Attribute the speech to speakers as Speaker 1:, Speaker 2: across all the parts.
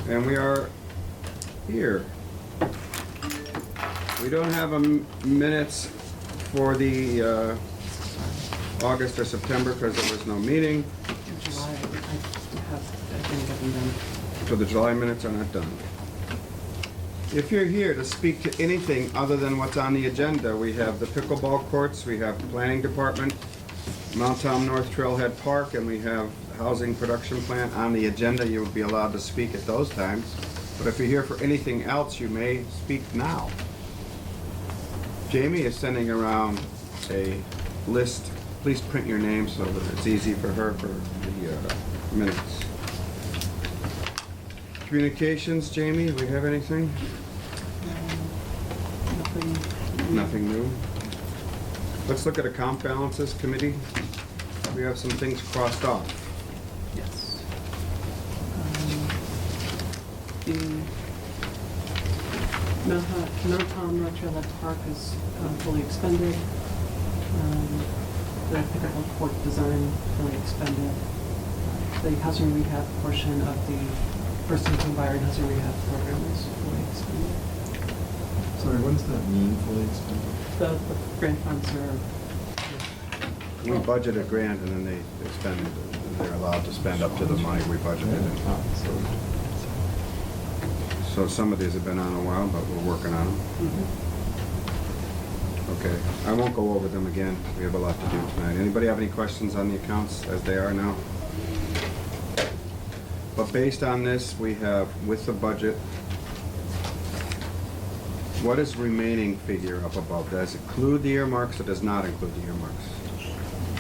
Speaker 1: And we are here. We don't have minutes for the August or September because there was no meeting.
Speaker 2: July, I didn't get them done.
Speaker 1: So the July minutes are not done. If you're here to speak to anything other than what's on the agenda, we have the pickleball courts, we have the planning department, Mount Tom North Trailhead Park, and we have the housing production plant on the agenda. You will be allowed to speak at those times. But if you're here for anything else, you may speak now. Jamie is sending around a list. Please print your name so that it's easy for her for the minutes. Communications, Jamie, do we have anything?
Speaker 2: Nothing.
Speaker 1: Nothing new. Let's look at account balances committee. We have some things crossed off.
Speaker 2: Yes. The Mount Tom North Trailhead Park is fully expended. The pickleball court design fully expended. The housing rehab portion of the First Income Buyer and Housing Rehab program is fully expended.
Speaker 3: Sorry, what does that mean, fully expended?
Speaker 2: The grant funds are.
Speaker 1: We budget a grant and then they spend, and they're allowed to spend up to the money we budgeted. So some of these have been on a while, but we're working on them. Okay, I won't go over them again. We have a lot to do tonight. Anybody have any questions on the accounts as they are now? But based on this, we have, with the budget, what is remaining figure up above? Does it include the earmarks or does not include the earmarks?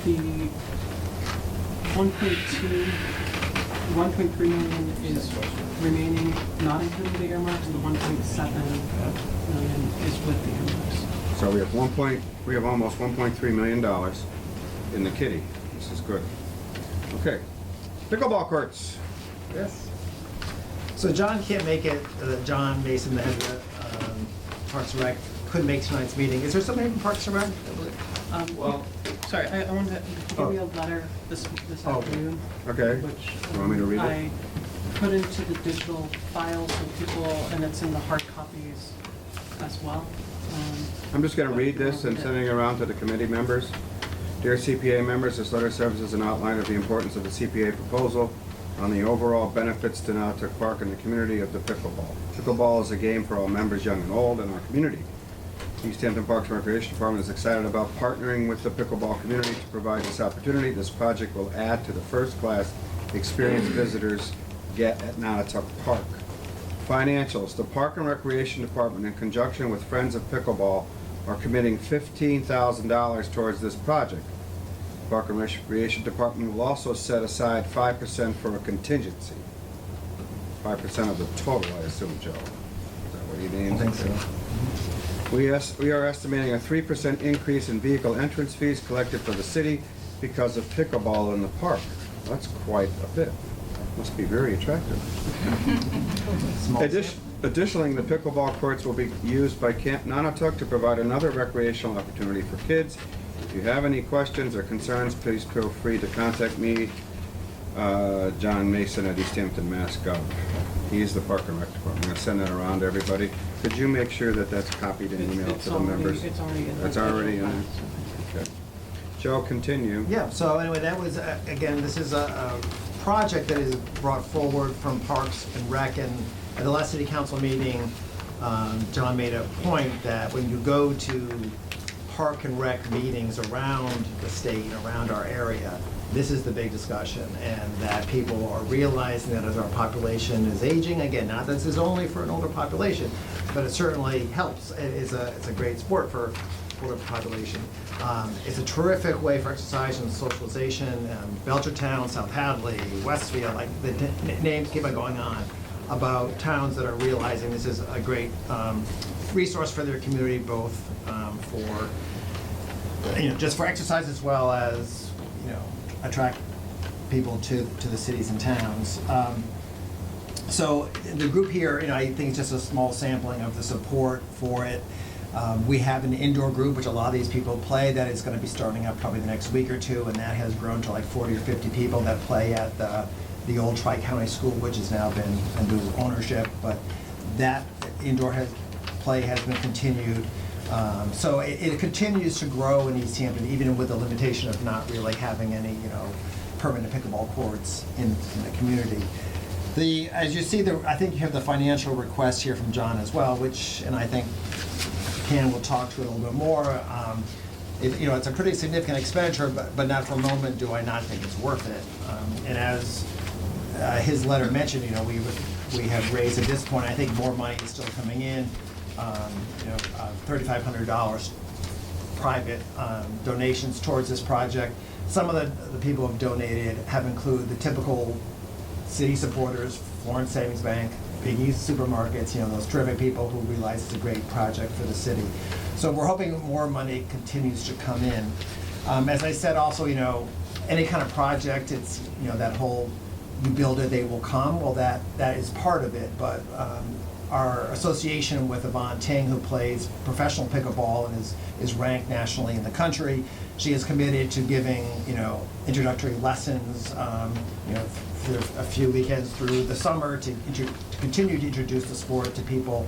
Speaker 2: The 1.3 million is remaining, not including the earmarks, and the 1.7 million is with the earmarks.
Speaker 1: So we have almost $1.3 million in the kitty. This is good. Okay, pickleball courts.
Speaker 4: Yes. So John can't make it. John Mason, the head of Parks and Rec, couldn't make tonight's meeting. Is there somebody from Parks and Rec?
Speaker 2: Well, sorry, I wanted to give you a letter this afternoon.
Speaker 1: Okay.
Speaker 2: Which
Speaker 1: You want me to read it?
Speaker 2: I put into the digital file so people, and it's in the hard copies as well.
Speaker 1: I'm just going to read this and sending it around to the committee members. Dear CPA members, this letter serves as an outline of the importance of the CPA proposal on the overall benefits to Nantucket Park and the community of the pickleball. Pickleball is a game for all members, young and old, in our community. Easthampton Parks and Recreation Department is excited about partnering with the pickleball community to provide this opportunity. This project will add to the first-class experience visitors get at Nantucket Park. Financials, the Park and Recreation Department, in conjunction with Friends of Pickleball, are committing $15,000 towards this project. The Park and Recreation Department will also set aside 5% for a contingency. 5% of the total, I assume, Joe. Is that what he means?
Speaker 4: I think so.
Speaker 1: We are estimating a 3% increase in vehicle entrance fees collected for the city because of pickleball in the park. That's quite a bit. Must be very attractive. Additionally, the pickleball courts will be used by Camp Nantucket to provide another recreational opportunity for kids. If you have any questions or concerns, please feel free to contact me, John Mason at Easthampton MassGov. He's the Park and Rec Department. I'm going to send that around to everybody. Could you make sure that that's copied and emailed to the members?
Speaker 2: It's already in.
Speaker 1: It's already in there. Okay. Joe, continue.
Speaker 4: Yeah, so anyway, that was, again, this is a project that is brought forward from Parks and Rec, and at the last city council meeting, John made a point that when you go to Park and Rec meetings around the state, around our area, this is the big discussion, and that people are realizing that as our population is aging, again, not that this is only for an older population, but it certainly helps. It's a great sport for older population. It's a terrific way for exercise and socialization. Belchertown, South Hadley, Westfield, like the names keep on going on about towns that are realizing this is a great resource for their community, both for just for exercise as well as attract people to the cities and towns. So the group here, I think it's just a small sampling of the support for it. We have an indoor group, which a lot of these people play, that is going to be starting up probably the next week or two, and that has grown to like 40 or 50 people that play at the the old Tri-County School, which has now been under ownership, but that indoor play has been continued. So it continues to grow in Easthampton, even with the limitation of not really having any, permanent pickleball courts in the community. As you see, I think you have the financial request here from John as well, which, and I think Ken will talk to it a little bit more. It's a pretty significant expenditure, but not for a moment do I not think it's worth it. And as his letter mentioned, we have raised at this point, I think more money is still coming in, $3,500 private donations towards this project. Some of the people who have donated have included the typical city supporters, Florence Savings Bank, Big East Supermarkets, those terrific people who realize it's a great project for the city. So we're hoping more money continues to come in. As I said also, any kind of project, it's, that whole, you build it, they will come. Well, that is part of it, but our association with Yvonne Ting, who plays professional pickleball and is ranked nationally in the country, she is committed to giving, introductory lessons, for a few weekends through the summer to continue to introduce the sport to people,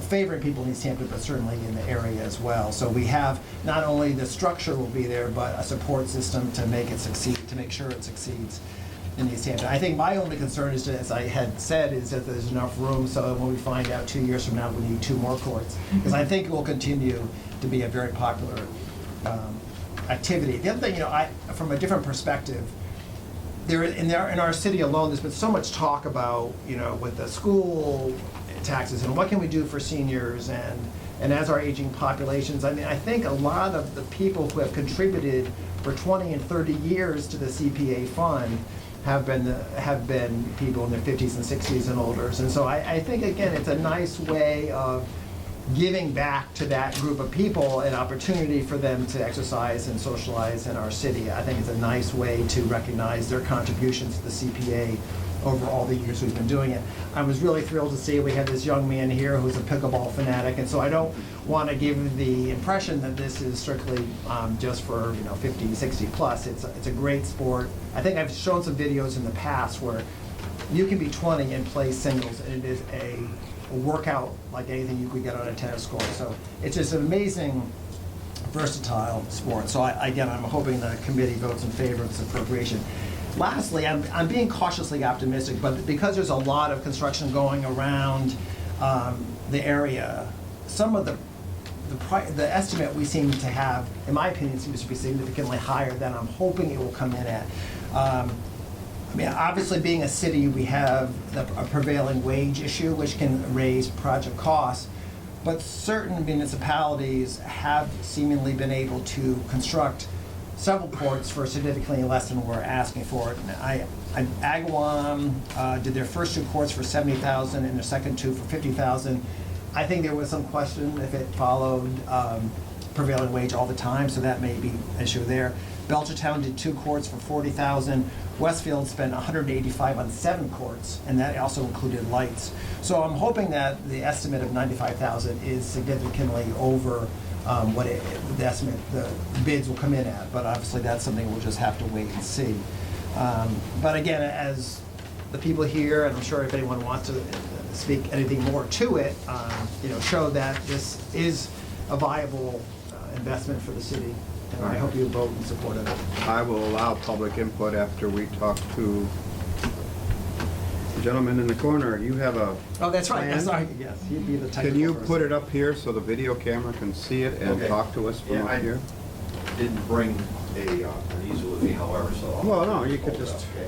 Speaker 4: favoring people in Easthampton, but certainly in the area as well. So we have not only the structure will be there, but a support system to make it succeed, to make sure it succeeds in Easthampton. I think my only concern is, as I had said, is that there's enough room so when we find out 2 years from now we need 2 more courts. Because I think it will continue to be a very popular activity. The other thing, from a different perspective, in our city alone, there's been so much talk about, with the school taxes and what can we do for seniors and as our aging populations. I mean, I think a lot of the people who have contributed for 20 and 30 years to the CPA fund have been people in their 50s and 60s and older. And so I think, again, it's a nice way of giving back to that group of people an opportunity for them to exercise and socialize in our city. I think it's a nice way to recognize their contributions to the CPA over all the years we've been doing it. I was really thrilled to see we have this young man here who's a pickleball fanatic, and so I don't want to give the impression that this is strictly just for 50, 60 plus. It's a great sport. I think I've shown some videos in the past where you can be 20 and play singles, and it is a workout like anything you could get on a tennis court. So it's just an amazing, versatile sport. So I'm hoping the committee votes in favor of this appropriation. Lastly, I'm being cautiously optimistic, but because there's a lot of construction going around the area, some of the estimate we seem to have, in my opinion, seems to be significantly higher than I'm hoping it will come in at. Obviously, being a city, we have a prevailing wage issue, which can raise project costs, but certain municipalities have seemingly been able to construct several courts for significantly less than we're asking for. Agawam did their first 2 courts for $70,000 and their second 2 for $50,000. I think there was some question if it followed prevailing wage all the time, so that may be an issue there. Belchertown did 2 courts for $40,000. Westfield spent $185 on 7 courts, and that also included lights. So I'm hoping that the estimate of $95,000 is significantly over what the bids will come in at, but obviously that's something we'll just have to wait and see. But again, as the people here, and I'm sure if anyone wants to speak anything more to it, show that this is a viable investment for the city, and I hope you vote in support of it.
Speaker 1: I will allow public input after we talk to the gentleman in the corner. You have a
Speaker 4: Oh, that's right.
Speaker 1: plan?
Speaker 4: Sorry. Yes, he'd be the technical
Speaker 1: Can you
Speaker 4: person.
Speaker 1: put it up here so the video camera can see it and
Speaker 5: Okay.
Speaker 1: talk to us from
Speaker 5: Yeah,
Speaker 1: up here?
Speaker 5: Didn't bring an easel with me, however, so.
Speaker 1: Well, no, you could
Speaker 5: Hold it
Speaker 1: just-
Speaker 5: up, okay.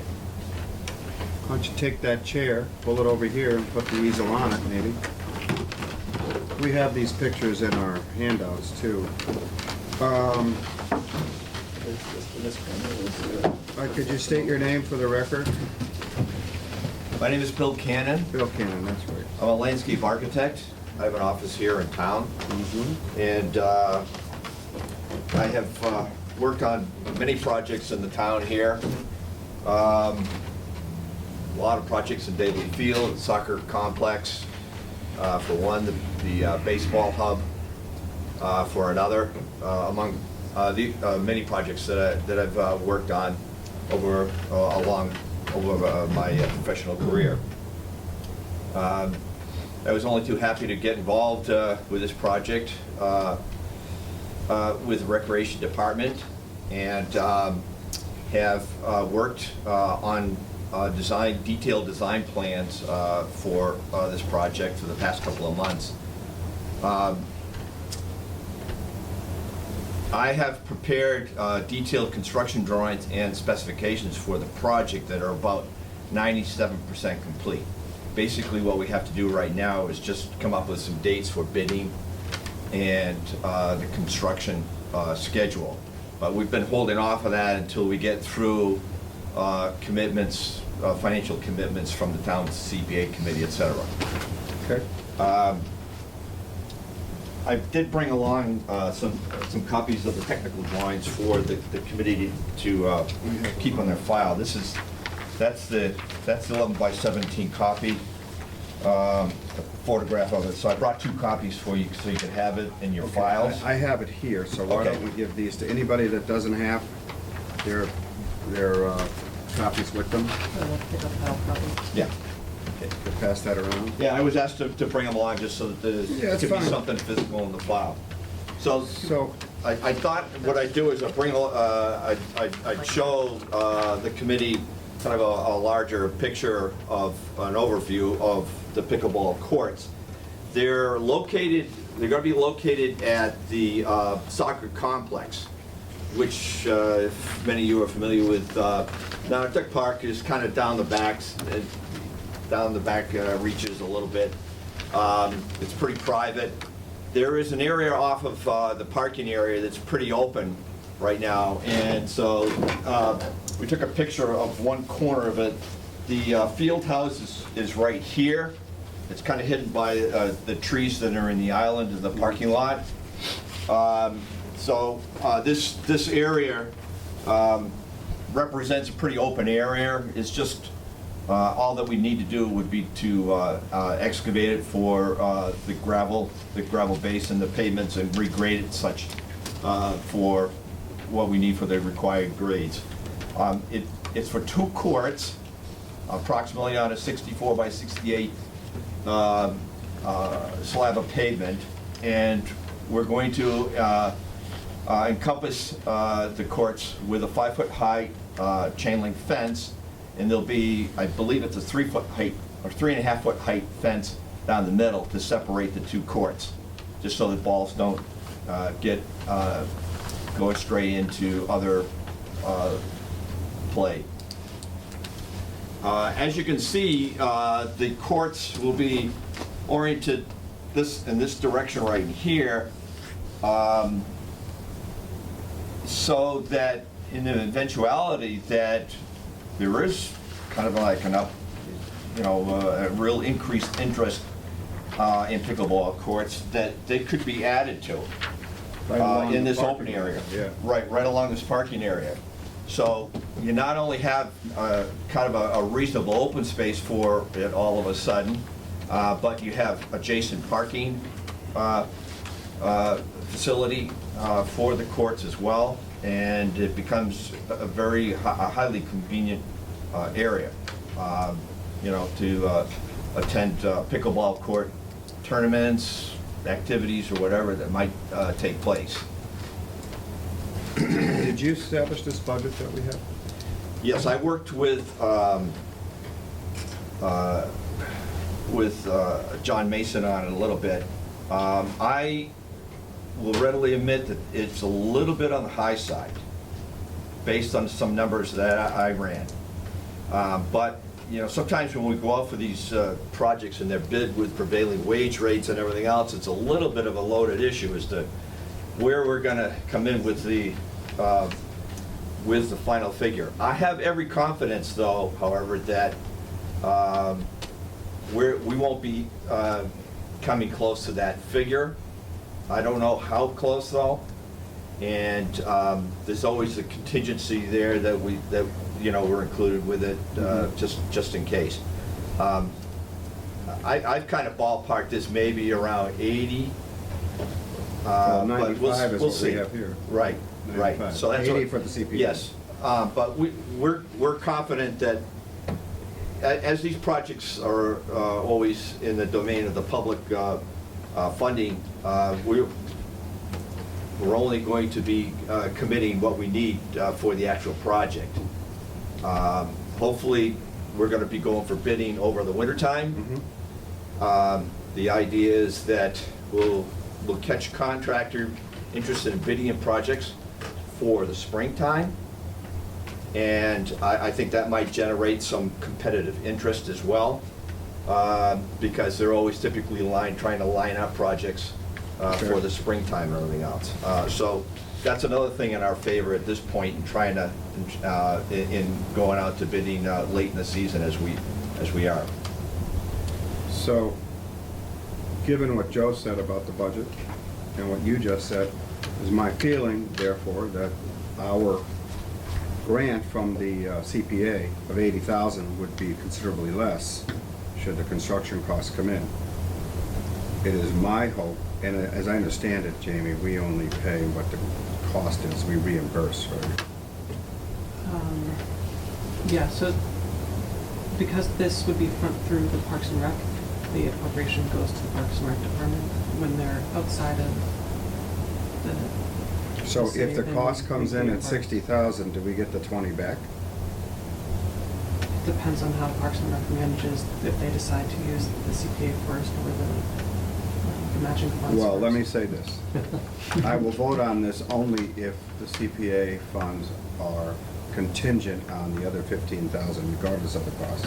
Speaker 1: Why don't you take that chair, pull it over here, and put the easel on it, maybe? We have these pictures in our handouts, too. Could you state your name for the record?
Speaker 5: My name is Bill Cannon.
Speaker 1: Bill Cannon, that's right.
Speaker 5: I'm a landscape architect. I have an office here in town. And I have worked on many projects in the town here. A lot of projects in Daly Field, soccer complex, for one, the baseball hub, for another, among the many projects that I've worked on over a long over my professional career. I was only too happy to get involved with this project with the Recreation Department, and have worked on detailed design plans for this project for the past couple of months. I have prepared detailed construction drawings and specifications for the project that are about 97% complete. Basically, what we have to do right now is just come up with some dates for bidding and the construction schedule. But we've been holding off of that until we get through commitments, financial commitments from the town's CPA committee, et cetera.
Speaker 1: Okay.
Speaker 5: I did bring along some copies of the technical drawings for the committee to keep on their file. That's the 11 by 17 copy, a photograph of it. So I brought 2 copies for you so you could have it in your files.
Speaker 1: I have it here, so why
Speaker 5: Okay.
Speaker 1: don't we give these to anybody that doesn't have their copies with them?
Speaker 2: Pick up file copy.
Speaker 5: Yeah.
Speaker 1: To pass that around.
Speaker 5: Yeah, I was asked to bring them along just so that it
Speaker 1: that's
Speaker 5: could be
Speaker 1: fine.
Speaker 5: something physical in the file. So
Speaker 1: So,
Speaker 5: I thought what I'd do is I'd show the committee kind of a larger picture of an overview of the pickleball courts. They're going to be located at the soccer complex, which if many of you are familiar with, Nonatuck Park is kind of down the back reaches a little bit. It's pretty private. There is an area off of the parking area that's pretty open right now, and so we took a picture of one corner of it. The field house is right here. It's kind of hidden by the trees that are in the island of the parking lot. So this area represents a pretty open area. It's just all that we need to do would be to excavate it for the gravel base and the pavements and regrade it such for what we need for the required grades. It's for 2 courts, approximately on a 64 by 68 slab of pavement, and we're going to encompass the courts with a 5-foot high chain link fence, and there'll be, I believe it's a 3-foot height or 3.5-foot height fence down the middle to separate the 2 courts, just so that balls don't go astray into other play. As you can see, the courts will be oriented in this direction right here, so that in the eventuality that there is kind of like a real increased interest in pickleball courts, that they could be added to in this open area.
Speaker 1: Yeah.
Speaker 5: Right along this parking area. So you not only have kind of a reasonable open space for it all of a sudden, but you have adjacent parking facility for the courts as well, and it becomes a very highly convenient area, to attend pickleball court tournaments, activities, or whatever that might take place.
Speaker 1: did you establish this budget that we have?
Speaker 5: Yes, I worked with John Mason on it a little bit. I will readily admit that it's a little bit on the high side, based on some numbers that I ran. But sometimes when we go out for these projects and they're bid with prevailing wage rates and everything else, it's a little bit of a loaded issue as to where we're going to come in with the final figure. I have every confidence, though, however, that we won't be coming close to that figure. I don't know how close, though, and there's always a contingency there that we're included with it, just in case. I've kind of ballparked this maybe around 80. But
Speaker 1: 95
Speaker 5: we'll
Speaker 1: is what
Speaker 5: see.
Speaker 1: we have here.
Speaker 5: Right.
Speaker 1: 95.
Speaker 5: So that's
Speaker 1: 80
Speaker 5: what-
Speaker 1: for the CPA.
Speaker 5: Yes, but we're confident that as these projects are always in the domain of the public funding, we're only going to be committing what we need for the actual project. Hopefully, we're going to be going for bidding over the wintertime. The idea is that we'll catch contractor interested in bidding in projects for the springtime. And I think that might generate some competitive interest as well, because they're always typically trying to line up projects for the springtime and everything else. So that's another thing in our favor at this point in trying to, in going out to bidding late in the season as we are.
Speaker 1: So, given what Joe said about the budget and what you just said, is my feeling, therefore, that our grant from the CPA of $80,000 would be considerably less should the construction costs come in. It is my hope, and as I understand it, Jamie, we only pay what the cost is, we reimburse, right?
Speaker 2: Yeah, so because this would be through the Parks and Rec, the appropriation goes to the Parks and Rec department when they're outside of the.
Speaker 1: So
Speaker 2: city,
Speaker 1: if the
Speaker 2: then
Speaker 1: cost
Speaker 2: we
Speaker 1: comes in at
Speaker 2: reimburse.
Speaker 1: 60,000, do we get the 20 back?
Speaker 2: It depends on how Parks and Rec manages, if they decide to use the CPA first or the matching funds
Speaker 1: Well, let
Speaker 2: first.
Speaker 1: me say this. I will vote on this only if the CPA funds are contingent on the other 15,000 regardless of the cost.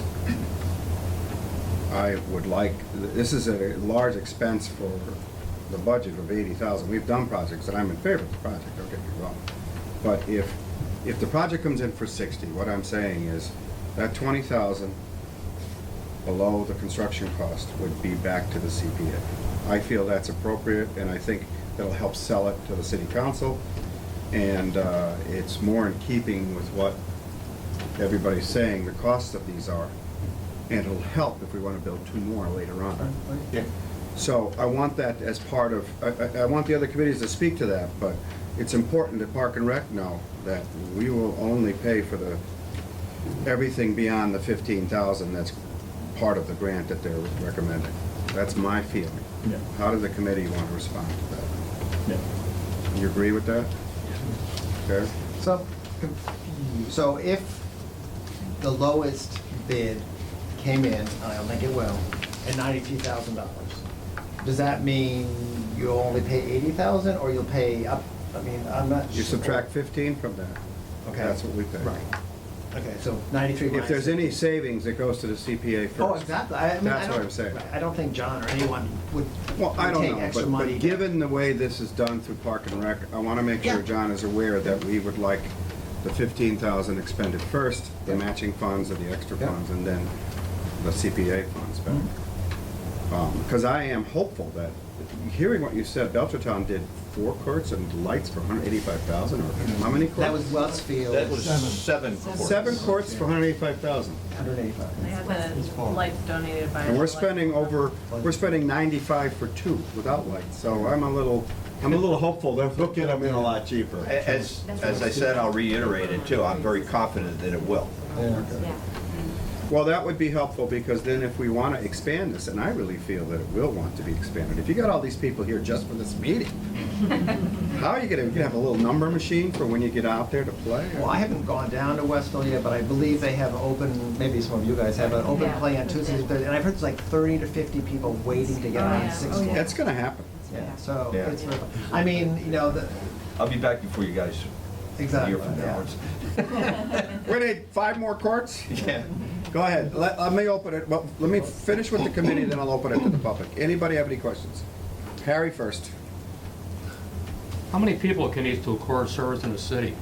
Speaker 1: I would like, this is a large expense for the budget of 80,000. We've done projects, and I'm in favor of the project, don't get me wrong. But if the project comes in for 60, what I'm saying is that 20,000 below the construction cost would be back to the CPA. I feel that's appropriate, and I think that'll help sell it to the city council, and it's more in keeping with what everybody's saying the costs of these are, and it'll help if we want to build 2 more later on.
Speaker 5: Yeah.
Speaker 1: So I want that as part of, I want the other committees to speak to that, but it's important that Park and Rec know that we will only pay for everything beyond the 15,000 that's part of the grant that they're recommending. That's my feeling.
Speaker 3: Yeah.
Speaker 1: How does the committee want to respond to that?
Speaker 3: Yeah.
Speaker 1: You agree with that? Okay?
Speaker 4: So if the lowest bid came in, and I don't think it will, at $92,000, does that mean you'll only pay $80,000 or you'll pay up? I mean, I'm not sure.
Speaker 1: You subtract 15 from that.
Speaker 4: Okay.
Speaker 1: That's what we pay.
Speaker 4: Right. Okay, so 93 minus.
Speaker 1: If there's any savings, it goes to the CPA first.
Speaker 4: Oh, exactly. I mean,
Speaker 1: That's
Speaker 4: I
Speaker 1: what
Speaker 4: don't-
Speaker 1: I'm saying.
Speaker 4: right, I don't think John or anyone would
Speaker 1: Well, I don't
Speaker 4: take
Speaker 1: know,
Speaker 4: extra
Speaker 1: but
Speaker 4: money. to-
Speaker 1: given the way this is done through Park and Rec, I want to make sure
Speaker 4: Yeah.
Speaker 1: John is aware that we would like the 15,000 expended first, the
Speaker 4: Yeah.
Speaker 1: matching funds or the extra
Speaker 4: Yeah.
Speaker 1: funds, and then the CPA funds back. Because I am hopeful that, hearing what you said, Belchertown did 4 courts and lights for 185,000, or how many courts?
Speaker 4: That was Westfield.
Speaker 5: That was 7 courts.
Speaker 1: 7 courts for 185,000.
Speaker 4: 185.
Speaker 6: They had the lights donated by.
Speaker 1: And we're
Speaker 6: the
Speaker 1: spending we're spending 95 for 2 without lights, so I'm a little hopeful that we'll get them in a lot cheaper.
Speaker 5: As I said, I'll reiterate it too, I'm very confident that it will.
Speaker 6: Yeah.
Speaker 1: Well, that would be helpful, because then if we want to expand this, and I really feel that it will want to be expanded, if you got all these people here just for this meeting, how are you gonna have a little number machine for when you get out there to play?
Speaker 4: Well, I haven't gone down to Westfield yet, but I believe they have open, maybe some of you guys have an open
Speaker 6: Yeah.
Speaker 4: play on Tuesdays, and I've heard it's like 30 to 50 people waiting to get
Speaker 6: Oh,
Speaker 4: on
Speaker 6: yeah.
Speaker 4: 6
Speaker 6: Oh, yeah.
Speaker 1: That's gonna happen.
Speaker 4: Yeah, so
Speaker 5: Yeah.
Speaker 4: it's, really- I mean, you know,
Speaker 5: I'll be back before you guys, a
Speaker 4: exactly,
Speaker 5: year from now.
Speaker 1: We need 5 more courts?
Speaker 5: Yeah.
Speaker 1: Go ahead, let me open it, well, let me finish with the committee, then I'll open it to the public. Anybody have any questions? Harry first.
Speaker 7: How many people can these 2 courts service in the city?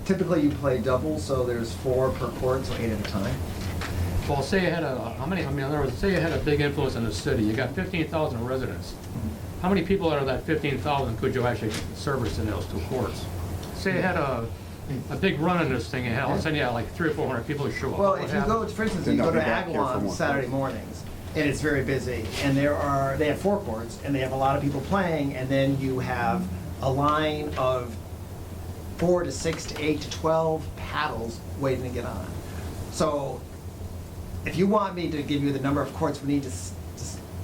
Speaker 4: Typically you play doubles, so there's 4 per court, so 8 at a time.
Speaker 7: Well, say you had in other words, say you had a big influence in the city, you got 15,000 residents. How many people out of that 15,000 could you actually service in those 2 courts? Say you had a big run in this thing, and all of a sudden you had like 300 or 400 people show up.
Speaker 4: Well,
Speaker 7: What
Speaker 4: if you
Speaker 7: happens?
Speaker 4: go, for instance,
Speaker 1: Then
Speaker 4: you go
Speaker 1: they'll
Speaker 4: to
Speaker 1: be back here for
Speaker 4: Agawam
Speaker 1: more
Speaker 4: Saturday
Speaker 1: courts.
Speaker 4: mornings, and it's very busy, and they have 4 courts, and they have a lot of people playing, and then you have a line of 4 to 6 to 8 to 12 paddles waiting to get on. So if you want me to give you the number of courts we need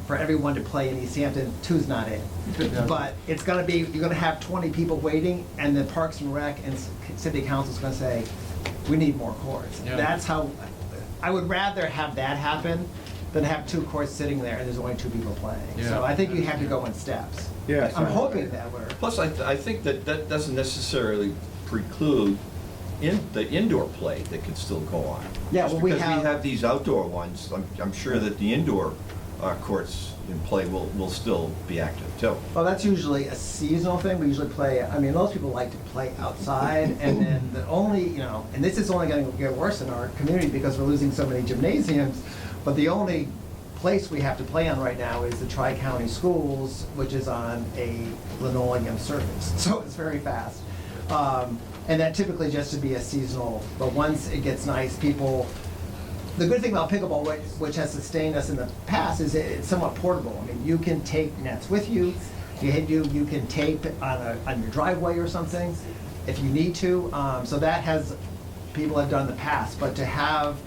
Speaker 4: for everyone to play in Easthampton, 2's not it. But it's gonna be, you're gonna have 20 people waiting, and the Parks and Rec and City Council's gonna say, we need more courts.
Speaker 7: Yeah.
Speaker 4: That's how, I would rather have that happen than have 2 courts sitting there and there's only 2 people playing.
Speaker 7: Yeah.
Speaker 4: So I think you have to go in steps.
Speaker 1: Yeah,
Speaker 4: I'm
Speaker 1: so-
Speaker 4: hoping that we're.
Speaker 5: Plus, I think that doesn't necessarily preclude the indoor play that can still go on.
Speaker 4: Yeah,
Speaker 5: Just
Speaker 4: well, we
Speaker 5: because
Speaker 4: have-
Speaker 5: we have these outdoor ones, I'm sure that the indoor courts in play will still be active too.
Speaker 4: Well, that's usually a seasonal thing. We usually play, I mean, most people like to play outside, and then the only, you know, and this is only gonna get worse in our community because we're losing so many gymnasiums, but the only place we have to play on right now is the Tri-County Schools, which is on a linoleum surface, so it's very fast. And that typically just to be a seasonal, but once it gets nice, people, the good thing about pickleball, which has sustained us in the past, is it's somewhat portable. I mean, you can take nets with you. You can tape on your driveway or something if you need to. So that people have done in the past. But to have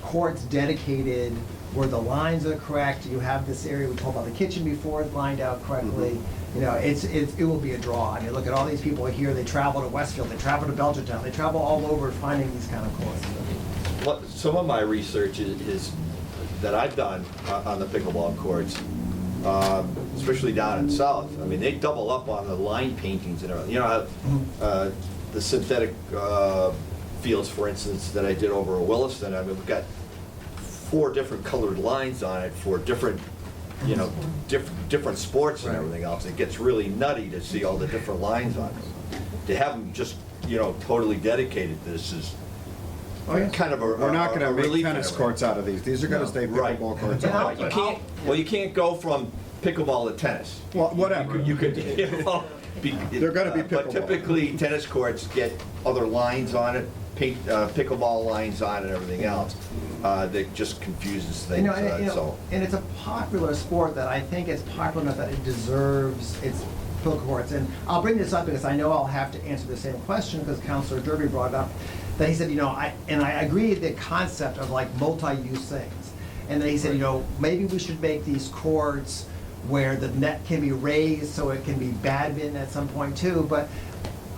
Speaker 4: courts dedicated where the lines are correct, you have this area we talked about the kitchen before lined out correctly. You know, it will be a draw. I mean, look at all these people here. They travel to Westfield. They travel to Belchertown. They travel all over finding these kind of courts.
Speaker 5: Some of my research is that I've done on the pickleball courts, especially down in South. I mean, they double up on the line paintings and everything. You know, the synthetic fields, for instance, that I did over at Williston. I mean, we've got 4 different colored lines on it for different, you know, different sports and everything else. It gets really nutty to see all the different lines on it. To have them just, you know, totally dedicated to this is kind of a
Speaker 1: We're not gonna make
Speaker 5: relief
Speaker 1: tennis
Speaker 5: in a way.
Speaker 1: courts out of these. These are gonna stay
Speaker 5: Right.
Speaker 1: pickleball courts.
Speaker 4: And
Speaker 5: You can't go from pickleball to tennis.
Speaker 1: Well, whatever.
Speaker 5: You could, you know,
Speaker 1: They're gonna be
Speaker 5: But
Speaker 1: pickleball.
Speaker 5: typically, tennis courts get other lines on it, pickleball lines on it and everything else. That just confuses
Speaker 4: You
Speaker 5: things,
Speaker 4: know, and,
Speaker 5: so.
Speaker 4: and it's a popular sport that I think is popular enough that it deserves its pickle courts. And I'll bring this up because I know I'll have to answer the same question because Councilor Derby brought it up. That he said, you know, I agree with the concept of like multi-use things. And then he said, you know, maybe we should make these courts where the net can be raised so it can be badminton at some point too. But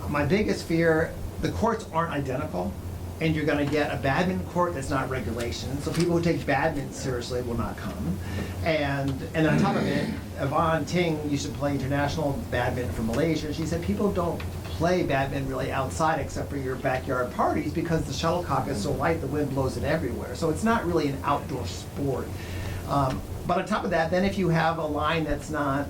Speaker 4: my biggest fear, the courts aren't identical. And you're gonna get a badminton court that's not regulation, so people who take badminton seriously will not come. And on top of it, Yvonne Ting used to play international badminton for Malaysia. She said people don't play badminton really outside except for your backyard parties because the shuttlecock is so light, the wind blows it everywhere. So it's not really an outdoor sport. But on top of that, then if you have a line that's not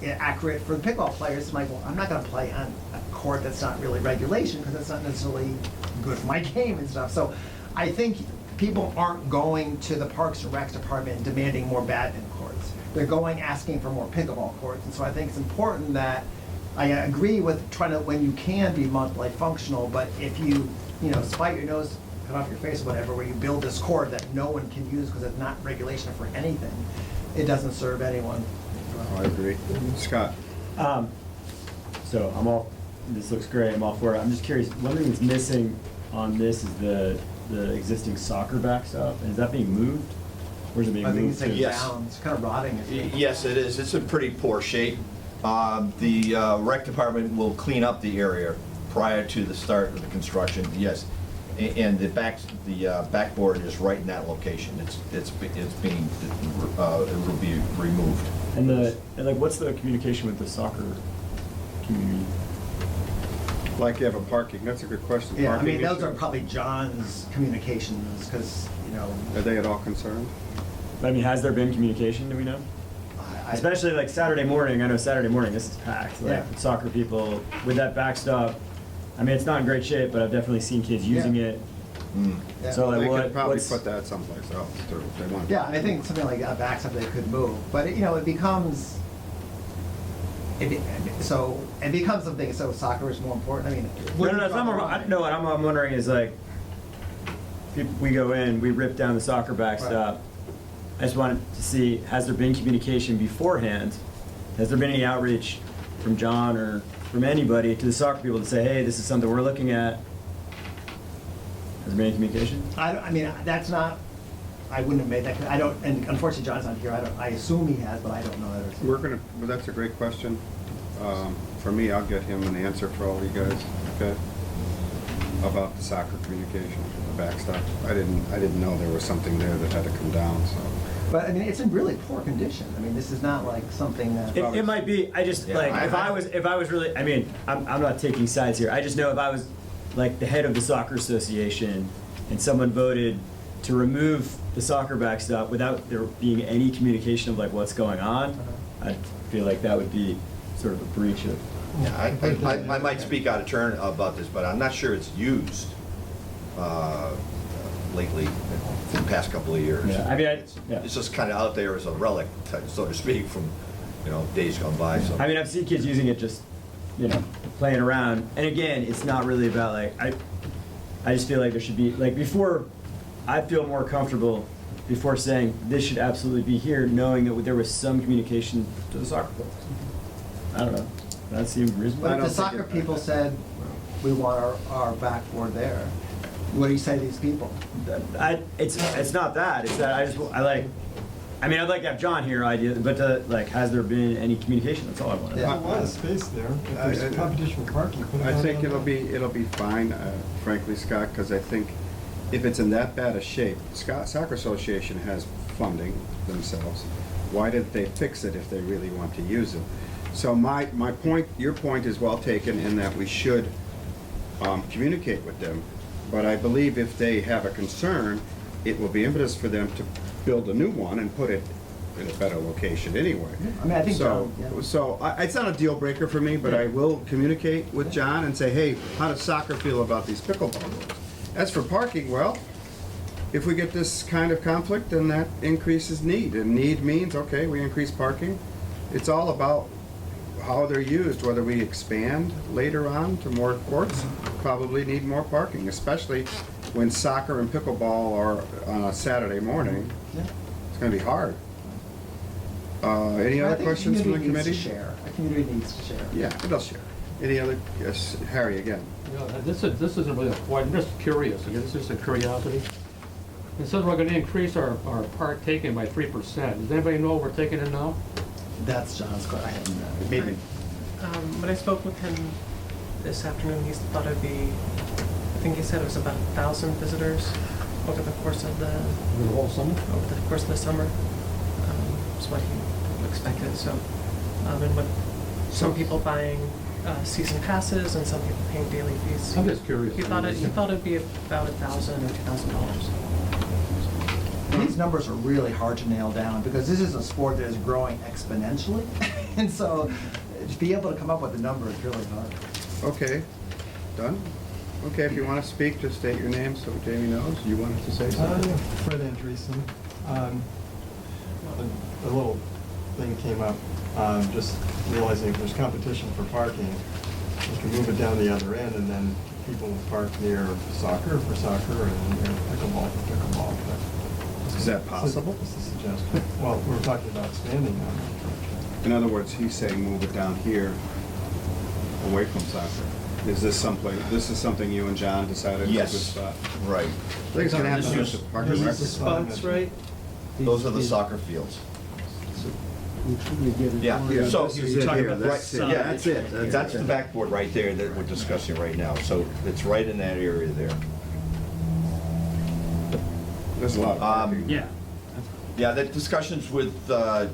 Speaker 4: accurate for the pickleball players, it's like, well, I'm not gonna play on a court that's not really regulation because that's not necessarily good for my game and stuff. So I think people aren't going to the Parks and Rec department and demanding more badminton courts. They're going asking for more pickleball courts. And so I think it's important that I agree with trying to, when you can be multi-functional, but if you know, spite your nose, cut off your face or whatever, where you build this court that no one can use because it's not regulation for anything, it doesn't serve anyone.
Speaker 1: I agree. Scott?
Speaker 8: So I'm all, this looks great, I'm all for it. I'm just curious, one thing that's missing on this is the existing soccer backstop. Is that being moved? Or is it being
Speaker 4: I think
Speaker 8: moved
Speaker 4: it's
Speaker 8: to?
Speaker 5: Yes.
Speaker 4: down, it's kind of rotting. isn't it?
Speaker 5: Yes, it is. It's in pretty poor shape. The rec department will clean up the area prior to the start of the construction, yes. And the backboard is right in that location. It will be removed.
Speaker 8: And like, what's the communication with the soccer community?
Speaker 1: Like you have a parking, that's a good question.
Speaker 4: Yeah, I
Speaker 1: Parking
Speaker 4: mean, those
Speaker 1: issue.
Speaker 4: are probably John's communications, because, you know,
Speaker 1: Are they at all concerned?
Speaker 8: I mean, has there been communication, do we know? Especially like Saturday morning, I know Saturday morning, this is packed, like
Speaker 4: Yeah.
Speaker 8: soccer people with that backstop. I mean, it's not in great shape, but I've definitely seen kids using
Speaker 4: Yeah.
Speaker 8: it.
Speaker 4: Yeah.
Speaker 8: So like
Speaker 1: They
Speaker 8: what?
Speaker 1: could probably
Speaker 8: what's-
Speaker 1: put that someplace else too, if they want.
Speaker 4: Yeah, I think something like that backs up, they could move, but you know, it becomes something, so soccer is more important, I mean.
Speaker 8: No, no, it's not more, no, what I'm wondering is like, we go in, we rip down the soccer backstop. I just wanted to see, has there been communication beforehand? Has there been any outreach from John or from anybody to the soccer people to say, hey, this is something we're looking at? Has there been any communication?
Speaker 4: I mean, that's not, I wouldn't have made that, I don't, and unfortunately John's not here, I assume he has, but I don't know that.
Speaker 1: Well, that's a great question. For me, I'll get him an answer for all you guys, okay? About the soccer communication, the backstop. I didn't know there was something there that had to come down, so.
Speaker 4: But I mean, it's in really poor condition. I mean, this is not like something that.
Speaker 8: It might be, I just,
Speaker 5: Yeah,
Speaker 8: like, if I was really, I mean, I'm not taking sides here, I just know if I was, like, the head of the soccer association, and someone voted to remove the soccer backstop without there being any communication of, like, what's going on, I feel like that would be sort of a breach of.
Speaker 5: Yeah, I might speak out of turn about this, but I'm not sure it's used lately, in the past couple of years.
Speaker 8: Yeah, I mean, yeah.
Speaker 5: It's just kind of out there as a relic, so to speak, from, days gone by, so.
Speaker 8: I mean, I've seen kids using it just, playing around. And again, it's not really about like, I just feel like there should be, like before, I feel more comfortable before saying this should absolutely be here, knowing that there was some communication to the soccer players. I don't know. That seemed reasonable.
Speaker 4: But
Speaker 1: I
Speaker 4: if
Speaker 1: don't
Speaker 4: the
Speaker 1: think
Speaker 4: soccer
Speaker 1: it-
Speaker 4: people said, we want our backboard there, what do you say to these people?
Speaker 8: It's not that. It's that I mean, I'd like to have John here, but has there been any communication? That's all I want to
Speaker 4: Yeah.
Speaker 8: know.
Speaker 3: There's a lot of space there. If there's competition for parking, put it
Speaker 1: I
Speaker 3: out
Speaker 1: think
Speaker 3: on
Speaker 1: it'll
Speaker 3: the-
Speaker 1: be fine, frankly, Scott, because I think if it's in that bad a shape, Soccer Association has funding themselves. Why didn't they fix it if they really want to use it? So my point, your point is well taken in that we should communicate with them. But I believe if they have a concern, it will be impetus for them to build a new one and put it in a better location anyway.
Speaker 4: I mean, I think
Speaker 1: So,
Speaker 4: John, yeah.
Speaker 1: so it's not a deal breaker for me, but I will communicate with John and say, hey, how does soccer feel about these pickleball rules? As for parking, well, if we get this kind of conflict, then that increases need, and need means, okay, we increase parking. It's all about how they're used, whether we expand later on to more courts, probably need more parking, especially when soccer and pickleball are on a Saturday morning.
Speaker 4: Yeah.
Speaker 1: It's gonna be hard. Any
Speaker 4: I
Speaker 1: other
Speaker 4: think
Speaker 1: questions from the
Speaker 4: community
Speaker 1: committee?
Speaker 4: needs to share. A community needs to share.
Speaker 1: Yeah, it does share. Any other, yes, Harry again.
Speaker 7: This isn't really a point, I'm just curious, again, this is just a curiosity. It says we're gonna increase our part taken by 3%. Does anybody know what we're taking in now?
Speaker 4: That's John's question. I haven't, maybe.
Speaker 2: When I spoke with him this afternoon, he thought it'd be, I think he said it was about 1,000 visitors over the course of
Speaker 7: The whole summer?
Speaker 2: the summer. Is what he expected, so, and with some people buying season passes and some people paying daily fees.
Speaker 7: I'm just curious.
Speaker 2: He thought it'd be about $1,000 or $2,000.
Speaker 4: These numbers are really hard to nail down because this is a sport that is growing exponentially. And so to be able to come up with a number is really hard.
Speaker 1: Okay, done? Okay, if you want to speak, just state your name so Jamie knows. You wanted to say something?
Speaker 3: Fred Andreessen. A little thing came up, just realizing if there's competition for parking, you can move it down the other end and then people will park near soccer for soccer and near pickleball for pickleball. But
Speaker 1: Is that possible?
Speaker 3: It's a suggestion. Well, we're talking about expanding on that.
Speaker 1: In other words, he's saying move it down here, away from soccer. Is this something you and John decided was a good
Speaker 5: Yes,
Speaker 1: spot?
Speaker 5: right.
Speaker 1: I think it's gonna have to do with the park and
Speaker 3: This
Speaker 1: rec.
Speaker 3: is the spots, right?
Speaker 5: Those are the soccer fields.
Speaker 1: Yeah,
Speaker 5: Yeah, so
Speaker 1: this is it
Speaker 5: talking
Speaker 1: here.
Speaker 5: about
Speaker 1: That's it.
Speaker 5: yeah,
Speaker 1: That's it.
Speaker 5: That's the backboard right there that we're discussing right now. So it's right in that area there.
Speaker 1: There's a lot of parking.
Speaker 7: Yeah.
Speaker 5: Yeah, the discussions with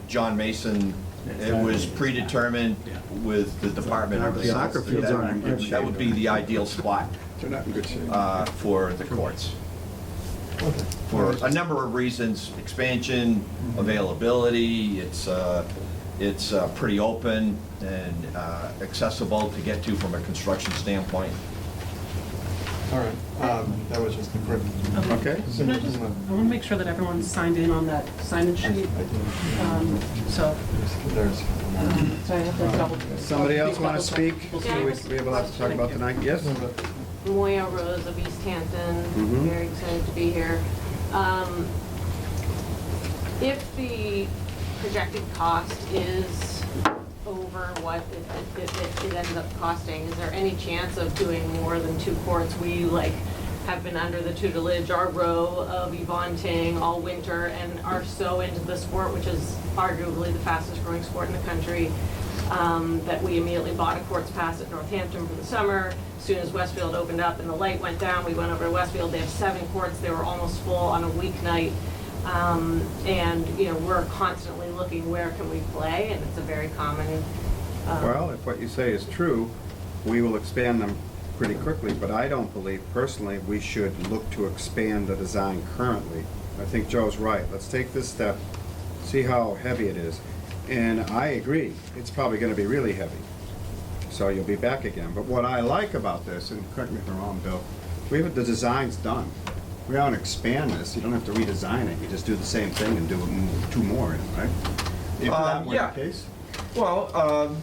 Speaker 5: John Mason, it was predetermined with the Department of
Speaker 1: The soccer
Speaker 5: Health.
Speaker 1: fields aren't in good shape.
Speaker 5: That would be the ideal spot
Speaker 1: They're not in good shape.
Speaker 5: for the courts.
Speaker 3: Okay.
Speaker 5: For a number of reasons, expansion, availability, it's pretty open and accessible to get to from a construction standpoint.
Speaker 3: All right, that was just a quick.
Speaker 1: Okay.
Speaker 2: Can I just, I want to make sure that everyone's signed in on that sign-in sheet.
Speaker 3: I did.
Speaker 2: So,
Speaker 3: There's.
Speaker 2: so I have to double.
Speaker 1: Somebody else want to speak?
Speaker 2: We'll see.
Speaker 1: We have a lot to talk about tonight. Yes?
Speaker 6: Moya Rose of Easthampton,
Speaker 1: Mhm.
Speaker 6: very excited to be here. If the projected cost is over what it ends up costing, is there any chance of doing more than 2 courts? We have been under the tutelage, our row of Yvonne Ting all winter and are so into the sport, which is arguably the fastest growing sport in the country, that we immediately bought a courts pass at Northampton for the summer. As soon as Westfield opened up and the light went down, we went over to Westfield. They have 7 courts. They were almost full on a weeknight. And, you know, we're constantly looking where can we play, and it's a very common.
Speaker 1: Well, if what you say is true, we will expand them pretty quickly, but I don't believe personally we should look to expand the design currently. I think Joe's right. Let's take this step, see how heavy it is. And I agree, it's probably gonna be really heavy. So you'll be back again. But what I like about this, and correct me if I'm wrong, Bill, we have the designs done. We don't expand this, you don't have to redesign it, you just do the same thing and do 2 more in it, right? If that were
Speaker 5: yeah.
Speaker 1: the case.
Speaker 5: Well,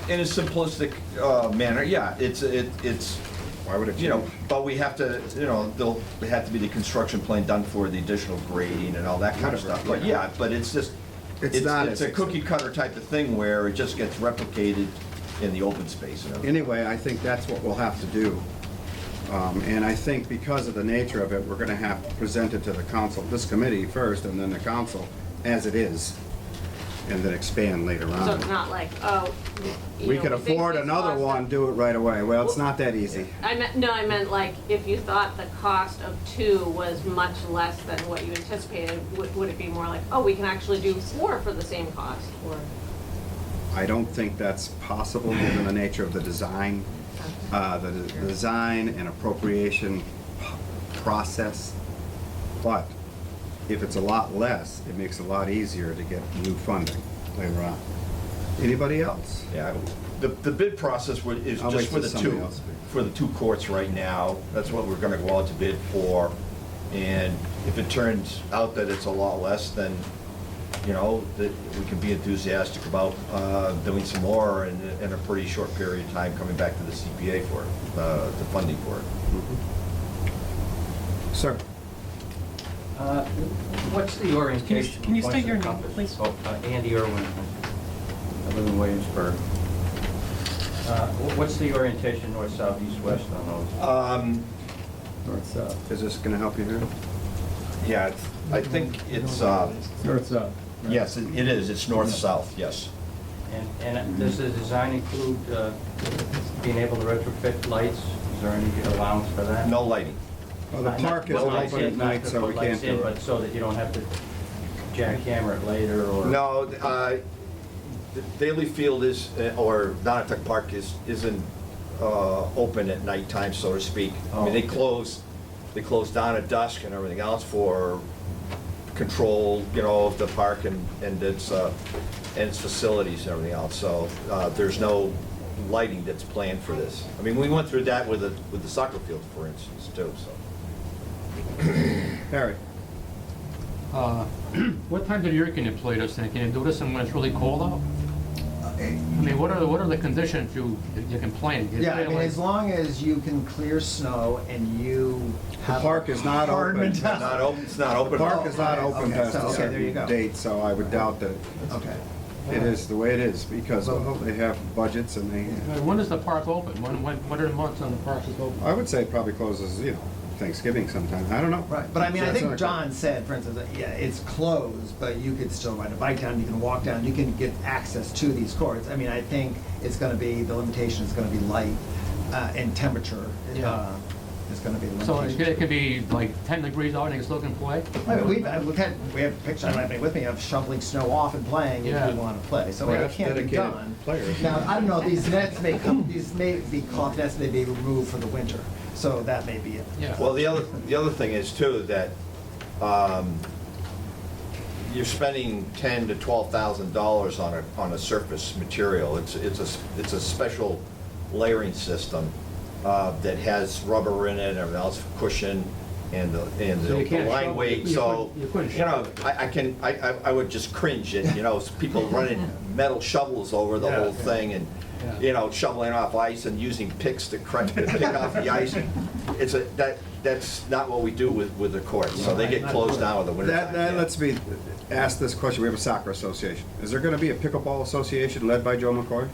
Speaker 5: in a simplistic manner, yeah, it's
Speaker 1: Why would it
Speaker 5: you know,
Speaker 1: change?
Speaker 5: but we have to, you know, there'll have to be the construction plan done for the additional grading and all that kind of
Speaker 1: Whatever,
Speaker 5: stuff. But
Speaker 1: yeah.
Speaker 5: yeah, but it's just,
Speaker 1: It's not
Speaker 5: it's
Speaker 1: as
Speaker 5: a cookie cutter type of thing where it just gets replicated in the open space. You know?
Speaker 1: Anyway, I think that's what we'll have to do. And I think because of the nature of it, we're gonna have to present it to the council, this committee first, and then the council as it is, and then expand later
Speaker 6: So
Speaker 1: on.
Speaker 6: it's not like, oh, you
Speaker 1: We
Speaker 6: know,
Speaker 1: could
Speaker 6: think
Speaker 1: afford
Speaker 6: these
Speaker 1: another
Speaker 6: costs
Speaker 1: one,
Speaker 6: of-
Speaker 1: do it right away. Well, it's not that easy.
Speaker 6: I meant like, if you thought the cost of 2 was much less than what you anticipated, would it be more like, oh, we can actually do 4 for the same cost, or?
Speaker 1: I don't think that's possible given the nature of the design, the design and appropriation process. But if it's a lot less, it makes it a lot easier to get new funding later on. Anybody else?
Speaker 5: Yeah, the bid process is
Speaker 1: I'll
Speaker 5: just
Speaker 1: wait
Speaker 5: for
Speaker 1: till
Speaker 5: the
Speaker 1: somebody
Speaker 5: 2,
Speaker 1: else speaks.
Speaker 5: for the 2 courts right now. That's what we're gonna go out to bid for. And if it turns out that it's a lot less, then, you know, that we can be enthusiastic about doing some more in a pretty short period of time, coming back to the CPA for it, the funding for it.
Speaker 1: Sir?
Speaker 9: What's the orientation?
Speaker 2: Can you state your name,
Speaker 9: Compass?
Speaker 2: please?
Speaker 9: Oh, Andy Irwin. I live in Williamsburg. What's the orientation, north, south, east, west on those?
Speaker 8: North-south.
Speaker 1: Is this gonna help you here?
Speaker 5: Yeah, I think it's,
Speaker 8: North-south.
Speaker 5: yes, it is, it's north-south, yes.
Speaker 9: And does the design include being able to retrofit lights? Is there any allowance for that?
Speaker 5: No lighting.
Speaker 1: Well, the park is
Speaker 9: Not lights
Speaker 1: open at
Speaker 9: in, not
Speaker 1: night,
Speaker 9: to
Speaker 1: so
Speaker 9: put
Speaker 1: we
Speaker 9: lights
Speaker 1: can't
Speaker 9: in,
Speaker 1: do
Speaker 9: But
Speaker 1: it.
Speaker 9: so that you don't have to jackhammer it later, or?
Speaker 5: No, Daly Field is, or Donatuck Park isn't open at nighttime, so to speak. I mean, they close down at dusk and everything else for control, you know, of the park and its facilities and everything else. So there's no lighting that's planned for this. I mean, we went through that with the soccer field, for instance, too, so.
Speaker 1: Harry?
Speaker 7: What time of the year can you play this thing? Can you do this when it's really cold out? I mean, what are the conditions you can play in?
Speaker 4: Yeah, I mean, as long as you can clear snow and you have.
Speaker 1: park is not
Speaker 4: hard
Speaker 1: open.
Speaker 4: mentality.
Speaker 5: It's not
Speaker 1: The
Speaker 5: open.
Speaker 1: park is not
Speaker 4: Okay,
Speaker 1: open
Speaker 4: okay,
Speaker 1: past
Speaker 4: so,
Speaker 1: a
Speaker 4: okay, there you
Speaker 1: certain
Speaker 4: go.
Speaker 1: date, so I would doubt that
Speaker 4: Okay.
Speaker 1: it is the way it is, because they have budgets and they,
Speaker 7: When is the park open? What are the months when the park is open?
Speaker 1: I would say it probably closes, you know, Thanksgiving sometime, I don't know.
Speaker 4: Right, but I mean, I
Speaker 1: That's
Speaker 4: think
Speaker 1: not-
Speaker 4: John said, for instance, that, yeah, it's closed, but you could still ride a bike down, you can walk down, you can get access to these courts. I mean, I think it's gonna be, the limitation is gonna be light, and temperature,
Speaker 7: Yeah.
Speaker 4: is gonna be the
Speaker 7: So
Speaker 4: limitation.
Speaker 7: it could be like 10 degrees out and you can still can play?
Speaker 4: I mean, we have a picture, I don't have any with me, of shoveling snow off and playing if
Speaker 7: Yeah.
Speaker 4: we wanna play, so
Speaker 1: Well,
Speaker 4: it
Speaker 1: that's
Speaker 4: can be
Speaker 1: dedicated
Speaker 4: done.
Speaker 1: players.
Speaker 4: Now, I don't know, these nets may come, these may be cloth nets, they may be removed for the winter, so that may be it.
Speaker 7: Yeah.
Speaker 5: Well, the other thing is too, that you're spending $10,000 to $12,000 on a surface material. It's a special layering system that has rubber in it and everything else, cushion and
Speaker 7: So
Speaker 5: the
Speaker 7: you can't
Speaker 5: line
Speaker 7: shovel-
Speaker 5: weight,
Speaker 7: you
Speaker 5: so,
Speaker 7: couldn't
Speaker 5: you know, I would just cringe at, you know, people running metal shovels over the whole thing and,
Speaker 7: Yeah.
Speaker 5: you know, shoveling off ice and using picks to pick off the ice. That's not what we do with the courts, so they get closed down with the winter time.
Speaker 1: That lets me ask this question, we have a soccer association. Is there gonna be a pickleball association led by Joe McCoy?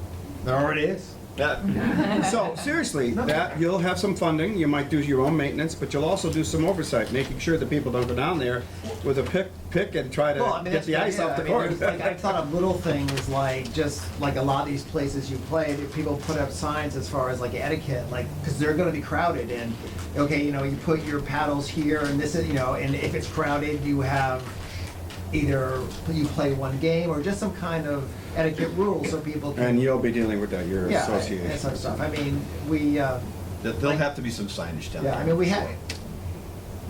Speaker 4: There already is.
Speaker 1: So seriously, that, you'll have some funding, you might do your own maintenance, but you'll also do some oversight, making sure that people don't go down there with a pick and try
Speaker 4: Well, I
Speaker 1: to
Speaker 4: mean,
Speaker 1: get
Speaker 4: that's
Speaker 1: the ice
Speaker 4: idea.
Speaker 1: off the
Speaker 4: I mean,
Speaker 1: court.
Speaker 4: there's, like, I thought of little things like just like a lot of these places you play, that people put up signs as far as like etiquette, like because they're going to be crowded and okay, you know, you put your paddles here and this is, you know, and if it's crowded, you have either you play one game or just some kind of etiquette rules so people can.
Speaker 1: And you'll be dealing with that, your
Speaker 4: Yeah,
Speaker 1: association.
Speaker 4: and such stuff. I mean, we.
Speaker 5: There'll have to be some signage down there.
Speaker 4: Yeah, I mean, we have,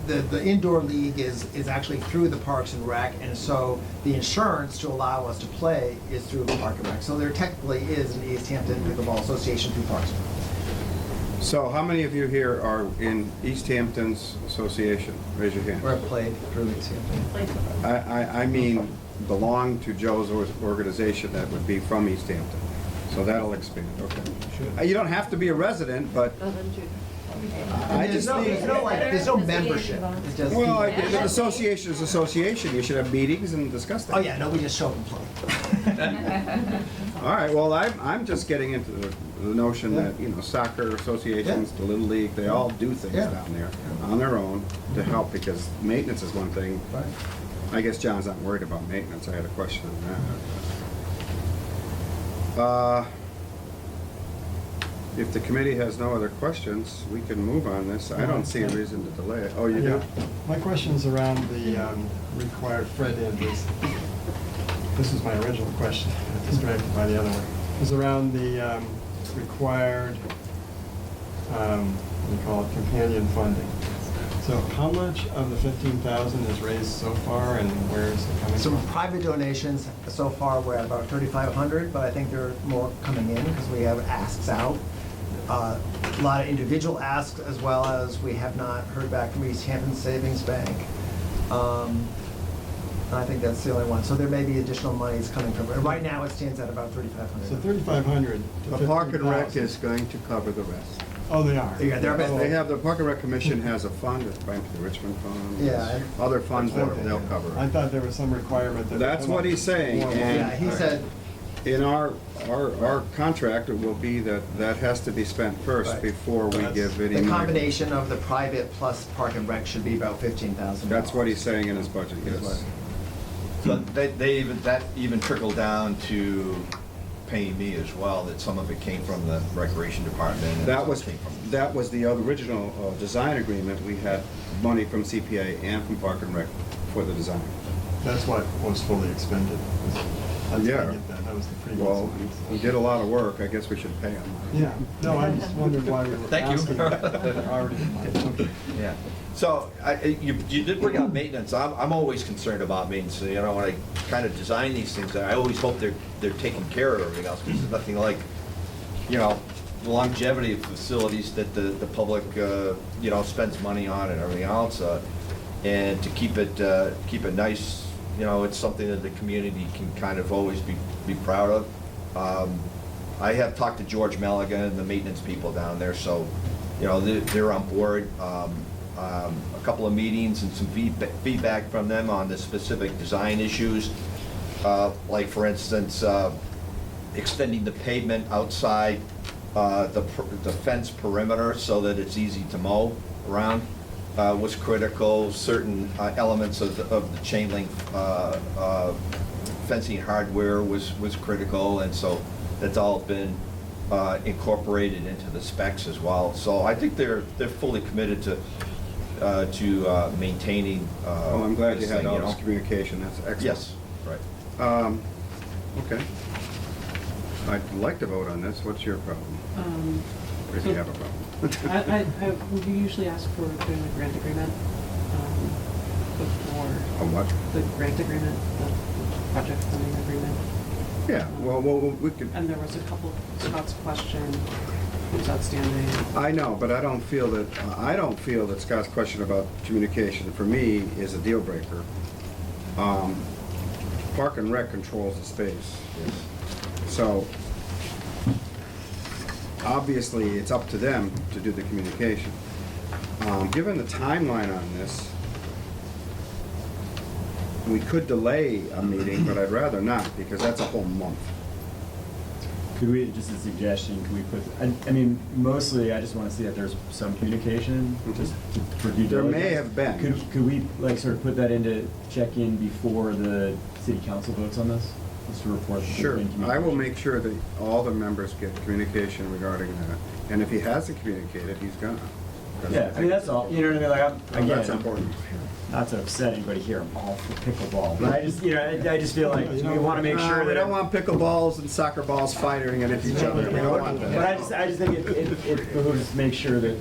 Speaker 4: the indoor league is actually through the Parks and Rec, and so the insurance to allow us to play is through the Park and Rec. So there technically is an East Hampton Pickleball Association through Parks and Rec.
Speaker 1: So how many of you here are in East Hampton's association? Raise your hand.
Speaker 4: Or have played through East Hampton.
Speaker 1: I mean, belong to Joe's organization that would be from East Hampton. So that'll expand, okay. You don't have to be a resident, but I
Speaker 4: There's
Speaker 1: just
Speaker 4: no,
Speaker 1: need.
Speaker 4: there's no membership. It's just.
Speaker 1: Well, an association is association. You should have meetings and discuss that.
Speaker 4: Oh, yeah, no, we just show up and play.
Speaker 1: All right, well, I'm just getting into the notion that, you know, soccer associations, the Little League, they all do things
Speaker 4: Yeah.
Speaker 1: down there on their own to help, because maintenance is one thing.
Speaker 4: Right.
Speaker 1: I guess John's not worried about maintenance. I had a question on that. If the committee has no other questions, we can move on this. I don't see a reason to delay it. Oh, you do?
Speaker 3: Yeah. My question's around the required Fred Andrews. This was my original question, I got distracted by the other one. It was around the required, what do you call it, companion funding. So how much of the 15,000 is raised so far, and where is it coming
Speaker 4: Some
Speaker 3: from?
Speaker 4: private donations, so far we're at about 3,500, but I think there are more coming in because we have asks out. A lot of individual asks, as well as we have not heard back from East Hampton Savings Bank. I think that's the only one. So there may be additional monies coming from, right now it stands at about 3,500.
Speaker 3: So 3,500 to
Speaker 1: The Park and Rec
Speaker 3: 15,000.
Speaker 1: is going to cover the rest.
Speaker 3: Oh, they are?
Speaker 4: Yeah, they're-
Speaker 1: They have, the Park and Rec Commission has a fund, it's back to the Richmond Fund.
Speaker 4: Yeah.
Speaker 1: Other funds that
Speaker 3: Okay.
Speaker 1: they'll cover.
Speaker 3: I thought there was some requirement that.
Speaker 1: That's what he's saying,
Speaker 3: More
Speaker 1: and-
Speaker 4: Yeah, he said,
Speaker 1: In our contract, it will be that has to be spent first
Speaker 4: Right.
Speaker 1: before we give any
Speaker 4: the
Speaker 1: money.
Speaker 4: combination of the private plus Park and Rec should be about 15,000.
Speaker 1: That's what he's saying in his budget, yes.
Speaker 5: So that even trickled down to paying me as well, that some of it came from the recreation department. and
Speaker 1: That
Speaker 5: some
Speaker 1: was,
Speaker 5: came from-
Speaker 1: that was the original design agreement. We had money from CPA and from Park and Rec for the design.
Speaker 3: That's what was fully expended. I
Speaker 1: Yeah.
Speaker 3: get that, that was the previous
Speaker 1: Well,
Speaker 3: one.
Speaker 1: he did a lot of work, I guess we should pay him.
Speaker 3: Yeah, no, I just wondered why we were
Speaker 5: Thank you.
Speaker 3: asking. Already in mind. Okay.
Speaker 5: Yeah. So, you did bring up maintenance. I'm always concerned about maintenance. You know, when I kind of design these things, I always hope they're taking care of everything else, because there's nothing like, you know, the longevity of facilities that the public, you know, spends money on and everything else. And to keep it nice, you know, it's something that the community can kind of always be proud of. I have talked to George Milligan and the maintenance people down there, so, you know, they're on board. A couple of meetings and some feedback from them on the specific design issues. Like, for instance, extending the pavement outside the fence perimeter so that it's easy to mow around was critical. Certain elements of the chain link fencing hardware was critical, and so that's all been incorporated into the specs as well. So I think they're fully committed to maintaining.
Speaker 1: Well, I'm glad you
Speaker 5: this
Speaker 1: had
Speaker 5: thing,
Speaker 1: all
Speaker 5: know.
Speaker 1: this communication, that's excellent.
Speaker 5: Yes, right.
Speaker 1: Okay. I'd like to vote on this. What's your problem? Or if you have a problem?
Speaker 2: we usually ask for doing a grant agreement before
Speaker 1: A what?
Speaker 2: the grant agreement, the project funding agreement.
Speaker 1: Yeah, well, we could,
Speaker 2: And there was a couple, Scott's question was outstanding.
Speaker 1: I know, but I don't feel that Scott's question about communication, for me, is a deal breaker. Park and Rec controls the space. So, obviously, it's up to them to do the communication. Given the timeline on this, we could delay a meeting, but I'd rather not, because that's a whole month.
Speaker 8: Could we, just a suggestion, could we put, I mean, mostly I just want to see that there's some communication, just for due diligence.
Speaker 1: There may have been.
Speaker 8: Could we, like, sort of put that into check-in before the city council votes on this? Just to report that there's
Speaker 1: Sure,
Speaker 8: been
Speaker 1: I will
Speaker 8: communication?
Speaker 1: make sure that all the members get communication regarding that. And if he hasn't communicated, he's gonna.
Speaker 8: Yeah, I mean, that's all, you know what I mean, like, I'm, again,
Speaker 1: That's important.
Speaker 8: not to upset anybody here, I'm all for pickleball, but I just, you know, I just feel like we want to make sure that.
Speaker 1: We don't want pickleballs and soccer balls fighting at each other. We don't want
Speaker 8: But
Speaker 1: that.
Speaker 8: I just think it behooves to make sure that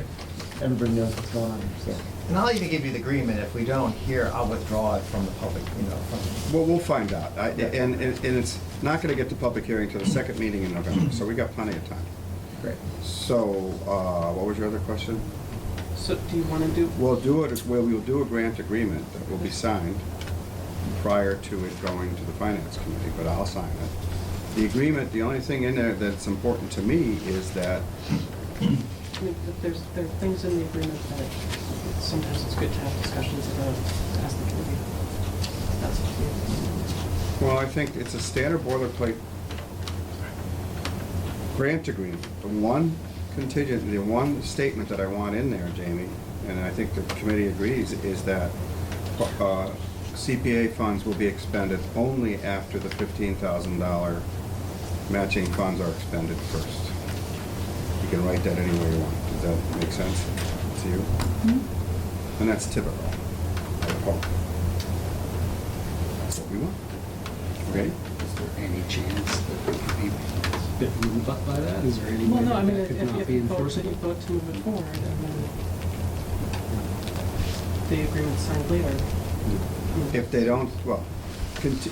Speaker 8: everybody knows what's going on, so.
Speaker 4: And I'll even give you the agreement, if we don't hear, I'll withdraw it from the public, from.
Speaker 1: Well, we'll find out. And it's not gonna get to public hearing till the second meeting in November, so we got plenty of time.
Speaker 8: Great.
Speaker 1: So, what was your other question?
Speaker 2: So do you want to do,
Speaker 1: We'll do it, we'll do a grant agreement that will be signed prior to it going to the finance committee, but I'll sign it. The agreement, the only thing in there that's important to me is that,
Speaker 2: I mean, there are things in the agreement that sometimes it's good to have discussions about, to ask the committee. That's what
Speaker 1: well, I think it's a standard boilerplate grant agreement. The one contingent, the one statement that I want in there, Jamie, and I think the committee agrees, is that CPA funds will be expended only after the $15,000 matching funds are expended first. You can write that any way you want. Does that make sense to you? And that's typical, I would hope. That's what we want. Ready?
Speaker 10: Is there any chance that we could be bit moved up by that? Is there any
Speaker 2: Well,
Speaker 10: way
Speaker 2: no, I
Speaker 10: that
Speaker 2: mean,
Speaker 10: that could not
Speaker 2: if
Speaker 10: be
Speaker 2: you vote
Speaker 10: enforceable?
Speaker 2: to move it forward, and then the agreement's signed later.
Speaker 1: If they don't, well,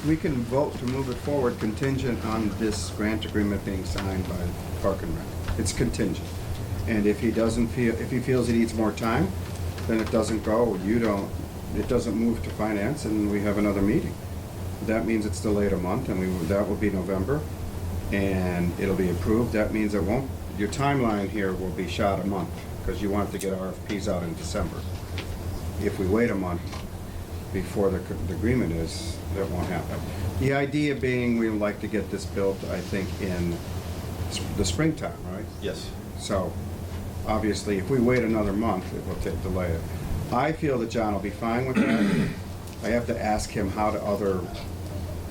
Speaker 1: we can vote to move it forward contingent on this grant agreement being signed by Park and Rec. It's contingent. And if he doesn't feel, if he feels he needs more time, then it doesn't go, it doesn't move to finance, and we have another meeting. That means it's delayed a month, and that will be November, and it'll be approved. That means it won't, your timeline here will be shot a month, because you want to get RFPs out in December. If we wait a month before the agreement is, that won't happen. The idea being, we would like to get this built, I think, in the springtime, right?
Speaker 5: Yes.
Speaker 1: So, obviously, if we wait another month, it will delay it. I feel that John will be fine with that. I have to ask him how do other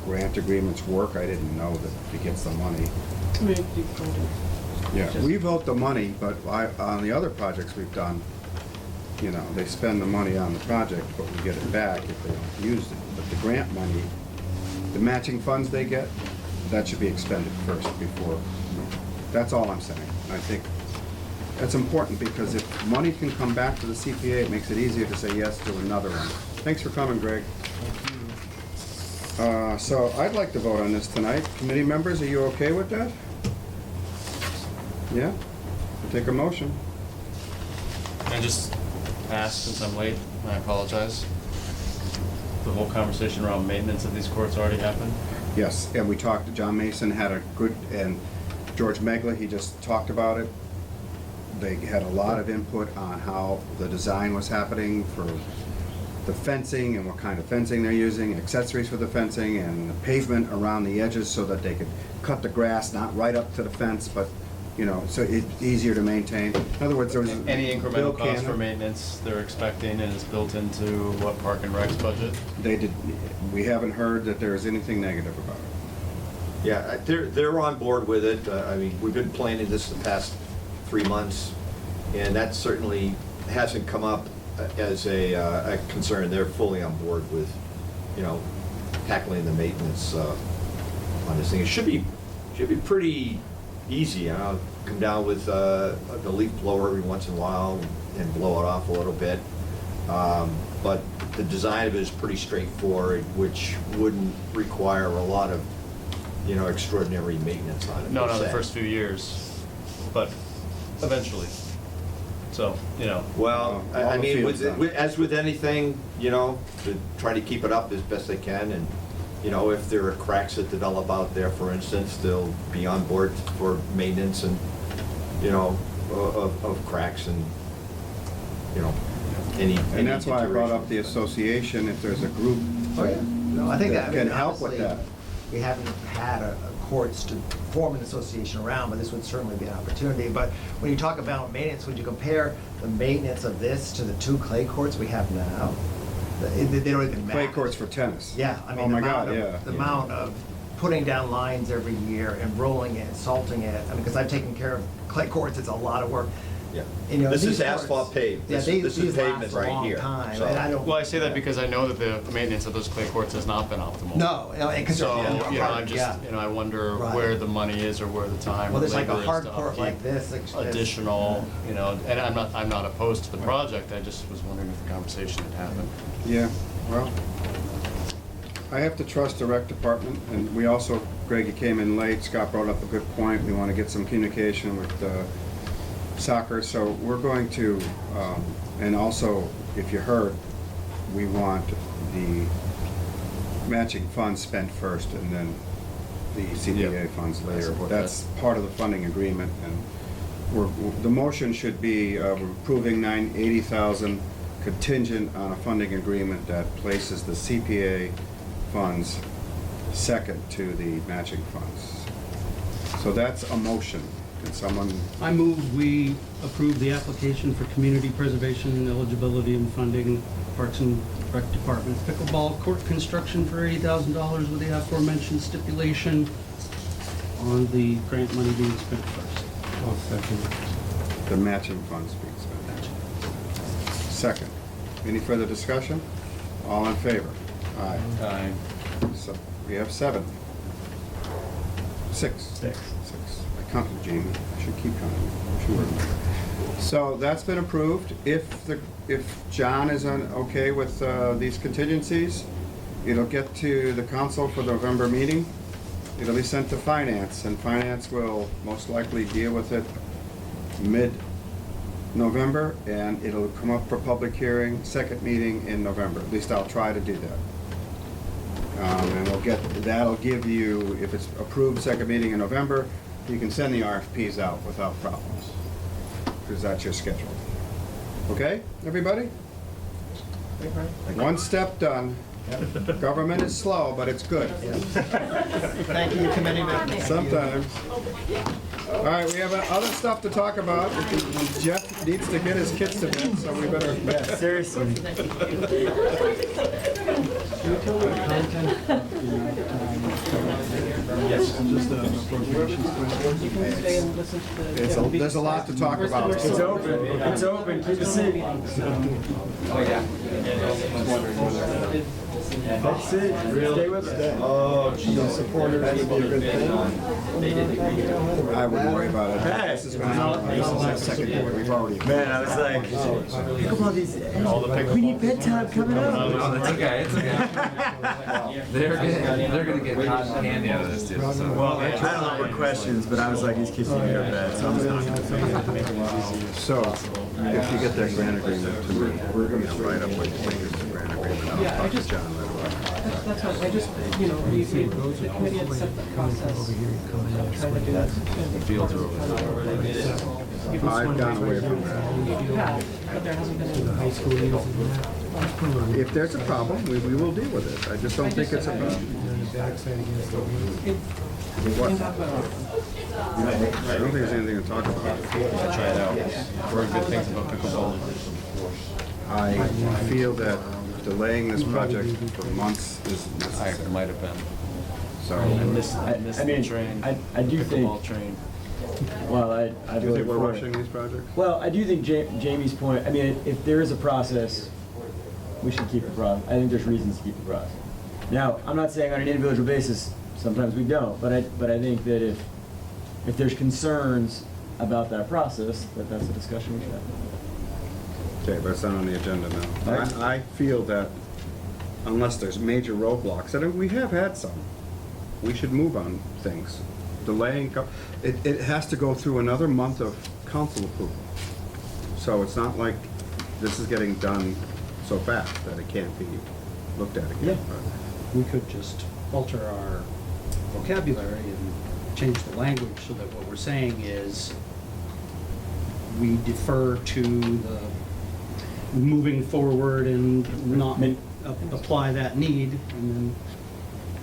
Speaker 1: grant agreements work. I didn't know that if he gets the money.
Speaker 2: I mean, you voted.
Speaker 1: Yeah, we vote the money, but on the other projects we've done, you know, they spend the money on the project, but we get it back if they don't use it. But the grant money, the matching funds they get, that should be expended first before, that's all I'm saying. I think that's important because if money can come back to the CPA, it makes it easier to say yes to another one. Thanks for coming, Greg. So I'd like to vote on this tonight. Committee members, are you okay with that? Yeah? I'll take a motion.
Speaker 11: Can I just ask, since I'm late, and I apologize, the whole conversation around maintenance of these courts already happened?
Speaker 1: Yes, and we talked, John Mason had a good, and George Megla, he just talked about it. They had a lot of input on how the design was happening for the fencing and what kind of fencing they're using, accessories for the fencing, and the pavement around the edges so that they could cut the grass, not right up to the fence, but, you know, so it's easier to maintain. In other words, there was.
Speaker 11: Any
Speaker 1: Bill
Speaker 11: incremental cost for
Speaker 1: Cannon.
Speaker 11: maintenance they're expecting and is built into what Park and Rec's budget?
Speaker 1: They did, we haven't heard that there is anything negative about it.
Speaker 5: Yeah, they're on board with it. I mean, we've been planning this the past 3 months, and that certainly hasn't come up as a concern. They're fully on board with, you know, tackling the maintenance on this thing. It should be pretty easy. I'll come down with the leaf blower every once in a while and blow it off a little bit. But the design of it is pretty straightforward, which wouldn't require a lot of, you know, extraordinary maintenance on it.
Speaker 11: No,
Speaker 5: per
Speaker 11: not the
Speaker 5: se.
Speaker 11: first few years, but eventually. So, you know.
Speaker 5: Well,
Speaker 1: All
Speaker 5: I
Speaker 1: the
Speaker 5: mean,
Speaker 1: fields done.
Speaker 5: as with anything, you know, to try to keep it up as best they can, and, you know, if there are cracks that develop out there, for instance, they'll be on board for maintenance and, you know, of cracks and, you know, any
Speaker 1: And that's why I brought up the
Speaker 5: deterioration.
Speaker 1: association, if there's a group
Speaker 4: Oh, yeah. No, I think that,
Speaker 1: that
Speaker 4: I mean,
Speaker 1: can help with
Speaker 4: honestly,
Speaker 1: that.
Speaker 4: we haven't had a courts to form an association around, but this would certainly be an opportunity. But when you talk about maintenance, would you compare the maintenance of this to the 2 clay courts we have now? They don't even match.
Speaker 1: Clay courts for tennis.
Speaker 4: Yeah, I
Speaker 1: Oh
Speaker 4: mean,
Speaker 1: my God, yeah.
Speaker 4: the amount of putting down lines every year and rolling it, salting it, I mean, because I've taken care of clay courts, it's a lot of work.
Speaker 5: Yeah.
Speaker 4: You know,
Speaker 5: This
Speaker 4: these
Speaker 5: is asphalt
Speaker 4: courts-
Speaker 5: paved.
Speaker 4: Yeah,
Speaker 5: This
Speaker 4: these
Speaker 5: is
Speaker 4: last
Speaker 5: pavement
Speaker 4: a
Speaker 5: right
Speaker 4: long
Speaker 5: here.
Speaker 4: time,
Speaker 5: So-
Speaker 4: and I don't.
Speaker 11: Well, I say that because I know that the maintenance of those clay courts has not been optimal.
Speaker 4: No, because
Speaker 11: So, you know, I'm
Speaker 4: yeah.
Speaker 11: just, you know, I wonder
Speaker 4: Right.
Speaker 11: where the money is or where the time
Speaker 4: Well,
Speaker 11: or
Speaker 4: there's like a
Speaker 11: labor is
Speaker 4: hard
Speaker 11: to
Speaker 4: court like
Speaker 11: upkeep
Speaker 4: this. it's-
Speaker 11: additional, you know, and I'm not opposed to the project, I just was wondering if the conversation had happened.
Speaker 1: Yeah, well, I have to trust the rec department, and we also, Greg, you came in late, Scott brought up a good point, we want to get some communication with soccer, so we're going to, and also, if you heard, we want the matching funds spent first and then the CPA
Speaker 11: Yeah.
Speaker 1: funds later.
Speaker 11: support
Speaker 1: That's part of the funding agreement, and the motion should be approving $80,000 contingent on a funding agreement that places the CPA funds second to the matching funds. So that's a motion. Can someone,
Speaker 10: I move we approve the application for community preservation eligibility and funding, Parks and Rec Department pickleball court construction for $80,000 with the aforementioned stipulation on the grant money being spent first.
Speaker 1: the matching funds being spent? Second. Any further discussion? All in favor? Aye. So we have 7. 6. 6. I counted, Jamie. I should keep counting. Sure. So that's been approved. If John is okay with these contingencies, it'll get to the council for the November meeting. It'll be sent to finance, and finance will most likely deal with it mid-November, and it'll come up for public hearing, second meeting in November. At least I'll try to do that. And that'll give you, if it's approved second meeting in November, you can send the RFPs out without problems, because that's your schedule. Okay, everybody? One step done. Government is slow, but it's good.
Speaker 4: Thank you, committee members.
Speaker 1: Sometimes. All right, we have other stuff to talk about. Jeff needs to get his kids to bed, so we better.
Speaker 8: Yeah, seriously.
Speaker 2: Can you tell me the content of
Speaker 3: Yes. Just the appropriations question.
Speaker 2: You can stay and listen to the.
Speaker 1: There's a lot to talk about.
Speaker 8: It's open, it's open, keep it safe. That's it, stay with us.
Speaker 3: Oh, geez. Supporters would be a good thing.
Speaker 1: I wouldn't worry about it.
Speaker 8: Hey.
Speaker 1: This is the second year. We've already.
Speaker 8: Man, I was like, pickleball, we need bedtime coming up.
Speaker 12: Oh, that's okay, it's okay. They're gonna get cotton candy out of this too, so.
Speaker 8: Well, I had a lot more questions, but I was like, these kids need to go to bed, so I'm just not gonna say anything.
Speaker 1: So, if you get that grant agreement to me, we're gonna write up what you think is the grant agreement. I'll
Speaker 2: Yeah, I
Speaker 1: talk to
Speaker 2: just-
Speaker 1: John right away.
Speaker 2: That's what, I just, the committee had set the process, trying to do that.
Speaker 12: Fields are over there.
Speaker 1: I've gone away from that.
Speaker 2: You have, but there hasn't been any. High school
Speaker 1: If there's a problem, we will deal with it. I just don't think it's a problem. What? I don't think there's anything to talk about.
Speaker 11: Try it out. I've heard good things about pickleball.
Speaker 1: I feel that delaying this project for months is
Speaker 11: It
Speaker 1: necessary.
Speaker 11: might have been.
Speaker 1: So,
Speaker 11: I missed
Speaker 8: I
Speaker 11: the
Speaker 8: mean,
Speaker 11: train.
Speaker 8: I do
Speaker 11: Pickleball
Speaker 8: think,
Speaker 11: train.
Speaker 8: well, I
Speaker 1: do you
Speaker 8: voted
Speaker 1: think we're
Speaker 8: for
Speaker 1: rushing
Speaker 8: it.
Speaker 1: these projects?
Speaker 8: Well, I do think Jamie's point, I mean, if there is a process, we should keep the process. I think there's reasons to keep the process. Now, I'm not saying on an individual basis, sometimes we don't, but I think that if there's concerns about that process, that's a discussion we should have.
Speaker 1: Okay, but it's not on the agenda now.
Speaker 8: Right.
Speaker 1: I feel that unless there's major roadblocks, and we have had some, we should move on things. Delaying, it has to go through another month of council approval. So it's not like this is getting done so fast that it can't be looked at again.
Speaker 10: We could just alter our vocabulary and change the language so that what we're saying is we defer to the moving forward and not apply that need, and then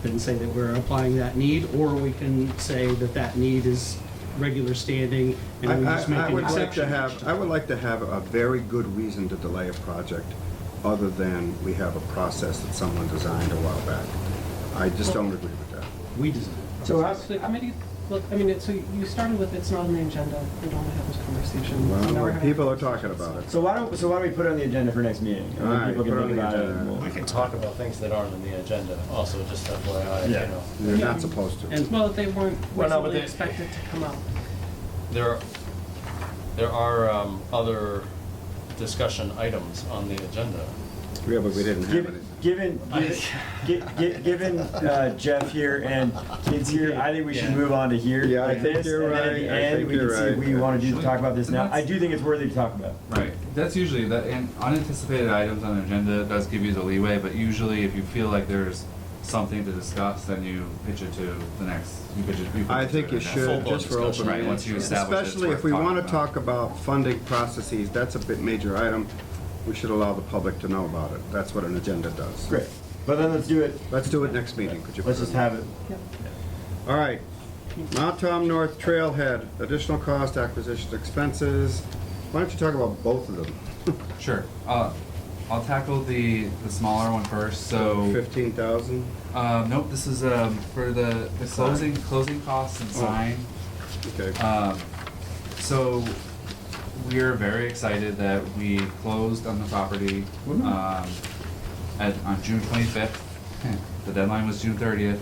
Speaker 10: and say that we're applying that need, or we can say that that need is regular standing and we just make
Speaker 1: I
Speaker 10: an
Speaker 1: would like to
Speaker 10: exception.
Speaker 1: have, I would like to have a very good reason to delay a project, other than we have a process that someone designed a while back. I just don't agree with that.
Speaker 10: We design.
Speaker 8: So how,
Speaker 2: So the committee, look, I mean, so you started with it's not on the agenda, we don't want to have this conversation. Now we're
Speaker 1: Well,
Speaker 2: having
Speaker 1: people are
Speaker 2: a
Speaker 1: talking
Speaker 2: conversation.
Speaker 1: about it.
Speaker 8: so why don't we put it on the agenda for next meeting? And
Speaker 1: All
Speaker 8: then
Speaker 1: right,
Speaker 8: people can
Speaker 1: put it on
Speaker 8: think
Speaker 1: the
Speaker 8: about it.
Speaker 1: agenda.
Speaker 8: And we'll-
Speaker 9: We can talk about things that aren't on the agenda also, just FYI, you
Speaker 8: Yeah.
Speaker 9: know.
Speaker 1: You're
Speaker 2: Yeah.
Speaker 1: not supposed to.
Speaker 2: And, well, they weren't
Speaker 11: Well, no, but
Speaker 2: recently
Speaker 11: they-
Speaker 2: expected to come out.
Speaker 11: There are other discussion items on the agenda.
Speaker 1: Yeah, but we didn't have
Speaker 8: Given,
Speaker 1: it.
Speaker 8: given Jeff here and kids here, I think we should
Speaker 9: Yeah.
Speaker 8: move on to here.
Speaker 1: Yeah, I
Speaker 8: like
Speaker 1: think
Speaker 8: this,
Speaker 1: you're
Speaker 8: and then
Speaker 1: right.
Speaker 8: at the
Speaker 1: I
Speaker 8: end,
Speaker 1: think
Speaker 8: we can
Speaker 1: you're
Speaker 8: see if
Speaker 1: right.
Speaker 8: we want to talk about this now.
Speaker 12: That's-
Speaker 8: I do think it's worthy to talk about.
Speaker 12: Right. That's usually, that, and unanticipated items on the agenda does give you the leeway, but usually if you feel like there's something to discuss, then you pitch it to the next, you pitch it.
Speaker 1: I think you
Speaker 12: to the next.
Speaker 1: should,
Speaker 11: Full-blown
Speaker 1: just for
Speaker 11: discussion,
Speaker 1: open
Speaker 12: right,
Speaker 1: meeting.
Speaker 12: once you establish it's
Speaker 1: Especially if
Speaker 12: worth
Speaker 1: we want to
Speaker 12: talking
Speaker 1: talk about funding processes, that's a bit major item. We should allow the public to know about it. That's what an agenda does.
Speaker 8: Great. But then let's do it.
Speaker 1: Let's do it next meeting. Could you
Speaker 8: Let's
Speaker 1: put
Speaker 8: just
Speaker 1: it on?
Speaker 8: have it.
Speaker 2: Yep.
Speaker 1: All right. Mount Tom North Trailhead, additional cost, acquisition expenses. Why don't you talk about both of them?
Speaker 12: Sure. I'll tackle the smaller one first, so.
Speaker 1: 15,000?
Speaker 12: Nope, this is, for the closing costs and
Speaker 1: Oh.
Speaker 12: sign.
Speaker 1: Okay.
Speaker 12: So we're very excited that we closed on the property on June 25th. The deadline was June 30th.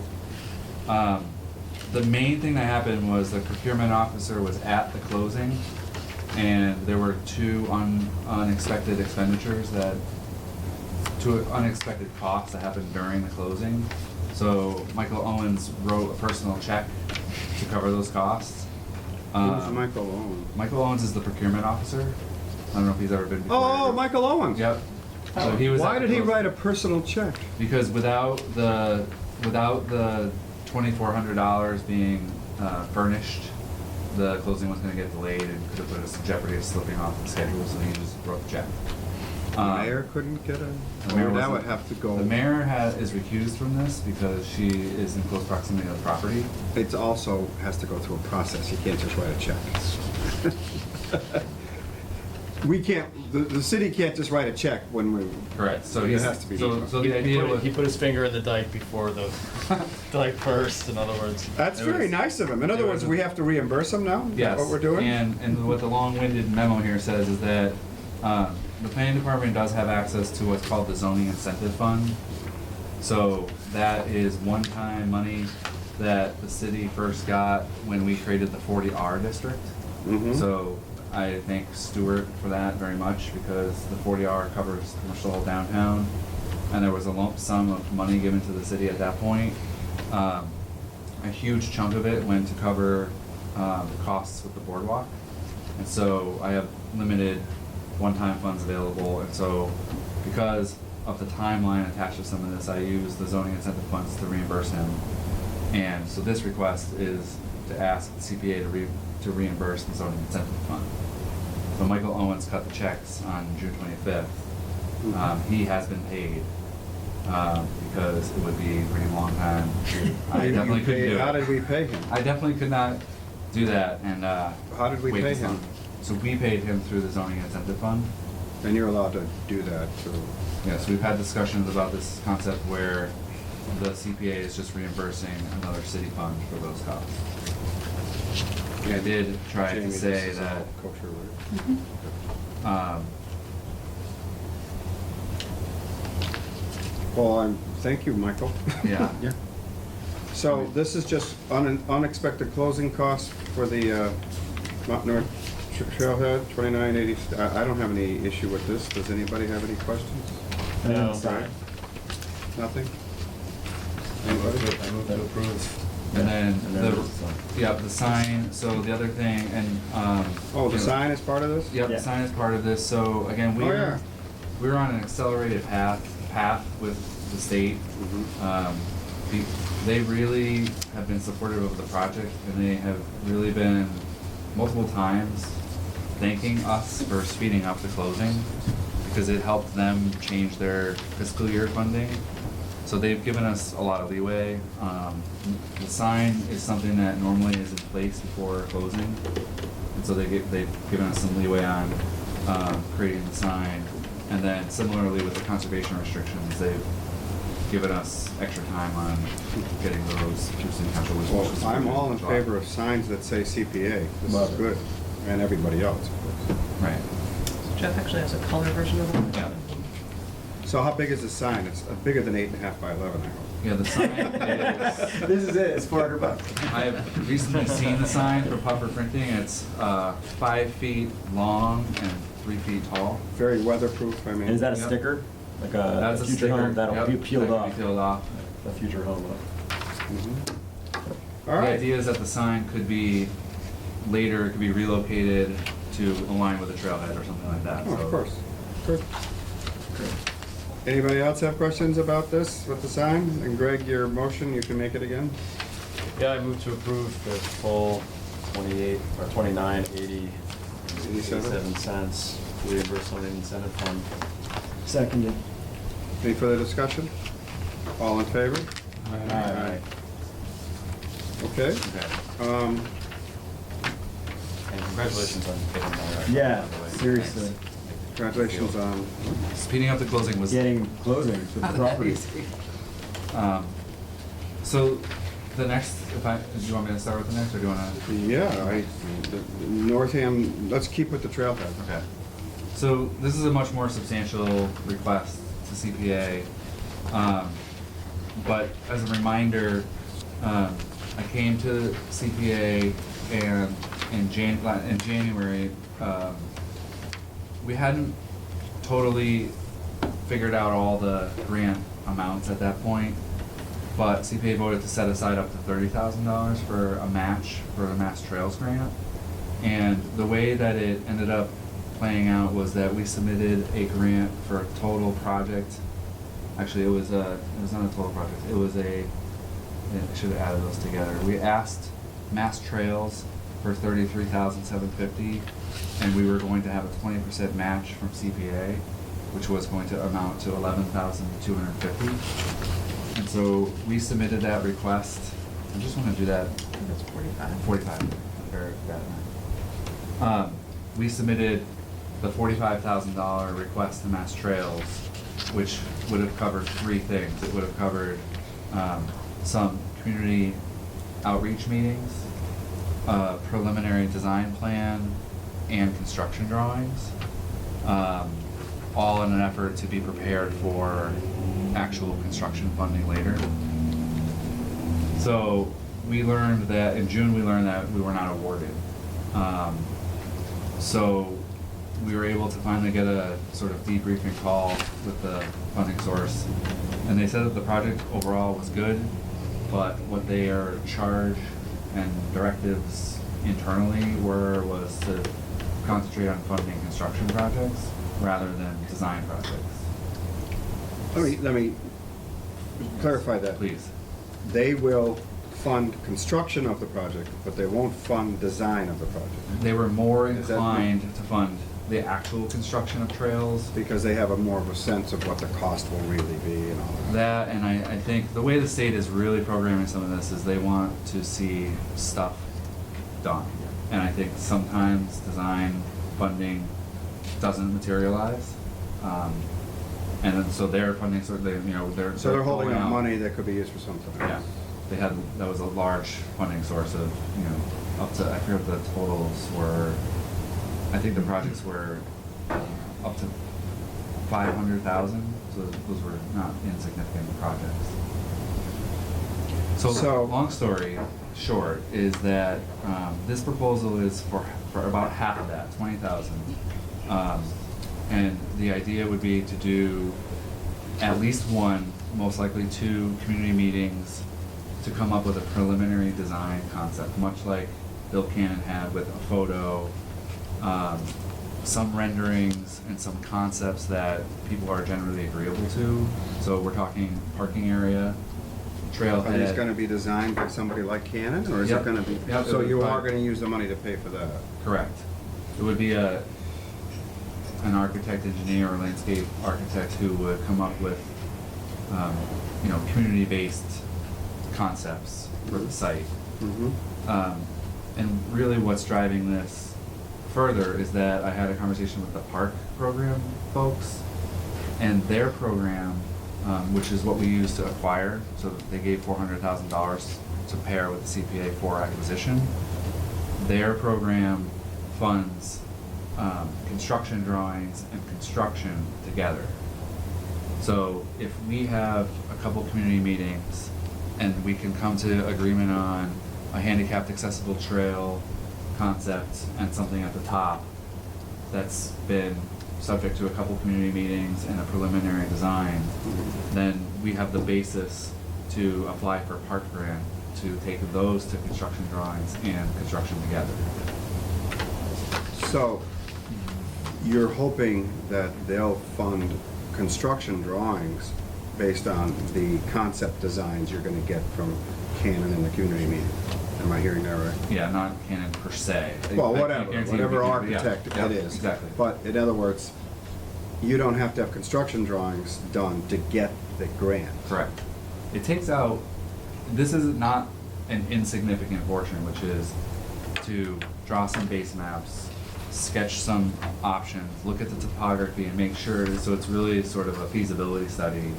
Speaker 12: The main thing that happened was the procurement officer was at the closing, and there were two unexpected expenditures two unexpected costs that happened during the closing. So Michael Owens wrote a personal check to cover those costs.
Speaker 1: Who's Michael Owens?
Speaker 12: Michael Owens is the procurement officer. I don't know if he's ever been before.
Speaker 1: Oh, Michael Owens.
Speaker 12: Yep. So he was.
Speaker 1: Why
Speaker 12: at the
Speaker 1: did he
Speaker 12: closing.
Speaker 1: write a personal check?
Speaker 12: Because without the $2,400 being furnished, the closing was going to get delayed and could have put us in jeopardy of slipping off the schedule. So he just wrote the check.
Speaker 1: The mayor couldn't get a,
Speaker 12: The mayor
Speaker 1: that
Speaker 12: wasn't-
Speaker 1: would have to go.
Speaker 12: The mayor is recused from this because she is in close proximity to the property.
Speaker 1: It also has to go through a process. You can't just write a check. We can't, the city can't just write a check when we.
Speaker 12: Correct. So
Speaker 1: It
Speaker 12: he's,
Speaker 1: has to be
Speaker 12: so,
Speaker 1: done.
Speaker 12: so the idea was.
Speaker 11: He put his finger in the dike before the dike burst, in other words.
Speaker 1: That's
Speaker 12: It
Speaker 1: very
Speaker 12: was-
Speaker 1: nice of him. In
Speaker 12: it
Speaker 1: other
Speaker 12: was
Speaker 1: words,
Speaker 12: a-
Speaker 1: we have to reimburse him now? Is that
Speaker 12: Yes.
Speaker 1: what we're doing?
Speaker 12: And what the long-winded memo here says is that the planning department does have access to what's called the zoning incentive fund. So that is one-time money that the city first got when we created the 40R district.
Speaker 1: Mhm.
Speaker 12: So I thank Stuart for that very much because the 40R covers pretty much the whole downtown. And there was a lump sum of money given to the city at that point. A huge chunk of it went to cover the costs with the boardwalk. And so I have limited one-time funds available, and so because of the timeline attached to some of this, I use the zoning incentive funds to reimburse him. And so this request is to ask the CPA to reimburse the zoning incentive fund. So Michael Owens cut the checks on June 25th. He has been paid, because it would be a pretty long time. I definitely couldn't do it.
Speaker 1: How did we pay him?
Speaker 12: I definitely could not do that and,
Speaker 1: How did we
Speaker 12: wait
Speaker 1: pay
Speaker 12: this
Speaker 1: him?
Speaker 12: long. So we paid him through the zoning incentive fund.
Speaker 1: And you're allowed to do that too.
Speaker 12: Yes, we've had discussions about this concept where the CPA is just reimbursing another city fund for those costs. I did try
Speaker 1: Jamie,
Speaker 12: to
Speaker 1: this
Speaker 12: say
Speaker 1: is
Speaker 12: that,
Speaker 1: all kosher, right? Well, thank you, Michael.
Speaker 12: yeah.
Speaker 1: Yeah. So this is just unexpected closing costs for the Mount North Trailhead, 2980. I don't have any issue with this. Does anybody have any questions?
Speaker 9: No.
Speaker 1: Right. Nothing?
Speaker 11: I
Speaker 1: Anybody?
Speaker 11: move to approve.
Speaker 12: And then
Speaker 8: And then
Speaker 12: the sign, so the other thing, and,
Speaker 1: Oh, the
Speaker 12: you know,
Speaker 1: sign is part of this?
Speaker 12: Yep,
Speaker 8: Yeah.
Speaker 12: the sign is part of this, so again,
Speaker 1: Oh, yeah.
Speaker 12: we're on an accelerated path with the state.
Speaker 1: Mhm.
Speaker 12: They really have been supportive of the project, and they have really been multiple times thanking us for speeding up the closing, because it helped them change their fiscal year funding. So they've given us a lot of leeway. The sign is something that normally is in place before closing. And so they've given us some leeway on creating the sign. And then similarly with the conservation restrictions, they've given us extra time on getting those through city council.
Speaker 1: Well, I'm all in favor of signs that say CPA. This
Speaker 8: Love
Speaker 1: is
Speaker 8: it.
Speaker 1: good. And everybody else, of course.
Speaker 12: Right.
Speaker 2: Jeff actually has a color version of it.
Speaker 12: Yeah.
Speaker 1: So how big is the sign? It's bigger than 8.5 by 11, I hope.
Speaker 12: Yeah, the sign is,
Speaker 8: This is it, it's $400.
Speaker 12: I've recently seen the sign for puffer printing. It's 5 feet long and 3 feet tall.
Speaker 1: Very weatherproof, I mean.
Speaker 8: And is that a
Speaker 12: Yep.
Speaker 8: sticker? Like
Speaker 12: That's a
Speaker 8: future
Speaker 12: sticker.
Speaker 8: home that'll
Speaker 12: Yep,
Speaker 8: be peeled
Speaker 12: that can
Speaker 8: off?
Speaker 12: be peeled off.
Speaker 8: A future home look.
Speaker 1: Mhm. All
Speaker 12: The
Speaker 1: right.
Speaker 12: idea is that the sign could be, later, it could be relocated to align with a trailhead or something like that.
Speaker 1: Oh,
Speaker 12: So-
Speaker 1: of course. Good. Anybody else have questions about this with the sign? And Greg, your motion, you can make it again?
Speaker 11: Yeah, I move to approve the full 28, or 29.80, 87 cents reimbursement incentive fund.
Speaker 8: Seconded.
Speaker 1: Any further discussion? All in favor?
Speaker 8: Aye.
Speaker 1: Okay.
Speaker 12: Okay.
Speaker 11: And congratulations on getting that.
Speaker 8: Yeah,
Speaker 11: by the way.
Speaker 8: seriously.
Speaker 11: Thanks.
Speaker 1: Congratulations on,
Speaker 12: Speeding up the closing was.
Speaker 8: Getting closing to the property.
Speaker 12: So the next, do you want me to start with the next, or do you wanna?
Speaker 1: yeah, Northam, let's keep with the trailhead.
Speaker 12: Okay. So this is a much more substantial request to CPA. But as a reminder, I came to CPA and in January, we hadn't totally figured out all the grant amounts at that point, but CPA voted to set aside up to $30,000 for a match for the Mass Trails grant. And the way that it ended up playing out was that we submitted a grant for a total project. Actually, it was not a total project. It was I should have added those together. We asked Mass Trails for $33,750, and we were going to have a 20% match from CPA, which was going to amount to $11,250. And so we submitted that request. I just want to do that.
Speaker 2: I think it's 45.
Speaker 12: 45. I'm very bad at that. We submitted the $45,000 request to Mass Trails, which would have covered 3 things. It would have covered some community outreach meetings, preliminary design plan, and construction drawings, all in an effort to be prepared for actual construction funding later. So we learned that, in June, we learned that we were not awarded. So we were able to finally get a sort of debriefing call with the funding source, and they said that the project overall was good, but what their charge and directives internally was to concentrate on funding construction projects rather than design projects.
Speaker 1: Let me clarify that.
Speaker 12: Please.
Speaker 1: They will fund construction of the project, but they won't fund design of the project.
Speaker 12: They were more
Speaker 1: Is that-
Speaker 12: inclined to fund the actual construction of trails.
Speaker 1: Because they have a more of a sense of what the cost will really be and all that.
Speaker 12: That, and I think the way the state is really programming some of this is they want to see stuff done. And I think sometimes design funding doesn't materialize. And then, so their funding sort of, they're.
Speaker 1: So they're holding
Speaker 12: going
Speaker 1: out
Speaker 12: out.
Speaker 1: money that could be used for something
Speaker 12: Yeah,
Speaker 1: else.
Speaker 12: that was a large funding source of, up to, I forget what the totals were. I think the projects were up to 500,000, so those were not insignificant projects. So, long story short is that this proposal is for about half of that, 20,000. And the idea would be to do at least one, most likely 2 community meetings to come up with a preliminary design concept, much like Bill Cannon had with a photo, some renderings, and some concepts that people are generally agreeable to. So we're talking parking area, trailhead.
Speaker 1: Are these gonna be designed by somebody like Canon, or is it
Speaker 12: Yep.
Speaker 1: gonna be?
Speaker 12: Yep,
Speaker 1: So
Speaker 12: it
Speaker 1: you
Speaker 12: would
Speaker 1: are
Speaker 12: probably-
Speaker 1: gonna use the money to pay for that?
Speaker 12: Correct. It would be an architect, engineer, or landscape architect who would come up with community-based concepts for the site.
Speaker 1: Mhm.
Speaker 12: And really what's driving this further is that I had a conversation with the park program folks, and their program, which is what we use to acquire, so they gave $400,000 to pair with the CPA for acquisition. Their program funds construction drawings and construction together. So if we have a couple community meetings and we can come to agreement on a handicapped accessible trail concept and something at the top that's been subject to a couple community meetings and a preliminary design, then we have the basis to apply for park grant to take those to construction drawings and construction together.
Speaker 1: So, you're hoping that they'll fund construction drawings based on the concept designs you're gonna get from Canon in the community meeting? Am I hearing that right?
Speaker 12: Yeah, not canon per se.
Speaker 1: Well,
Speaker 12: I
Speaker 1: whatever,
Speaker 12: guarantee you
Speaker 1: whatever
Speaker 12: we can-
Speaker 1: architect
Speaker 12: yeah,
Speaker 1: it
Speaker 12: yeah,
Speaker 1: is.
Speaker 12: Exactly.
Speaker 1: But in other words, you don't have to have construction drawings done to get the grant.
Speaker 12: Correct. It takes out, this is not an insignificant portion, which is to draw some base maps, sketch some options, look at the topography and make sure, so it's really sort of a feasibility study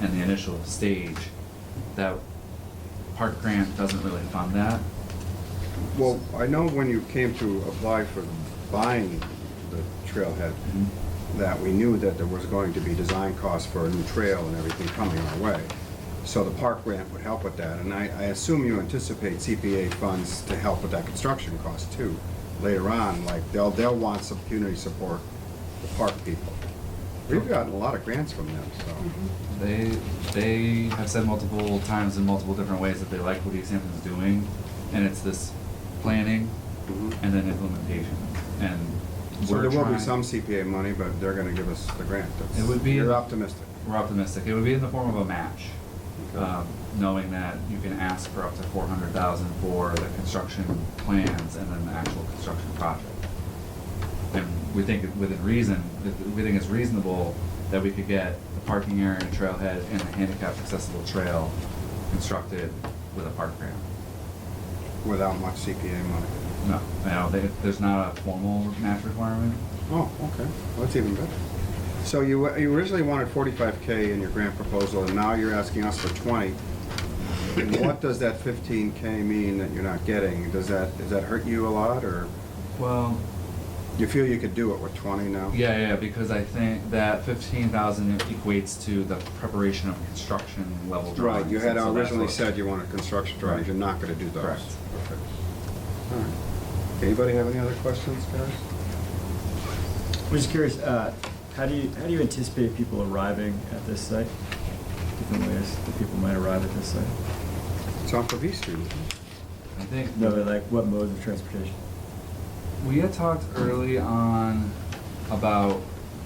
Speaker 12: in the initial stage. That park grant doesn't really fund that.
Speaker 1: Well, I know when you came to apply for buying the trailhead, that we knew that there was going to be design costs for a new trail and everything coming our way. So the park grant would help with that, and I assume you anticipate CPA funds to help with that construction cost too, later on, like they'll want some community support, the park people. We've gotten a lot of grants from them, so.
Speaker 12: They have said multiple times in multiple different ways that they like what Easthampton's doing, and it's this planning
Speaker 1: Mhm.
Speaker 12: and then implementation. And
Speaker 1: So
Speaker 12: we're
Speaker 1: there will be
Speaker 12: trying-
Speaker 1: some CPA money, but they're gonna give us the grant. That's-
Speaker 12: It would be-
Speaker 1: You're optimistic.
Speaker 12: We're optimistic. It would be in the form of a match,
Speaker 1: Okay.
Speaker 12: knowing that you can ask for up to $400,000 for the construction plans and then the actual construction project. And we think within reason, we think it's reasonable that we could get the parking area, trailhead, and a handicapped accessible trail constructed with a park grant.
Speaker 1: Without much CPA money.
Speaker 12: No, there's not a formal match requirement.
Speaker 1: Oh, okay, well, that's even better. So you originally wanted 45K in your grant proposal, and now you're asking us for 20. What does that 15K mean that you're not getting? Does that hurt you a lot, or
Speaker 12: Well,
Speaker 1: you feel you could do it with 20 now?
Speaker 12: yeah, because I think that 15,000 equates to the preparation of construction level drawings.
Speaker 1: Right, you had
Speaker 12: and so that's
Speaker 1: originally
Speaker 12: what-
Speaker 1: said you wanted construction drawings,
Speaker 12: Right.
Speaker 1: you're not gonna do those.
Speaker 12: Correct.
Speaker 1: Perfect. All right. Anybody have any other questions, guys?
Speaker 8: I'm just curious, how do you anticipate people arriving at this site? Different ways that people might arrive at this site?
Speaker 1: It's off of East Street, isn't it?
Speaker 12: I think.
Speaker 8: No, but like what modes of transportation?
Speaker 12: We had talked early on about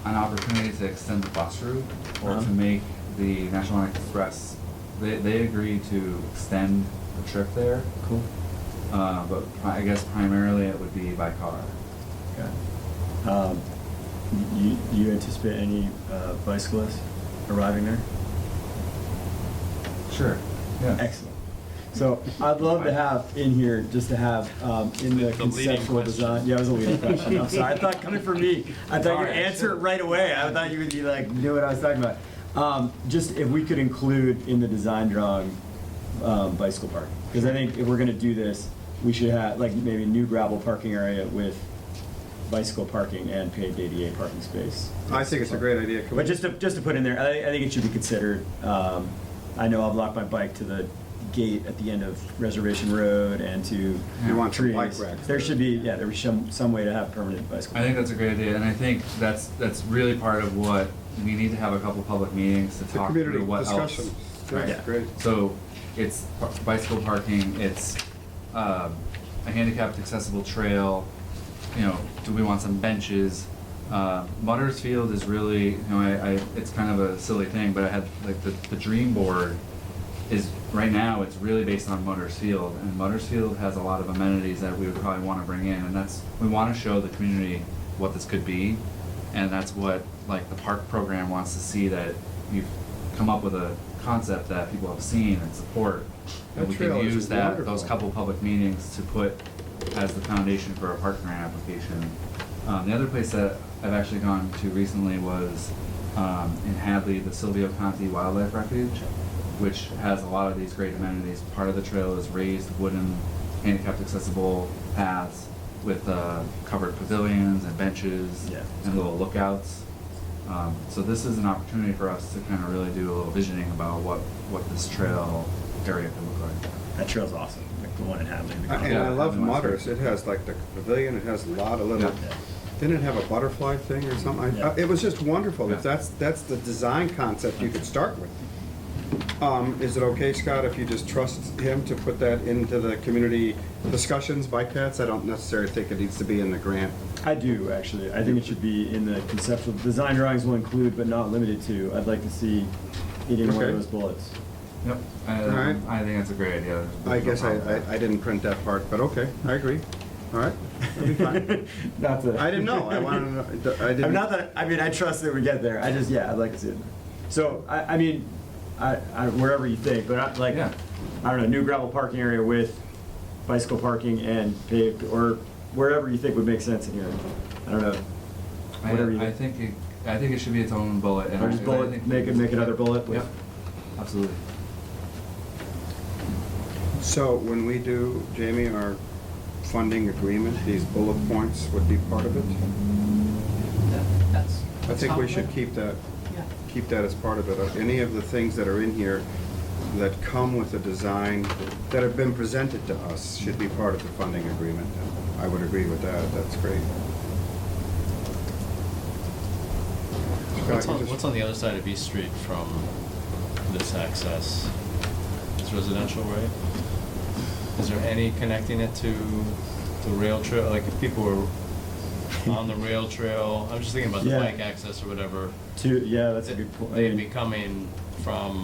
Speaker 12: an opportunity to extend the bus route or to make the National Line Express. They agreed to extend the trip there,
Speaker 8: Cool.
Speaker 12: but I guess primarily it would be by car.
Speaker 8: Okay. You anticipate any bicyclists arriving there?
Speaker 12: Sure. Yeah.
Speaker 8: Excellent. So I'd love to have in here, just to have in the conceptual design. Yeah, it was a leading question. I'm sorry. I thought coming from me, I thought you'd answer it right away. I thought you would be like, knew what I was talking about. Just if we could include in the design drawing bicycle parking, because I think if we're going to do this, we should have like maybe a new gravel parking area with bicycle parking and paved ADA parking space.
Speaker 1: I think it's a great idea. Can
Speaker 8: But
Speaker 1: we-
Speaker 8: just to put in there, I think it should be considered. I know I've locked my bike to the gate at the end of Reservation Road and to
Speaker 1: You want some
Speaker 8: trees.
Speaker 1: bike racks
Speaker 8: There
Speaker 1: there.
Speaker 8: should be, there was some way to have permanent bicycle.
Speaker 12: I think that's a great idea, and I think that's really part of what we need to have a couple public meetings to
Speaker 1: The
Speaker 12: talk
Speaker 1: community
Speaker 12: through what
Speaker 1: discussion.
Speaker 12: else.
Speaker 1: That's
Speaker 8: Yeah.
Speaker 1: great.
Speaker 12: So it's bicycle parking, it's a handicapped accessible trail, do we want some benches? Mutters Field is really, it's kind of a silly thing, but I had like the dream board is, right now, it's really based on Mutters Field, and Mutters Field has a lot of amenities that we would probably want to bring in, and we want to show the community what this could be, and that's what like the park program wants to see, that you've come up with a concept that people have seen and support. And
Speaker 1: That
Speaker 12: we can
Speaker 1: trail is
Speaker 12: use that, those
Speaker 1: wonderful.
Speaker 12: couple public meetings to put as the foundation for a park grant application. The other place that I've actually gone to recently was in Hadley, the Silvio Conti Wildlife Refuge, which has a lot of these great amenities. Part of the trail is raised wooden, handicapped accessible paths with covered pavilions and benches
Speaker 8: Yeah.
Speaker 12: and little lookouts. So this is an opportunity for us to kind of really do a little visioning about what this trail area could look like.
Speaker 8: That trail's awesome, like the one in Hadley. the
Speaker 1: And
Speaker 12: Yeah,
Speaker 1: I love
Speaker 12: Hadley West
Speaker 1: Mutters, it has like the pavilion, it has a lot of little,
Speaker 12: Yeah.
Speaker 1: didn't it have a butterfly thing or something?
Speaker 8: Yeah.
Speaker 1: It was just wonderful, if
Speaker 12: Yeah.
Speaker 1: that's the design concept you could start with. Is it okay, Scott, if you just trust him to put that into the community discussions, bike paths? I don't necessarily think it needs to be in the grant.
Speaker 8: I do, actually. I think it should be in the conceptual, design drawings will include, but not limited to. I'd like to see it in one of
Speaker 1: Okay.
Speaker 8: those bullets.
Speaker 12: Yep.
Speaker 1: Alright.
Speaker 12: I think that's a great idea.
Speaker 1: I
Speaker 12: There's no
Speaker 1: guess
Speaker 12: problem with
Speaker 1: I didn't print that part, but okay, I agree. All right, that'll be fine.
Speaker 8: Not to.
Speaker 1: I didn't know, I wanted to know, I
Speaker 8: I'm
Speaker 1: didn't.
Speaker 8: not that, I mean, I trust that we get there. I just, yeah, I'd like to see it. So, I mean, I, wherever you think, but I, like,
Speaker 12: Yeah.
Speaker 8: I don't know, new gravel parking area with bicycle parking and paved, or wherever you think would make sense in here. I don't know. Whatever you
Speaker 12: I think it should be its own bullet. And
Speaker 8: Or just
Speaker 12: I
Speaker 8: bullet,
Speaker 12: think
Speaker 8: make another bullet with.
Speaker 12: Yep. Absolutely.
Speaker 1: So when we do, Jamie, our funding agreement, these bullet points would be part of it?
Speaker 2: That's.
Speaker 1: I think we
Speaker 2: sounds
Speaker 1: should
Speaker 2: good.
Speaker 1: keep
Speaker 2: Yeah.
Speaker 1: that as part of it. Any of the things that are in here that come with the design that have been presented to us should be part of the funding agreement. I would agree with that, that's great. Scott, you just-
Speaker 11: What's on the other side of East Street from this access? It's residential, right? Is there any connecting it to the rail trail? Like if people were on the rail trail, I'm just thinking about the
Speaker 8: Yeah.
Speaker 11: bike access or whatever.
Speaker 8: Yeah, that's a good point.
Speaker 11: They'd be coming from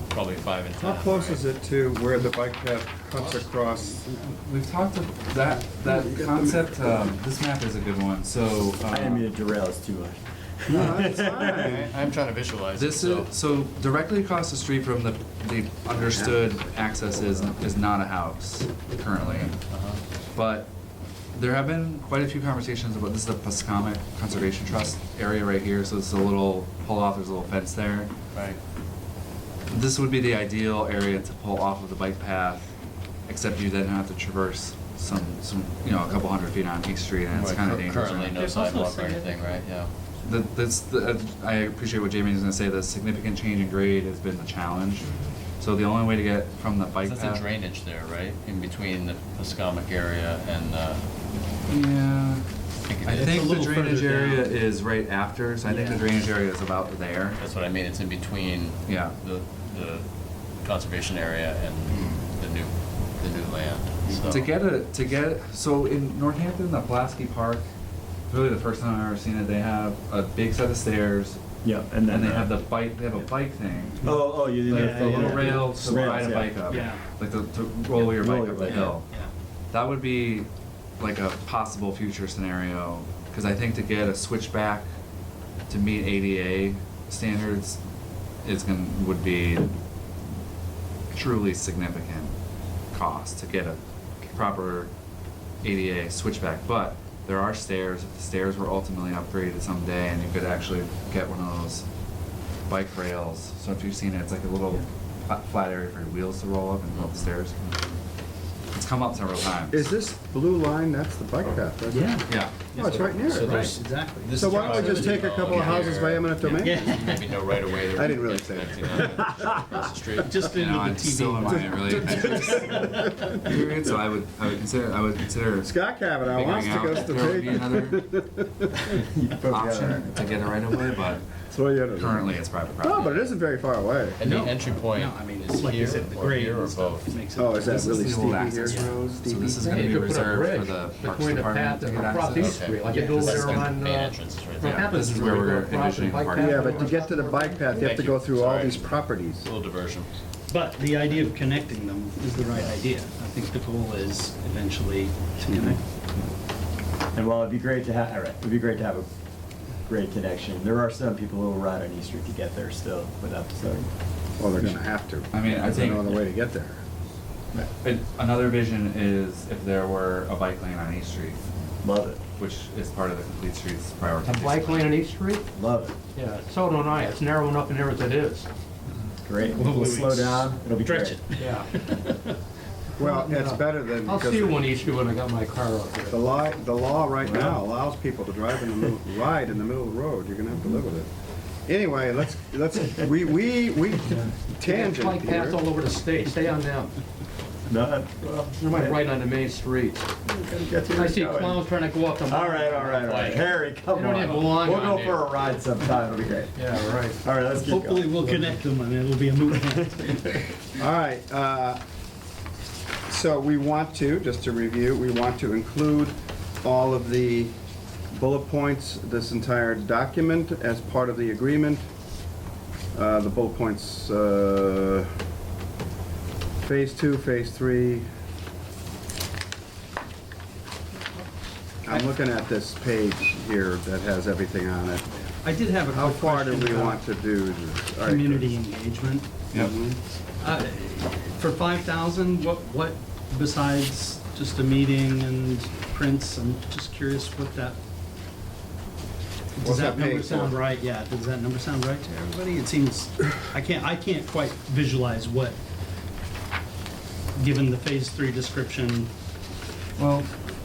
Speaker 11: probably 5 and 10.
Speaker 1: How close
Speaker 11: right?
Speaker 1: is it to where the bike path cuts across?
Speaker 12: We've talked of that concept. This map is a good one. So
Speaker 8: I didn't mean to derail us too much.
Speaker 1: No, that's fine.
Speaker 11: I'm trying to visualize
Speaker 12: this
Speaker 11: it.
Speaker 12: is so directly across the street from the understood access is not a house currently, but there have been quite a few conversations about this is the Pascomic Conservation Trust area right here. So it's a little pull off. There's a little fence there.
Speaker 11: Right.
Speaker 12: This would be the ideal area to pull off of the bike path, except you then have to traverse some a couple hundred feet on East Street, and it's kind of dangerous.
Speaker 11: Currently no
Speaker 2: There's also
Speaker 11: sidewalk or
Speaker 2: a
Speaker 11: anything, right? Yeah.
Speaker 12: I appreciate what Jamie was going to say. The significant change in grade has been the challenge. So the only way to get from the bike
Speaker 11: That's
Speaker 12: path.
Speaker 11: a drainage there, right? In between the Pascomic area and,
Speaker 12: Yeah. I
Speaker 11: It's
Speaker 12: think
Speaker 10: a
Speaker 12: the
Speaker 10: little
Speaker 12: drainage
Speaker 10: further
Speaker 12: area
Speaker 10: down.
Speaker 12: is right after, so I think the
Speaker 10: Yeah.
Speaker 12: drainage area is about there.
Speaker 11: that's what I mean, it's in between
Speaker 12: Yeah.
Speaker 11: the conservation area and the new land, so.
Speaker 12: So in Northampton, the Pulaski Park, really the first time I've ever seen it, they have a big set of stairs,
Speaker 8: Yeah, and then
Speaker 12: and they have the bike. They have a bike thing.
Speaker 8: Oh, you
Speaker 12: Like the little rail to
Speaker 8: Rails,
Speaker 12: ride a
Speaker 8: yeah.
Speaker 12: bike up.
Speaker 10: Yeah.
Speaker 12: Like to roll your
Speaker 8: Roll
Speaker 12: bike
Speaker 8: your
Speaker 12: up the
Speaker 8: bike,
Speaker 12: hill.
Speaker 11: Yeah.
Speaker 12: That would be like a possible future scenario, because I think to get a switchback to meet ADA standards would be truly significant cost to get a proper ADA switchback. But there are stairs. If the stairs were ultimately upgraded someday, and you could actually get one of those bike rails. So if you've seen it, it's like a little flat area for your wheels to roll up and go up the stairs. It's come up several times.
Speaker 1: Is this blue line, that's the bike path, right?
Speaker 10: Yeah.
Speaker 12: Yeah.
Speaker 1: Oh, it's right near
Speaker 11: So
Speaker 1: it.
Speaker 10: Right,
Speaker 11: there's-
Speaker 10: exactly.
Speaker 11: this
Speaker 1: So why don't we just
Speaker 11: proximity
Speaker 1: take a couple of
Speaker 11: here,
Speaker 1: houses by eminent domain?
Speaker 10: Yeah.
Speaker 11: Maybe no right away there.
Speaker 1: I didn't really say that.
Speaker 11: Across the street.
Speaker 10: Just
Speaker 12: You
Speaker 10: into
Speaker 12: know,
Speaker 10: the
Speaker 12: I'm still in
Speaker 10: TV.
Speaker 12: my really adventurous period, so I would consider
Speaker 1: Scott Kavanaugh wants to
Speaker 12: figuring
Speaker 1: go
Speaker 12: out
Speaker 1: to
Speaker 12: if there would be
Speaker 1: the.
Speaker 12: another option to get a right of way, but
Speaker 1: So you had
Speaker 12: currently it's private property.
Speaker 1: No, but it isn't very far away.
Speaker 11: And the
Speaker 10: No.
Speaker 11: entry point
Speaker 10: No, I mean,
Speaker 11: is
Speaker 10: it's like you
Speaker 11: here
Speaker 10: said, the
Speaker 11: or
Speaker 10: grade
Speaker 11: here or
Speaker 10: and stuff
Speaker 11: both?
Speaker 10: makes it.
Speaker 1: Oh, is that
Speaker 12: This
Speaker 1: really
Speaker 12: is the old
Speaker 1: steepy here?
Speaker 12: access road, so this is
Speaker 7: Yeah,
Speaker 12: gonna
Speaker 7: you
Speaker 12: be
Speaker 7: could put a
Speaker 12: reserved for
Speaker 7: bridge
Speaker 12: the Parks
Speaker 7: between the
Speaker 12: Department
Speaker 7: path
Speaker 12: to
Speaker 7: and
Speaker 12: get
Speaker 7: across
Speaker 12: access.
Speaker 7: East Street, like
Speaker 11: Yeah,
Speaker 7: you do
Speaker 11: this
Speaker 7: there
Speaker 11: is the
Speaker 7: on,
Speaker 11: main entrance is right there.
Speaker 7: Northampton.
Speaker 12: This is where we're envisioning the parking.
Speaker 1: Yeah, but to get to the bike path, you have to go through all these properties.
Speaker 11: A little diversion.
Speaker 10: But the idea of connecting them is the right idea. I think the goal is eventually to connect.
Speaker 8: And while it'd be great to have, all right, it'd be great to have a great connection. There are some people who will ride on East Street to get there still without the
Speaker 1: Well, they're gonna have to.
Speaker 12: I mean, I
Speaker 1: There's
Speaker 12: think-
Speaker 1: no other way to get there.
Speaker 12: Another vision is if there were a bike lane on East Street,
Speaker 8: Love it,
Speaker 12: which is part of the Complete Streets
Speaker 7: A
Speaker 12: prioritization.
Speaker 7: bike lane on East Street?
Speaker 8: love it.
Speaker 7: Yeah, so don't I. It's narrow enough in there as it is.
Speaker 8: Great.
Speaker 10: Well,
Speaker 8: We'll slow down. It'll be
Speaker 10: Stretch
Speaker 8: great.
Speaker 10: it.
Speaker 7: Yeah.
Speaker 1: Well, it's better than.
Speaker 7: I'll
Speaker 1: because
Speaker 7: see you one issue when I got my car up there.
Speaker 1: The law right now allows people to drive in the middle, ride in the middle of the road. You're gonna have to live with it. Anyway, we tangent
Speaker 7: Bike paths
Speaker 1: here.
Speaker 7: all over the state. Stay on them.
Speaker 8: No,
Speaker 7: They're right on the main streets. I see clowns trying to go up the.
Speaker 8: All right. Harry, come
Speaker 7: They
Speaker 8: on.
Speaker 7: don't even belong
Speaker 8: We'll
Speaker 7: on
Speaker 8: go for a ride sometime. It'll be great.
Speaker 7: Yeah, right.
Speaker 8: All right, let's keep
Speaker 10: Hopefully
Speaker 8: going.
Speaker 10: we'll connect them and it'll be a moot point.
Speaker 1: All right, so we want to, just to review, we want to include all of the bullet points, this entire document as part of the agreement. The bullet points, phase 2, phase 3. I'm looking at this page here that has everything on it.
Speaker 10: I did have a
Speaker 1: How
Speaker 10: quick
Speaker 1: far do
Speaker 10: question
Speaker 1: we
Speaker 10: about
Speaker 1: want to do this? All right,
Speaker 10: community engagement.
Speaker 12: Yep.
Speaker 10: For 5,000, what besides just a meeting and prints? I'm just curious what that.
Speaker 1: What's
Speaker 10: Does
Speaker 1: that
Speaker 10: that number
Speaker 1: paying
Speaker 10: sound
Speaker 1: for?
Speaker 10: right? Yeah. Does that number sound right to everybody? It seems I can't quite visualize what, given the phase 3 description,
Speaker 12: Well,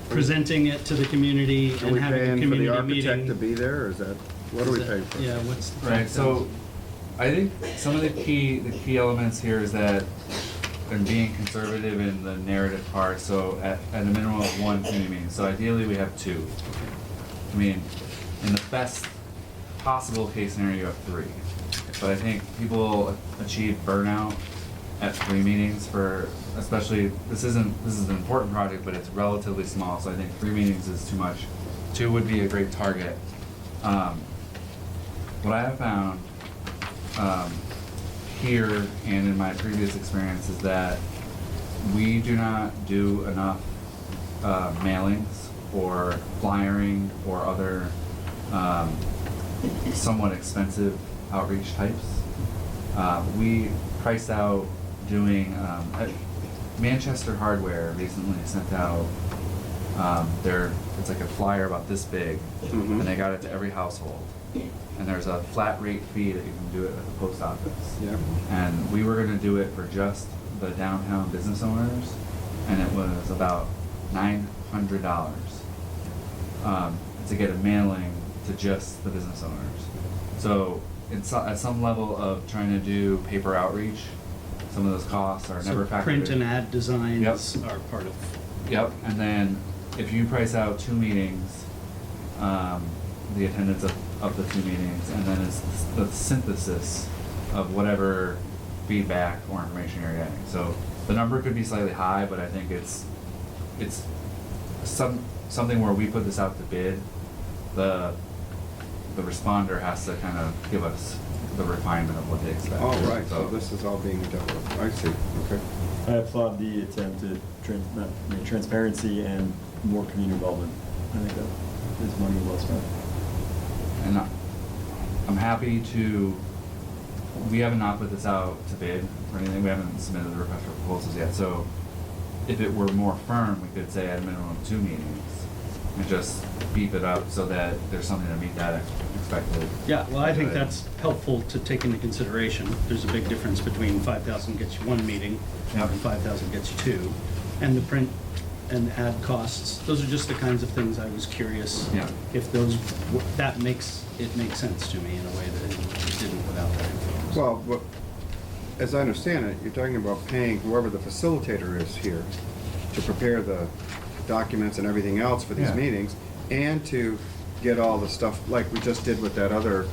Speaker 10: presenting it to the community
Speaker 1: Are
Speaker 10: and
Speaker 1: we
Speaker 10: having a
Speaker 1: paying for
Speaker 10: community
Speaker 1: the architect
Speaker 10: meeting.
Speaker 1: to be there, or is that, what are we
Speaker 10: Is that-
Speaker 1: paying for?
Speaker 10: Yeah. What's the
Speaker 12: right, so
Speaker 10: 5,000?
Speaker 12: I think some of the key elements here is that and being conservative in the narrative part, so at a minimum of 1 community meeting. So ideally we have 2. I mean, in the best possible case scenario, you have 3. But I think people achieve burnout at 3 meetings for, especially, this is an important project, but it's relatively small, so I think 3 meetings is too much. 2 would be a great target. What I have found, here and in my previous experience is that we do not do enough mailings or flyering or other somewhat expensive outreach types. We priced out doing, Manchester Hardware recently sent out it's like a flyer about this big, and they got it to every household. And there's a flat rate fee that you can do it at the post office.
Speaker 1: Yeah.
Speaker 12: And we were gonna do it for just the downtown business owners, and it was about $900 to get a mailing to just the business owners. So at some level of trying to do paper outreach, some of those costs are never factored in.
Speaker 10: Print and ad designs are part of.
Speaker 12: Yep, and then if you price out 2 meetings, the attendance of the 2 meetings, and then it's the synthesis of whatever feedback or information you're getting. So the number could be slightly high, but I think it's something where we put this out to bid, the responder has to kind of give us the refinement of what they expect.
Speaker 1: Oh, right, so this is all being dealt with. I see, okay.
Speaker 8: I applaud the attempt at transparency and more community involvement. I think that is money well spent.
Speaker 12: And I'm happy to, we have not put this out to bid or anything, we haven't submitted the request for proposals yet, so if it were more firm, we could say at a minimum 2 meetings and just beef it up so that there's something to meet that expected.
Speaker 10: Yeah, well, I think that's helpful to take into consideration. There's a big difference between 5,000 gets you 1 meeting
Speaker 12: Yep.
Speaker 10: and 5,000 gets you 2. And the print and ad costs, those are just the kinds of things I was curious.
Speaker 12: Yeah.
Speaker 10: If that makes sense to me in a way that it didn't without that info.
Speaker 1: Well, but as I understand it, you're talking about paying whoever the facilitator is here to prepare the documents and everything else for these
Speaker 12: Yeah.
Speaker 1: meetings, and to get all the stuff like we just did with that other,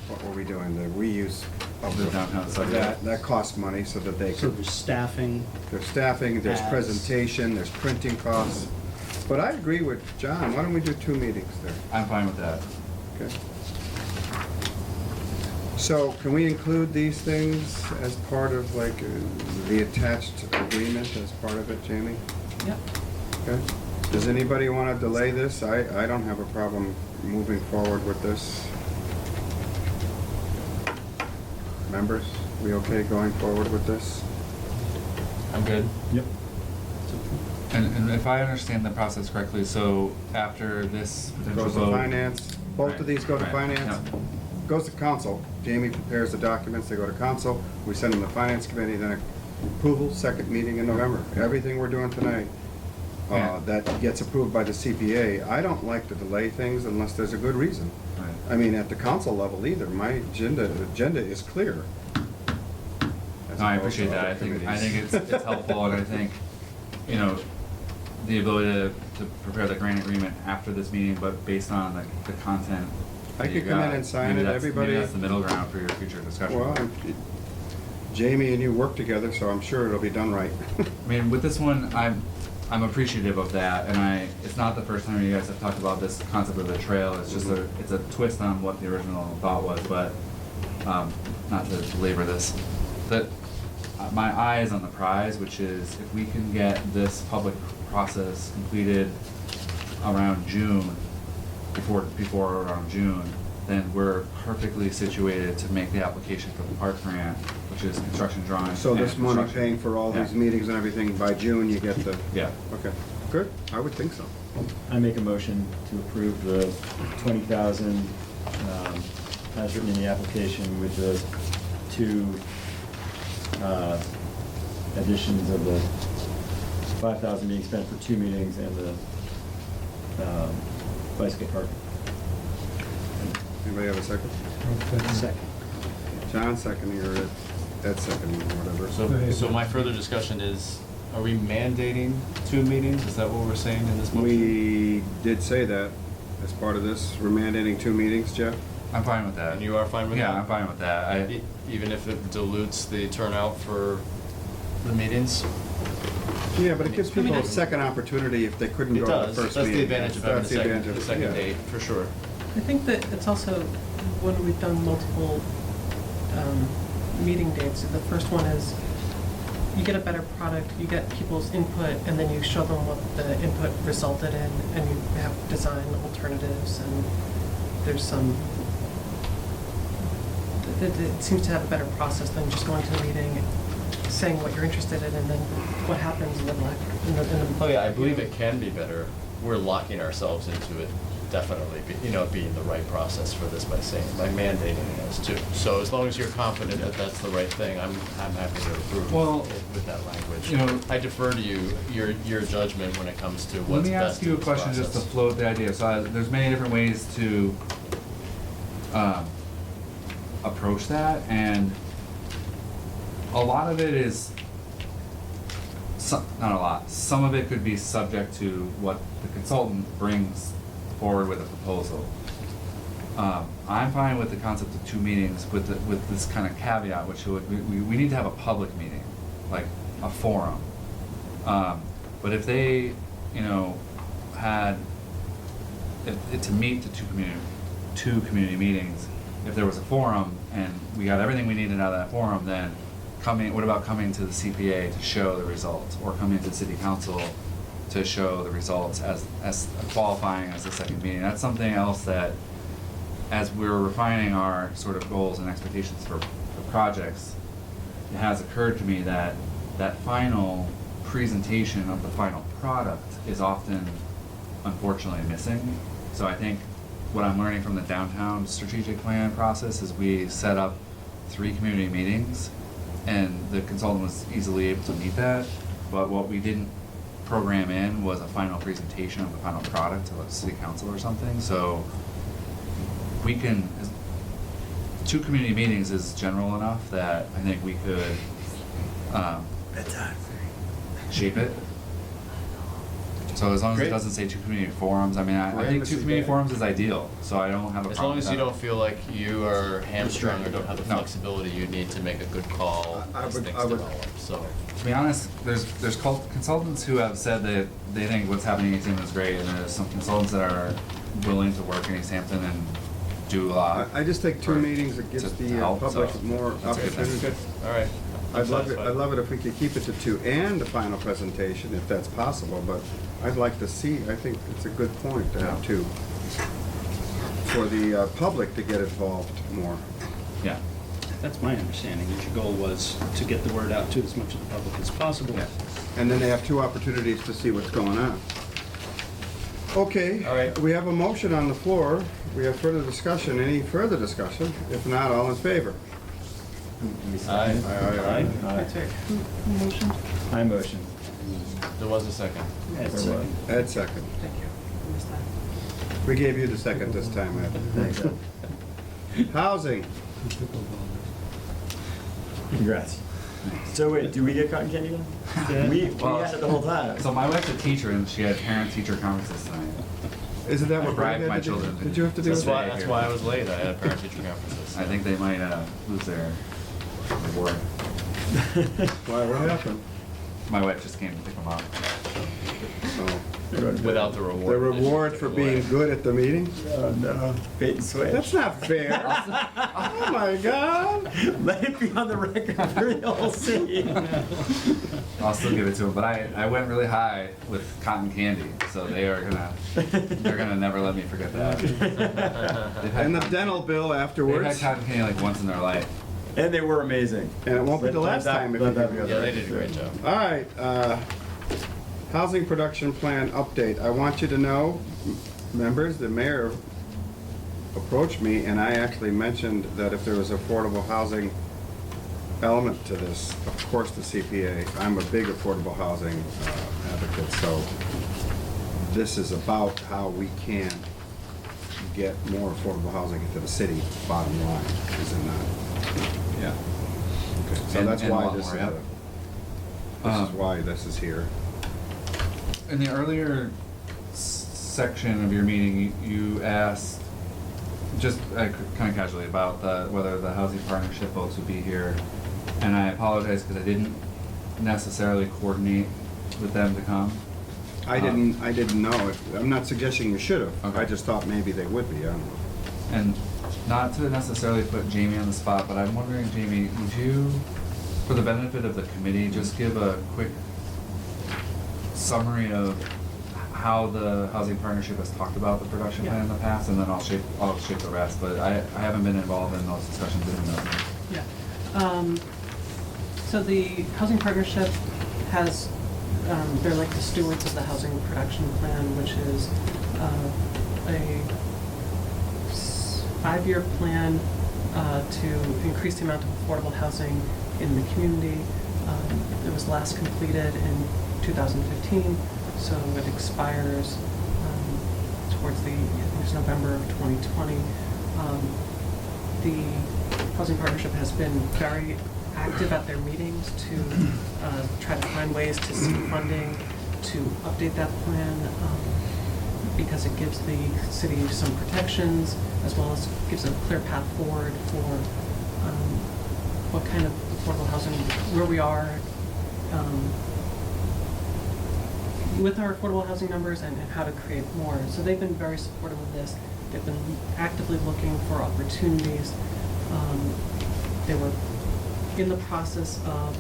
Speaker 1: what were we doing, the reuse of
Speaker 12: The downtown site, yeah.
Speaker 1: that costs money so that they
Speaker 10: So
Speaker 1: can,
Speaker 10: there's staffing.
Speaker 1: there's staffing, there's
Speaker 10: Ads.
Speaker 1: presentation, there's printing costs. But I agree with John, why don't we do 2 meetings there?
Speaker 12: I'm fine with that.
Speaker 1: Okay. So can we include these things as part of like the attached agreement as part of it, Jamie?
Speaker 10: Yep.
Speaker 1: Okay. Does anybody want to delay this? I don't have a problem moving forward with this. Members? We okay going forward with this?
Speaker 11: I'm good.
Speaker 8: Yep.
Speaker 12: And if I understand the process correctly, so after this potential
Speaker 1: Goes to
Speaker 12: vote.
Speaker 1: finance, both of these go to
Speaker 12: Right,
Speaker 1: finance, goes to council. Jamie prepares the documents, they go to council, we send them to finance committee, then approval, second meeting in November. Everything we're doing tonight,
Speaker 12: Yeah.
Speaker 1: that gets approved by the CPA. I don't like to delay things unless there's a good reason.
Speaker 12: Right.
Speaker 1: I mean, at the council level either, my agenda is clear. As
Speaker 12: No, I
Speaker 1: opposed to
Speaker 12: appreciate that.
Speaker 1: other
Speaker 12: I think
Speaker 1: committees.
Speaker 12: it's helpful, and I think, you know, the ability to prepare the grant agreement after this meeting, but based on the content.
Speaker 1: I
Speaker 12: that you
Speaker 1: could come in
Speaker 12: got,
Speaker 1: and sign
Speaker 12: maybe
Speaker 1: it,
Speaker 12: that's-
Speaker 1: everybody-
Speaker 12: Maybe that's the middle ground for your future discussion.
Speaker 1: Well, Jamie and you work together, so I'm sure it'll be done right.
Speaker 12: I mean, with this one, I'm appreciative of that, and it's not the first time you guys have talked about this concept of the trail. It's just it's a twist on what the original thought was, but not to belabor this. That my eye is on the prize, which is if we can get this public process completed around June, before around June, then we're perfectly situated to make the application for the park grant, which is construction drawings.
Speaker 1: So
Speaker 12: and
Speaker 1: this money
Speaker 12: construction.
Speaker 1: paying for all these
Speaker 12: Yeah.
Speaker 1: meetings and everything, by June you get the,
Speaker 12: Yeah.
Speaker 1: okay, good, I would think so.
Speaker 8: I make a motion to approve the 20,000, as written in the application with the two, additions of the 5,000 being spent for 2 meetings and the, bicycle park.
Speaker 1: Anybody have a second?
Speaker 10: Second.
Speaker 1: John seconding, or Ed seconding, or whatever.
Speaker 11: So my further discussion is, are we mandating 2 meetings? Is that what we're saying in this motion?
Speaker 1: We did say that as part of this, we're mandating 2 meetings, Jeff?
Speaker 12: I'm fine with that.
Speaker 11: And you are fine with that?
Speaker 12: Yeah, I'm fine with that.
Speaker 11: Even if it dilutes the turnout for the meetings?
Speaker 1: Yeah, but it gives
Speaker 6: I mean,
Speaker 1: people a
Speaker 6: I-
Speaker 1: second opportunity if they couldn't
Speaker 11: It
Speaker 1: go to the
Speaker 11: does.
Speaker 1: first
Speaker 11: That's
Speaker 1: meeting.
Speaker 11: the advantage of having
Speaker 1: That's the advantage
Speaker 11: the
Speaker 1: of-
Speaker 11: second
Speaker 1: yeah.
Speaker 11: date, for sure.
Speaker 2: I think that it's also, when we've done multiple meeting dates, the first one is, you get a better product, you get people's input, and then you show them what the input resulted in, and you have design alternatives, and there's some, it seems to have a better process than just going to the meeting, saying what you're interested in, and then what happens in the,
Speaker 11: Oh yeah, I believe it can be better. We're locking ourselves into it, definitely, being the right process for this by mandating it as too. So as long as you're confident that that's the right thing, I'm happy to approve
Speaker 12: Well,
Speaker 11: with that language.
Speaker 12: you know-
Speaker 11: I defer to you, your judgment when it comes to
Speaker 12: Let
Speaker 11: what's
Speaker 12: me
Speaker 11: best
Speaker 12: ask you
Speaker 11: in
Speaker 12: a
Speaker 11: this
Speaker 12: question just to
Speaker 11: process.
Speaker 12: float the idea. So there's many different ways to approach that, and a lot of it is, not a lot, some of it could be subject to what the consultant brings forward with a proposal. I'm fine with the concept of 2 meetings with this kind of caveat, which we need to have a public meeting, like a forum. But if they, had, to meet the two community meetings, if there was a forum and we got everything we needed out of that forum, then what about coming to the CPA to show the results, or coming to the city council to show the results as qualifying as the second meeting? That's something else that, as we're refining our sort of goals and expectations for projects, it has occurred to me that that final presentation of the final product is often, unfortunately, missing. So I think what I'm learning from the downtown strategic plan process is we set up 3 community meetings, and the consultant was easily able to meet that, but what we didn't program in was a final presentation of the final product to the city council or something. So we can, 2 community meetings is general enough that I think we could shape it. So as long as it
Speaker 1: Great.
Speaker 12: doesn't say 2 community forums, I mean, I think 2 community forums is ideal, so I don't have a
Speaker 11: As
Speaker 12: problem
Speaker 11: long
Speaker 12: with
Speaker 11: as you
Speaker 12: that.
Speaker 11: don't feel like you are hamstrung or don't have the
Speaker 12: No.
Speaker 11: flexibility you need to make a good call
Speaker 1: I
Speaker 11: as
Speaker 1: would-
Speaker 11: things
Speaker 1: I would-
Speaker 11: develop, so.
Speaker 12: To be honest, there's consultants who have said that they think what's happening in Easthampton is great, and there's some consultants that are willing to work in Easthampton and do a lot.
Speaker 1: I just think 2
Speaker 12: for-
Speaker 1: meetings, it gives
Speaker 12: to
Speaker 1: the
Speaker 12: help,
Speaker 1: public
Speaker 12: so
Speaker 1: more
Speaker 12: that's a good thing.
Speaker 1: opportunity.
Speaker 11: All right. I'm
Speaker 1: I'd
Speaker 11: satisfied.
Speaker 1: love it if we could keep it to 2 and the final presentation, if that's possible, but I'd like to see, I think it's a good point to have 2. For the public to get involved more.
Speaker 12: Yeah.
Speaker 10: That's my understanding, that your goal was to get the word out to as much of the public as possible.
Speaker 12: Yeah.
Speaker 1: And then they have 2 opportunities to see what's going on. Okay.
Speaker 11: All right.
Speaker 1: We have a motion on the floor. We have further discussion. Any further discussion? If not, all in favor?
Speaker 11: Aye.
Speaker 1: Aye.
Speaker 2: That's right. Who motioned?
Speaker 8: I motion.
Speaker 11: There was a second.
Speaker 10: Ed
Speaker 8: There
Speaker 10: second.
Speaker 1: Ed second.
Speaker 2: Thank you. I missed that.
Speaker 1: We gave you the second this time, Ed.
Speaker 8: Thanks, Ed.
Speaker 1: Housing.
Speaker 8: Congrats. So wait, do we get cotton candy again?
Speaker 10: Yeah.
Speaker 8: We
Speaker 12: Well,
Speaker 8: had it the whole time.
Speaker 12: So my wife's a teacher and she had parent-teacher conferences tonight.
Speaker 1: Isn't that what
Speaker 12: Brag
Speaker 1: Brad
Speaker 12: my
Speaker 1: had to do?
Speaker 12: children.
Speaker 1: Did you have to do
Speaker 12: That's
Speaker 1: it?
Speaker 12: why-
Speaker 11: That's why I was late. I had parent-teacher conferences.
Speaker 12: I think they might lose their reward.
Speaker 1: Why, what happened?
Speaker 12: My wife just came to pick them up.
Speaker 1: Oh.
Speaker 11: Without the reward.
Speaker 1: The reward for being good at the meeting?
Speaker 8: Oh no, bait and switch.
Speaker 1: That's not fair. Oh my God.
Speaker 8: Let it be on the record for the whole city.
Speaker 12: I'll still give it to them, but I went really high with cotton candy, so they're gonna never let me forget that. They've had
Speaker 1: And the
Speaker 12: cotton-
Speaker 1: dental bill
Speaker 12: They've
Speaker 1: afterwards.
Speaker 12: had cotton candy like once in their life.
Speaker 8: And they were amazing.
Speaker 1: And it won't be the
Speaker 8: Let
Speaker 1: last
Speaker 8: that-
Speaker 1: time if
Speaker 8: let
Speaker 1: you
Speaker 8: that
Speaker 1: give
Speaker 8: be
Speaker 1: me
Speaker 8: on
Speaker 11: Yeah,
Speaker 8: the
Speaker 11: they did a great job.
Speaker 1: All right, housing production plan update. I want you to know, members, the mayor approached me and I actually mentioned that if there was affordable housing element to this, of course the CPA, I'm a big affordable housing advocate, so this is about how we can get more affordable housing into the city, bottom line, is it not?
Speaker 12: Yeah.
Speaker 1: Okay, so
Speaker 12: And-
Speaker 1: that's
Speaker 12: and a
Speaker 1: why
Speaker 12: lot
Speaker 1: this is,
Speaker 12: more, yeah.
Speaker 1: this is why this is here.
Speaker 12: In the earlier section of your meeting, you asked, just kind of casually, about whether the housing partnership folks would be here. And I apologize because I didn't necessarily coordinate with them to come.
Speaker 1: I didn't know. I'm not suggesting you should have.
Speaker 12: Okay.
Speaker 1: I just thought maybe they would be, I don't know.
Speaker 12: And not to necessarily put Jamie on the spot, but I'm wondering, Jamie, would you, for the benefit of the committee, just give a quick summary of how the housing partnership has talked about the production plan in the past, and then I'll shape the rest, but I haven't been involved in those discussions in the.
Speaker 2: Yeah. So the housing partnership has, they're like the stewards of the housing production plan, which is a 5-year plan to increase the amount of affordable housing in the community. It was last completed in 2015, so it expires towards I think it's November of 2020. The housing partnership has been very active at their meetings to try to find ways to seek funding to update that plan, because it gives the city some protections as well as gives a clear path forward for what kind of affordable housing, where we are with our affordable housing numbers and how to create more. So they've been very supportive of this. They've been actively looking for opportunities. They were in the process of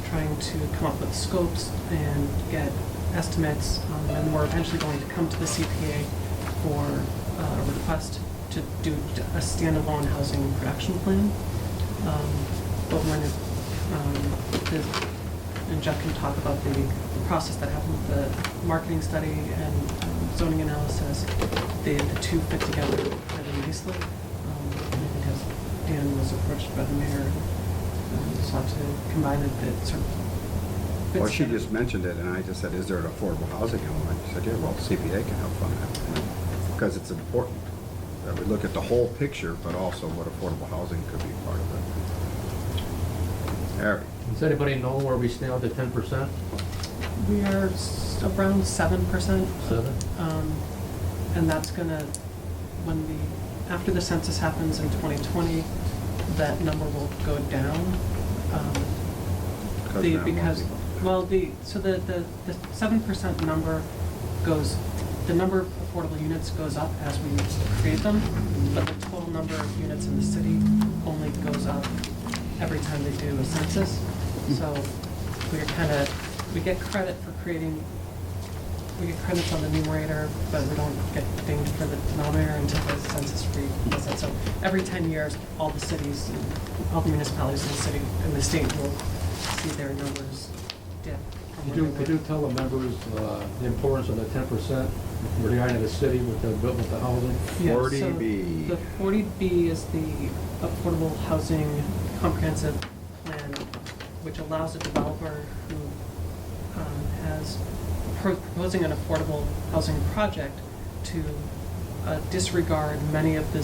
Speaker 2: trying to come up with scopes and get estimates, and we're eventually going to come to the CPA for a request to do a standalone housing production plan. But when and Jeff can talk about the process that happened with the marketing study and zoning analysis, the two fit together really nicely. Because Dan was approached by the mayor and sought to combine it, that sort of fits
Speaker 1: Well, she
Speaker 2: together.
Speaker 1: just mentioned it, and I just said, is there an affordable housing element? She said, yeah, well, the CPA can help fund that, because it's important that we look at the whole picture, but also what affordable housing could be part of it. Harry?
Speaker 7: Does anybody know where we stand with the 10%?
Speaker 2: We are around 7%.
Speaker 7: 7?
Speaker 2: And that's gonna, after the census happens in 2020, that number will go down.
Speaker 1: Because now more
Speaker 2: Because,
Speaker 1: people-
Speaker 2: well, the 7% number goes, the number of affordable units goes up as we create them, but the total number of units in the city only goes up every time they do a census. So we get credit for creating we get credits on the numerator, but we don't get dinged for the denominator until the census does that. So every 10 years, all the cities, and all the municipalities in the city, and the state will see their numbers dip. from where they
Speaker 7: Could you
Speaker 2: were.
Speaker 7: tell the members the importance of the 10% regarding the city with the housing?
Speaker 2: Yeah,
Speaker 1: 40B.
Speaker 2: So the 40B is the Affordable Housing Comprehensive Plan, which allows a developer who has proposing an affordable housing project to disregard many of the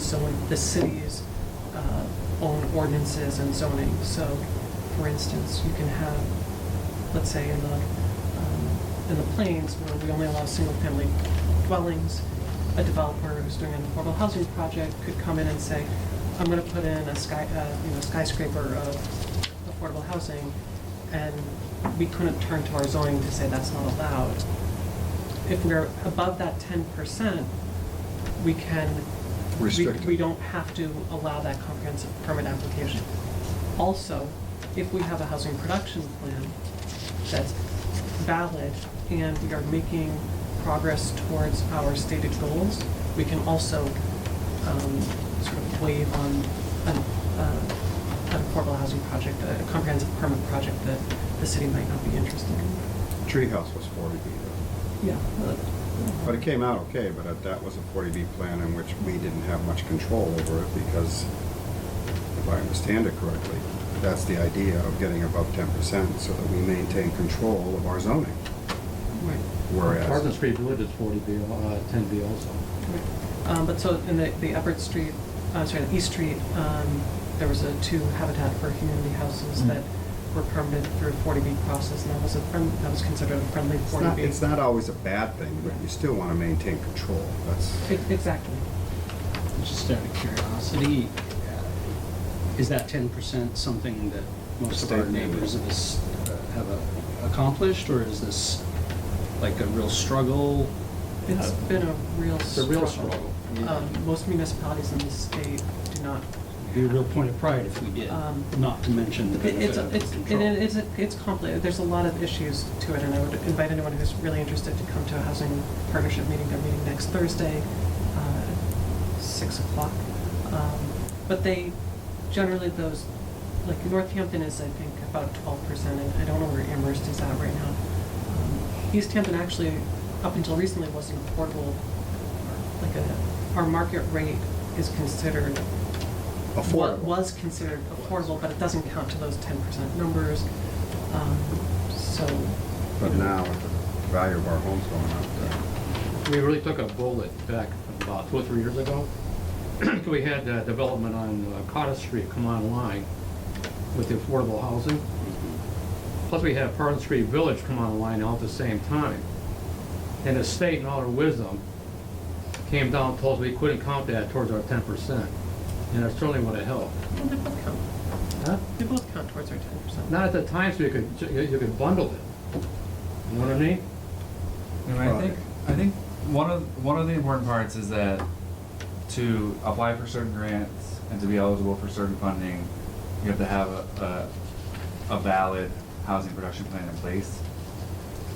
Speaker 2: city's own ordinances and zoning. So, for instance, you can have, let's say in the plains where we only allow single-family dwellings, a developer who's doing an affordable housing project could come in and say, I'm going to put in a skyscraper of affordable housing, and we couldn't turn to our zoning to say that's not allowed. If we're above that 10%, we can,
Speaker 1: Restrict it.
Speaker 2: we don't have to allow that comprehensive permit application. Also, if we have a housing production plan that's valid and we are making progress towards our stated goals, we can also sort of waive on an affordable housing project, a comprehensive permit project that the city might not be interested in.
Speaker 1: Treehouse was 40B though.
Speaker 2: Yeah.
Speaker 1: But it came out okay, but that was a 40B plan in which we didn't have much control over it because, if I understand it correctly, that's the idea of getting above 10% so that we maintain control of our zoning.
Speaker 2: Right.
Speaker 1: Whereas,
Speaker 7: Carson Street Village is 40B, 10B also.
Speaker 2: Right. But so in the Everett Street, the East Street, there was 2 Habitat for Humanity houses that were permitted through a 40B process, and that was considered a friendly 40B.
Speaker 1: it's not always a bad thing, but you still want to maintain control. That's
Speaker 2: Exactly.
Speaker 10: Just out of curiosity, is that 10% something that most of our
Speaker 1: State
Speaker 10: neighbors have accomplished, or is this like a real struggle?
Speaker 2: It's been a real
Speaker 7: It's a real struggle.
Speaker 2: Most municipalities in the state do not.
Speaker 10: It'd be a real point of pride if we did, not to mention the benefit of control.
Speaker 2: It's complicated. There's a lot of issues to it, and I would invite anyone who's really interested to come to a housing partnership meeting. They're meeting next Thursday, 6 o'clock. But they, generally those, like Northampton is, I think, about 12%, and I don't know where Amherst is at right now. Easthampton actually, up until recently, wasn't affordable, our market rate is considered
Speaker 1: affordable.
Speaker 2: Was considered affordable, but it doesn't count to those 10% numbers.
Speaker 1: But now, with the value of our homes going up,
Speaker 7: We really took a bullet back about 2 or 3 years ago. We had development on Cottage Street come online with the affordable housing. Plus we had Carson Street Village come online all at the same time. And the state, in all their wisdom, came down and told us we couldn't count that towards our 10%. And that certainly would have helped.
Speaker 2: Well, they both count.
Speaker 7: Huh?
Speaker 2: They both count towards our 10%.
Speaker 7: Not at the time, so you could bundle it. You know what I mean?
Speaker 12: And I think one of the important parts is that to apply for certain grants and to be eligible for certain funding, you have to have a valid housing production plan in place.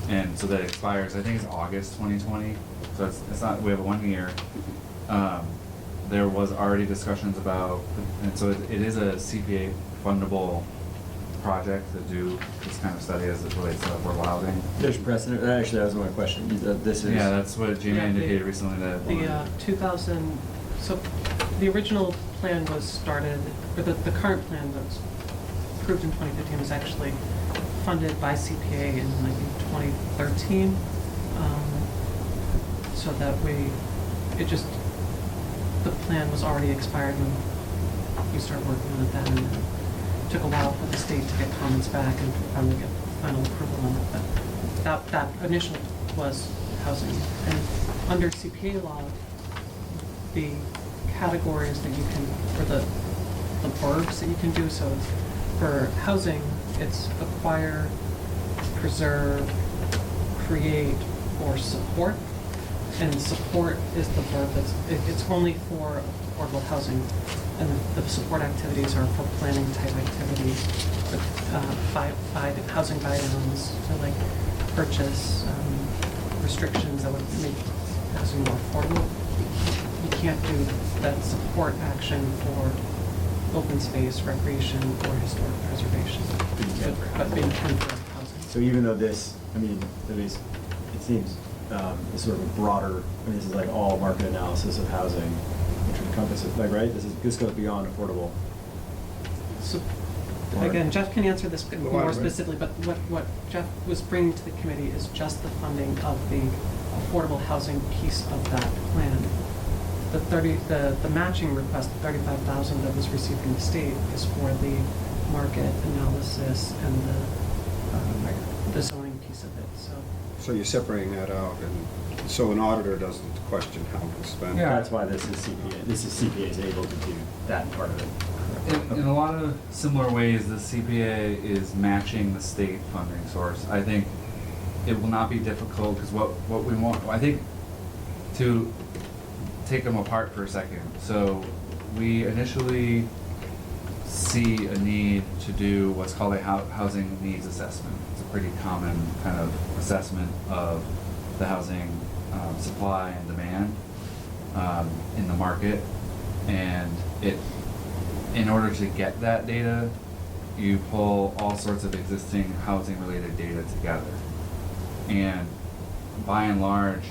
Speaker 12: And so that expires, I think it's August 2020, so it's not, we have a 1 year. There was already discussions about, and so it is a CPA fundable project to do this kind of study as it relates to affordable housing.
Speaker 8: There's precedent, actually, that was my question. This is.
Speaker 12: Yeah, that's what Jamie
Speaker 2: Yeah,
Speaker 12: indicated recently that.
Speaker 2: So the original plan was started, or the current plan that was approved in 2015 was actually funded by CPA in, I think, 2013. So that the plan was already expired when we started working on it then, and it took a while for the state to get comments back and finally get final approval on it. But that initial was housing. And under CPA law, the categories that you can, or the verbs that you can do, so it's, for housing, it's acquire, preserve, create, or support. And support is the verb it's only for affordable housing, and the support activities are for planning type activities, by the housing buy-downs, so like purchase, restrictions that would make housing more affordable. You can't do that support action for open space, recreation, or historic preservation. But you can for housing.
Speaker 8: So even though this, I mean, at least it seems, is sort of a broader, I mean, this is like all market analysis of housing, which encompasses, like, right? This goes beyond affordable.
Speaker 2: So, again, Jeff can answer this more
Speaker 1: Well,
Speaker 2: specifically, but what Jeff was bringing to the committee is just the funding of the affordable housing piece of that plan. The matching request, $35,000 that was received from the state is for the market analysis and the zoning piece of it, so.
Speaker 1: So you're separating that out, and so an auditor doesn't question how to spend.
Speaker 12: Yeah.
Speaker 8: That's why this is CPA is able to do that part of it.
Speaker 12: In a lot of similar ways, the CPA is matching the state funding source. I think it will not be difficult, because what we want, I think, to take them apart for a second. So we initially see a need to do what's called a housing needs assessment. It's a pretty common kind of assessment of the housing supply and demand in the market, and in order to get that data, you pull all sorts of existing housing related data together, and by and large,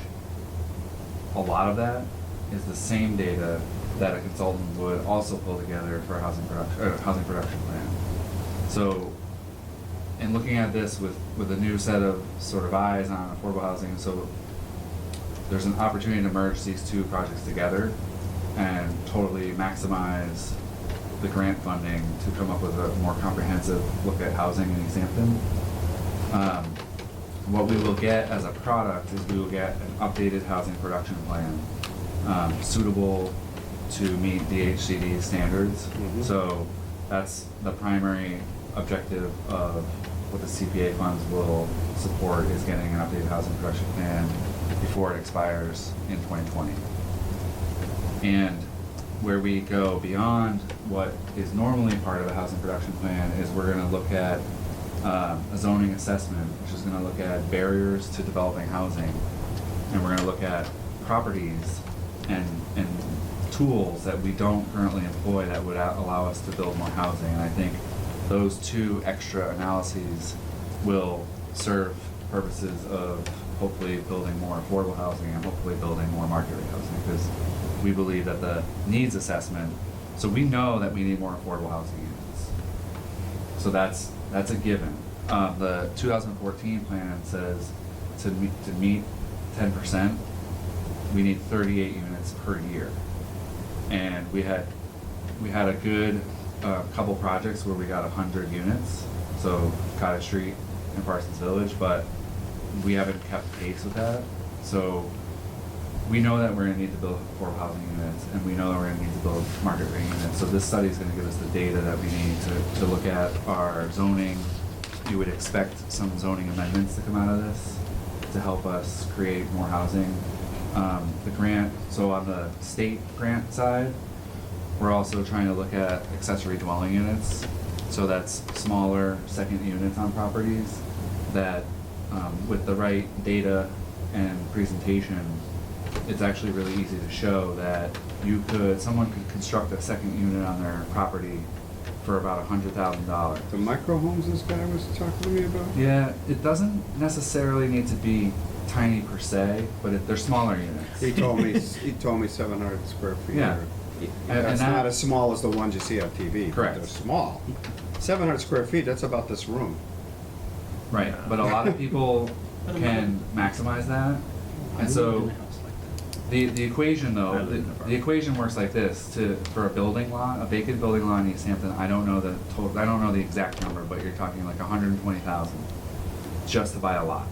Speaker 12: a lot of that is the same data that a consultant would also pull together for a housing production plan. So, in looking at this with a new set of sort of eyes on affordable housing, so there's an opportunity to merge these two projects together and totally maximize the grant funding to come up with a more comprehensive look at housing in Easthampton. What we will get as a product is we will get an updated housing production plan suitable to meet the HCD standards.
Speaker 1: Mhm.
Speaker 12: So that's the primary objective of what the CPA funds will support, is getting an updated housing production plan before it expires in 2020. And where we go beyond what is normally part of a housing production plan is we're going to look at a zoning assessment, which is going to look at barriers to developing housing, and we're going to look at properties and tools that we don't currently employ that would allow us to build more housing. And I think those two extra analyses will serve purposes of hopefully building more affordable housing and hopefully building more market rate housing, because we believe that the needs assessment, so we know that we need more affordable housing units. So that's a given. The 2014 plan says to meet 10%, we need 38 units per year. And we had a good couple projects where we got 100 units, so Cottage Street and Parsons Village, but we haven't kept pace with that. So we know that we're going to need to build affordable housing units, and we know that we're going to need to build market rate units. So this study is going to give us the data that we need to look at our zoning. You would expect some zoning amendments to come out of this to help us create more housing. The grant, so on the state grant side, we're also trying to look at accessory dwelling units. So that's smaller second units on properties that, with the right data and presentation, it's actually really easy to show that someone could construct a second unit on their property for about $100,000.
Speaker 1: The micro homes this guy was talking to me about?
Speaker 12: Yeah, it doesn't necessarily need to be tiny per se, but they're smaller units.
Speaker 1: He told me 700 square feet.
Speaker 12: Yeah. And
Speaker 1: That's
Speaker 12: that-
Speaker 1: not as small as the ones you see on TV. but
Speaker 12: Correct.
Speaker 1: They're small. 700 square feet, that's about this room.
Speaker 12: Right, but a lot of people can maximize that, and so the equation
Speaker 8: I
Speaker 12: though,
Speaker 8: live in an apartment.
Speaker 12: the equation works like this: for a building lot, a vacant building lot in Easthampton, I don't know the exact number, but you're talking like 120,000 just to buy a lot.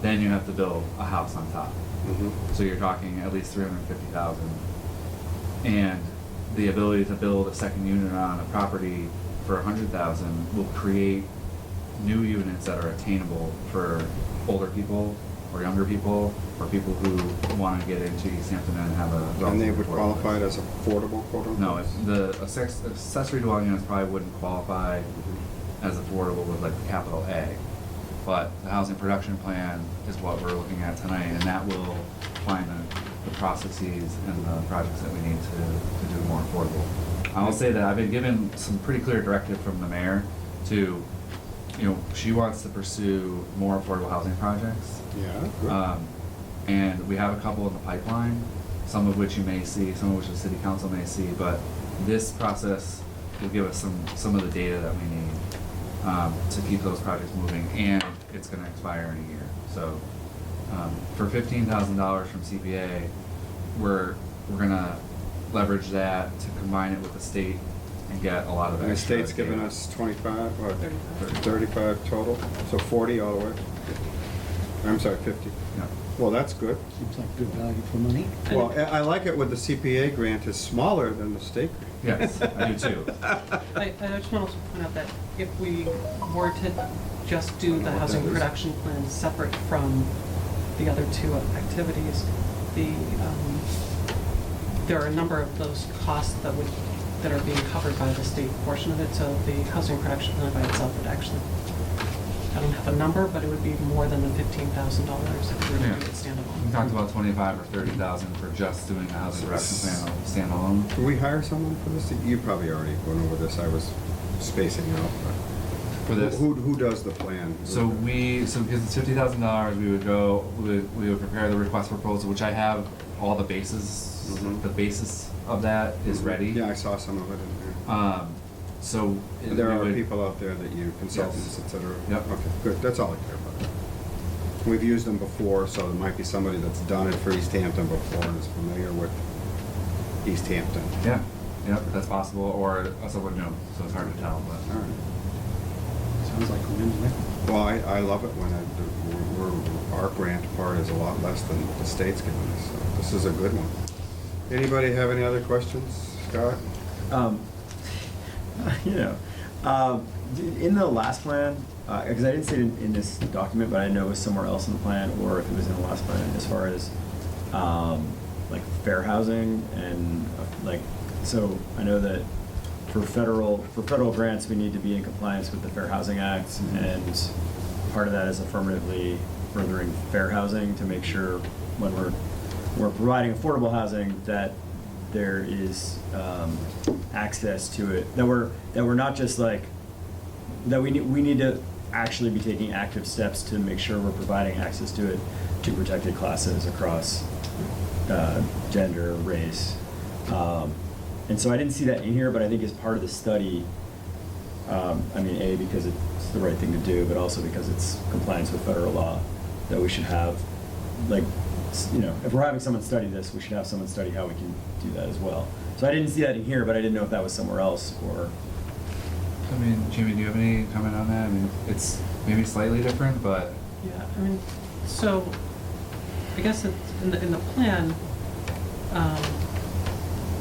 Speaker 12: Then you have to build a house on top, so you're talking at least 350,000, and the ability to build a second unit on a property for 100,000 will create new units that are attainable for older people or younger people or people who want to get into Easthampton and have a
Speaker 1: And they
Speaker 12: relatively
Speaker 1: would
Speaker 12: affordable
Speaker 1: qualify it
Speaker 12: place.
Speaker 1: as affordable, quote unquote?
Speaker 12: No, the accessory dwelling units probably wouldn't qualify as affordable with like the capital A, but the housing production plan is what we're looking at tonight, and that will find the processes and the projects that we need to do more affordable. I will say that I've been given some pretty clear directive from the mayor to, she wants to pursue more affordable housing projects.
Speaker 1: Yeah, good.
Speaker 12: And we have a couple in the pipeline, some of which you may see, some of which the city council may see, but this process will give us some of the data that we need to keep those projects moving, and it's gonna expire in a year. So, for $15,000 from CPA, we're gonna leverage that to combine it with the state and get a lot of
Speaker 1: And the
Speaker 12: extra
Speaker 1: state's giving
Speaker 12: data.
Speaker 1: us 25, what?
Speaker 2: 35.
Speaker 1: 35 total, so 40 all the way? I'm sorry, 50.
Speaker 12: Yeah.
Speaker 1: Well, that's good.
Speaker 10: Seems like good value for money.
Speaker 1: Well, I like it with the CPA grant is smaller than the state grant.
Speaker 12: Yes, I do too.
Speaker 2: I just want to also point out that if we were to just do the housing production plan separate from the other two activities, there are a number of those costs that are being covered by the state portion of it, so the housing production plan by itself would actually, I don't have a number, but it would be more than the $15,000 if we were to do it
Speaker 12: We
Speaker 2: standalone.
Speaker 12: talked about 25 or 30,000 for just doing the housing production plan standalone.
Speaker 1: Can we hire someone for this? You probably already went over this, I was spacing out.
Speaker 12: For this?
Speaker 1: Who does the plan?
Speaker 12: So because it's $50,000, we would prepare the request proposal, which I have all the bases,
Speaker 1: Mhm.
Speaker 12: the basis of that is ready.
Speaker 1: Yeah, I saw some of it in there.
Speaker 12: So
Speaker 1: There
Speaker 12: we
Speaker 1: are
Speaker 12: would-
Speaker 1: people out there that you, consultants,
Speaker 12: Yes.
Speaker 1: et cetera?
Speaker 12: Yep.
Speaker 1: Okay, good, that's all I care about. We've used them before, so there might be somebody that's done it for Easthampton before and is familiar with Easthampton.
Speaker 12: Yeah, yep, that's possible, or someone new, so it's hard to tell, but.
Speaker 1: All right.
Speaker 10: Sounds like a win-win.
Speaker 1: Well, I love it when our grant part is a lot less than what the state's giving us, so this is a good one. Anybody have any other questions, Scott?
Speaker 8: In the last plan, because I didn't see it in this document, but I know it was somewhere else in the plan, or if it was in the last plan, as far as, like fair housing and, so I know that for federal grants, we need to be in compliance with the Fair Housing Act, and part of that is affirmatively furthering fair housing to make sure when we're providing affordable housing that there is access to it, that we're not just like, that we need to actually be taking active steps to make sure we're providing access to it to protected classes across gender, race. And so I didn't see that in here, but I think as part of the study, because it's the right thing to do, but also because it's compliance with federal law, that we should have, if we're having someone study this, we should have someone study how we can do that as well. So I didn't see that in here, but I didn't know if that was somewhere else or.
Speaker 12: Jimmy, do you have any comment on that? It's maybe slightly different, but.
Speaker 2: Yeah, so I guess it's in the plan,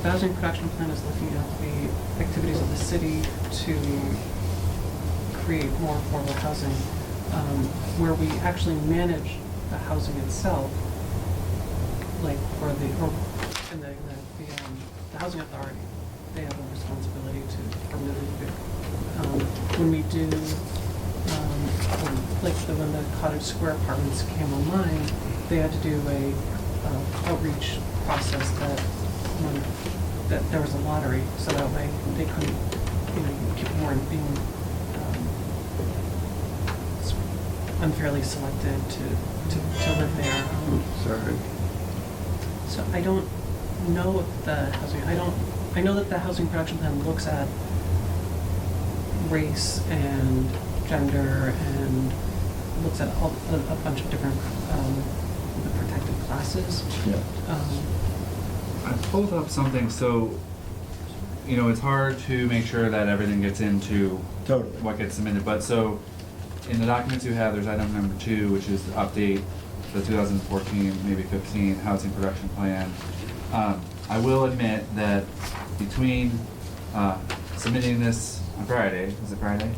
Speaker 2: the housing production plan is looking at the activities of the city to create more affordable housing, where we actually manage the housing itself, like for the housing authority, they have a responsibility to remove it. When we do, when the Cottage Square apartments came online, they had to do a outreach process that there was a lottery, so that way they couldn't, people weren't being unfairly selected to live there.
Speaker 1: Sorry.
Speaker 2: So I don't know if the housing, I know that the housing production plan looks at race and gender and looks at a bunch of different the protected classes.
Speaker 8: Yeah.
Speaker 12: I pulled up something, so, it's hard to make sure that everything gets into
Speaker 8: Totally.
Speaker 12: what gets submitted, but so, in the documents you have, there's item number 2, which is to update the 2014, maybe 15 housing production plan. I will admit that between submitting this on Friday, is it Friday?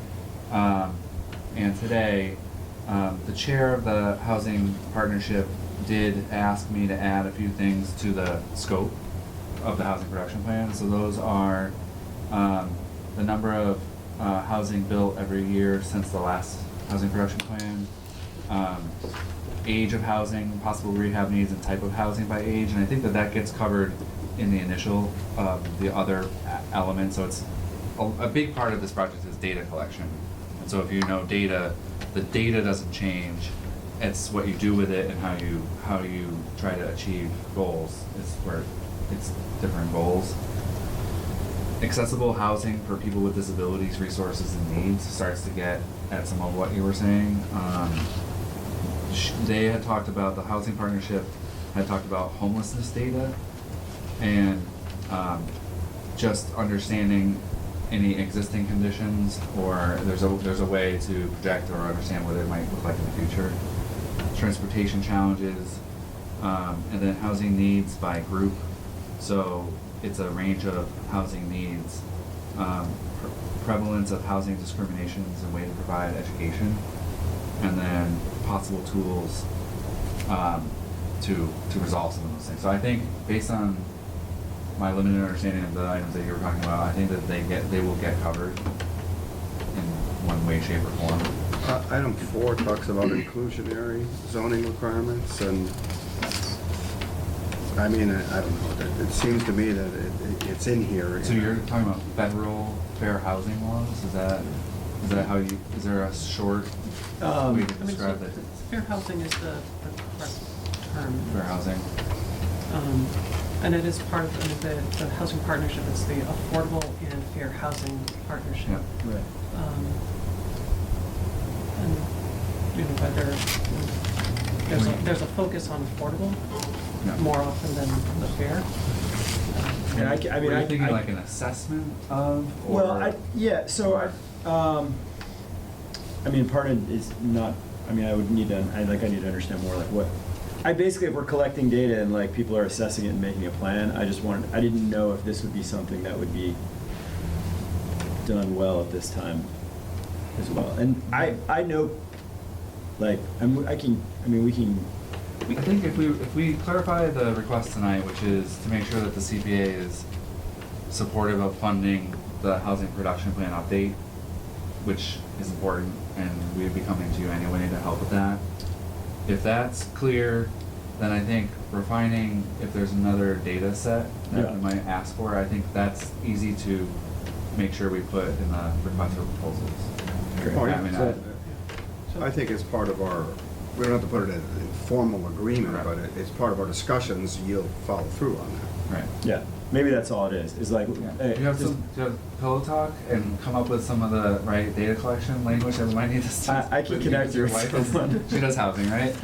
Speaker 12: And today, the chair of the housing partnership did ask me to add a few things to the scope of the housing production plan. So those are the number of housing built every year since the last housing production plan, age of housing, possible rehab needs, and type of housing by age, and I think that that gets covered in the initial, the other elements. So it's a big part of this project is data collection. And so if you know data, the data doesn't change. It's what you do with it and how you try to achieve goals is where it's different goals. Accessible housing for people with disabilities, resources, and needs starts to get at some of what you were saying. They had talked about, the housing partnership had talked about homelessness data and just understanding any existing conditions, or there's a way to project or understand what it might look like in the future. Transportation challenges, and then housing needs by group. So it's a range of housing needs, prevalence of housing discriminations and way to provide education, and then possible tools to resolve some of those things. So I think based on my limited understanding of the items that you were talking about, I think that they will get covered in one way, shape, or form.
Speaker 1: Item 4 talks about inclusionary zoning requirements, and I mean, I don't know, it seems to me that it's in here.
Speaker 12: So you're talking about federal fair housing laws? Is that how you, is there a short way to
Speaker 2: I mean,
Speaker 12: describe
Speaker 2: so
Speaker 12: that?
Speaker 2: fair housing is the correct term.
Speaker 12: Fair housing?
Speaker 2: And it is part of the housing partnership, it's the Affordable and Fair Housing Partnership.
Speaker 12: Yep.
Speaker 8: Right.
Speaker 2: And, you know, whether, there's a focus on affordable
Speaker 12: Yeah.
Speaker 2: more often than the fair.
Speaker 8: And
Speaker 12: Were you thinking like an assessment of, or?
Speaker 8: Well, yeah, so I mean, part of it is not, I mean, I need to understand more like what, basically, if we're collecting data and like people are assessing it and making a plan, I didn't know if this would be something that would be done well at this time as well. And I know, like, we can.
Speaker 12: I think if we clarify the request tonight, which is to make sure that the CPA is supportive of funding the housing production plan update, which is important, and we would be coming to you anyway to help with that. If that's clear, then I think refining, if there's another data set that
Speaker 8: Yeah.
Speaker 12: we might ask for, I think that's easy to make sure we put in the request for proposals.
Speaker 8: Great.
Speaker 1: Oh, yeah.
Speaker 12: I mean,
Speaker 1: So I think it's part of our, we don't have to put it in formal agreement,
Speaker 12: Right.
Speaker 1: but it's part of our discussions, you'll follow through on that.
Speaker 12: Right.
Speaker 8: Yeah, maybe that's all it is. Is like,
Speaker 12: Do you have pillow talk and come up with some of the right data collection language that we might need to?
Speaker 8: I can connect you with someone.
Speaker 12: She does housing, right?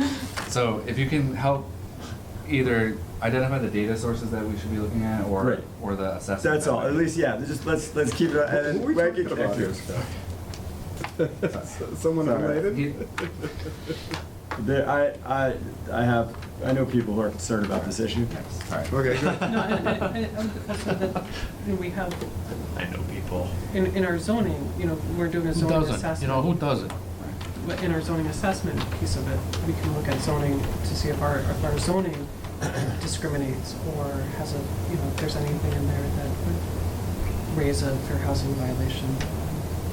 Speaker 12: So if you can help either identify the data sources that we should be looking at, or
Speaker 8: Right.
Speaker 12: or the assessment.
Speaker 8: That's
Speaker 12: that
Speaker 8: all.
Speaker 12: might-
Speaker 8: At least, yeah. Just let's keep it. And then
Speaker 1: Who are we
Speaker 8: I
Speaker 1: talking
Speaker 8: can
Speaker 1: about
Speaker 8: connect you.
Speaker 1: here, Scott? Someone
Speaker 8: Sorry.
Speaker 1: related?
Speaker 12: He-
Speaker 8: I know people who are concerned about this issue.
Speaker 12: All right.
Speaker 1: Okay, good.
Speaker 2: No, and also that, you know, we have,
Speaker 11: I know people.
Speaker 2: in our zoning, you know, we're doing a
Speaker 7: Who
Speaker 2: zoning
Speaker 7: doesn't?
Speaker 2: assessment.
Speaker 7: You know, who doesn't?
Speaker 2: But in our zoning assessment piece of it, we can look at zoning to see if our zoning discriminates or has a, you know, if there's anything in there that would raise a fair housing violation.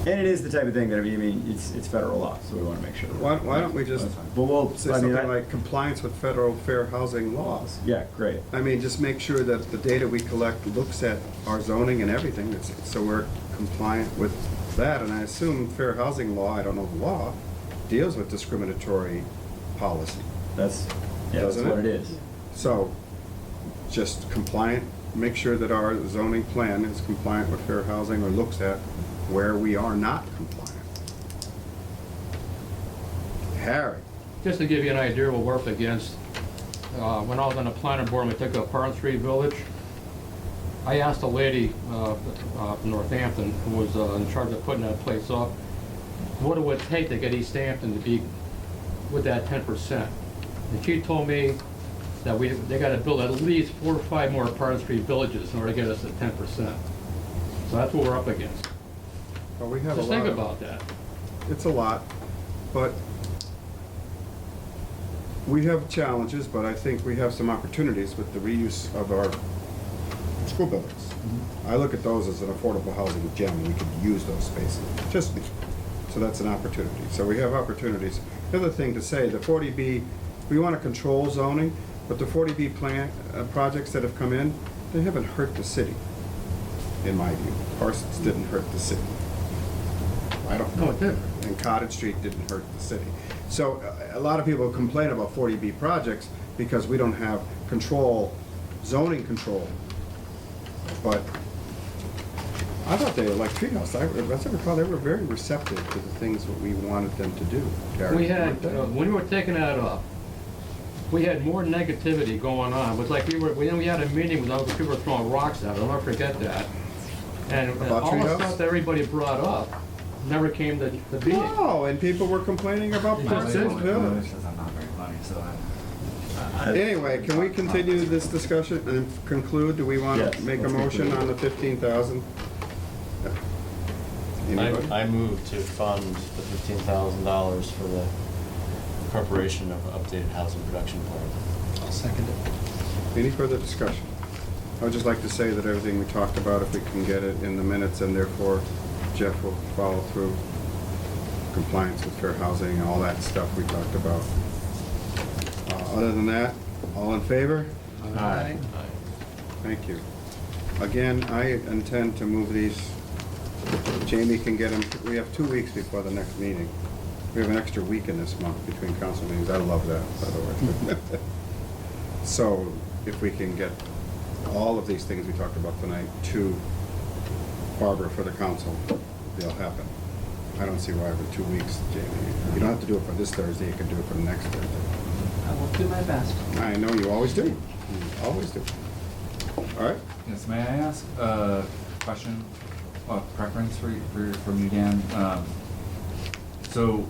Speaker 8: And it is the type of thing that, I mean, it's federal law, so we want to make sure.
Speaker 1: Why don't we just
Speaker 8: But we'll,
Speaker 1: say
Speaker 8: I mean,
Speaker 1: something like compliance with federal fair housing laws?
Speaker 8: yeah, great.
Speaker 1: I mean, just make sure that the data we collect looks at our zoning and everything, so we're compliant with that. And I assume fair housing law, I don't know the law, deals with discriminatory policy.
Speaker 8: That's
Speaker 1: Doesn't
Speaker 8: what
Speaker 1: it?
Speaker 8: it is.
Speaker 1: So, just compliant, make sure that our zoning plan is compliant with fair housing or looks at where we are not compliant. Harry?
Speaker 7: Just to give you an idea what we're up against, when I was on the planning board, we took up Park Street Village. I asked a lady from Northampton, who was in charge of putting that place up, what it would take to get Easthampton to be with that 10%. And she told me that they gotta build at least 4 or 5 more Park Street villages in order to get us to 10%. So that's what we're up against.
Speaker 1: Well, we have
Speaker 7: Just think about that.
Speaker 1: It's a lot, but we have challenges, but I think we have some opportunities with the reuse of our school buildings. I look at those as an affordable housing gem, and we could use those spaces. Just me. So that's an opportunity. So we have opportunities. The other thing to say, the 40B, we want to control zoning, but the 40B plan, projects that have come in, they haven't hurt the city, in my view. Parsons didn't hurt the city. I don't know.
Speaker 7: No, it did.
Speaker 1: And Cottage Street didn't hurt the city. So a lot of people complain about 40B projects because we don't have control, zoning control. But I thought they were like Treehouse. As I recall, they were very receptive to the things that we wanted them to do. Gary,
Speaker 7: We had,
Speaker 1: weren't they?
Speaker 7: when we were taking that up, we had more negativity going on. It was like we had a meeting with other people throwing rocks at it. I'll never forget that. And
Speaker 1: About
Speaker 7: all the
Speaker 1: Treehouse?
Speaker 7: stuff that everybody brought up never came to the meeting.
Speaker 1: No, and people were complaining about
Speaker 7: It just
Speaker 1: Parsons
Speaker 7: is.
Speaker 1: Village.
Speaker 12: Says I'm not very funny, so
Speaker 1: Anyway, can we continue this discussion and conclude? Do we want
Speaker 8: Yes,
Speaker 1: to make a
Speaker 8: let's
Speaker 1: motion
Speaker 8: conclude.
Speaker 1: on the 15,000? Anybody?
Speaker 11: I move to fund the $15,000 for the preparation of an updated housing production plan.
Speaker 10: I'll second it.
Speaker 1: Any further discussion? I would just like to say that everything we talked about, if we can get it in the minutes, and therefore Jeff will follow through compliance with fair housing and all that stuff we talked about. Other than that, all in favor?
Speaker 8: Aye.
Speaker 1: Thank you. Again, I intend to move these. Jamie can get them, we have 2 weeks before the next meeting. We have an extra week in this month between council meetings. I love that, by the way. So if we can get all of these things we talked about tonight to Barbara for the council, they'll happen. I don't see why every 2 weeks, Jamie. You don't have to do it for this Thursday, you can do it for the next Thursday.
Speaker 2: I will do my best.
Speaker 1: I know you always do. You always do. All right?
Speaker 12: yes, may I ask a question, a preference from you, Dan? So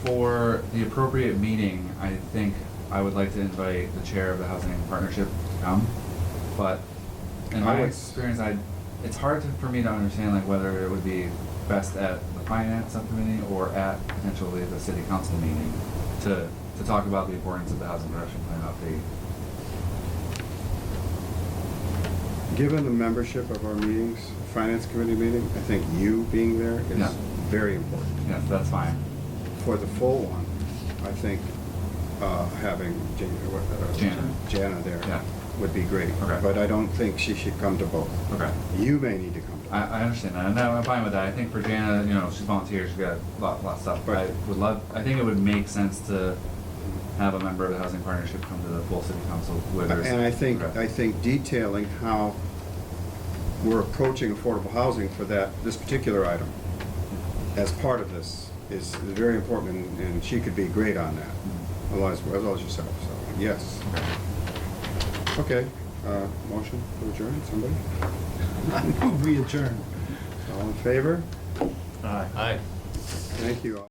Speaker 12: for the appropriate meeting, I think I would like to invite the chair of the Housing Partnership to come. But in
Speaker 1: I
Speaker 12: my
Speaker 1: would-
Speaker 12: experience, it's hard for me to understand like whether it would be best at the finance subcommittee or at potentially the city council meeting to talk about the importance of the housing production plan update.
Speaker 1: Given the membership of our meetings, finance committee meeting, I think you being there is
Speaker 12: Yeah.
Speaker 1: very important.
Speaker 12: Yes, that's fine.
Speaker 1: For the full one, I think having Jana there
Speaker 12: Yeah.
Speaker 1: would be great.
Speaker 12: Okay.
Speaker 1: But I don't think she should come to both.
Speaker 12: Okay.
Speaker 1: You may need to come to both.
Speaker 12: I understand that, and I'm fine with that. I think for Jana, she's volunteer, she's got a lot of stuff. But I think it would make sense to have a member of the housing partnership come to the full city council with her.
Speaker 1: And I think
Speaker 12: Okay.
Speaker 1: detailing how we're approaching affordable housing for this particular item as part of this is very important, and she could be great on that, as well as yourself, so, yes. Okay, motion to adjourn, somebody?
Speaker 10: We adjourn.
Speaker 1: All in favor?
Speaker 11: Aye.
Speaker 1: Thank you all.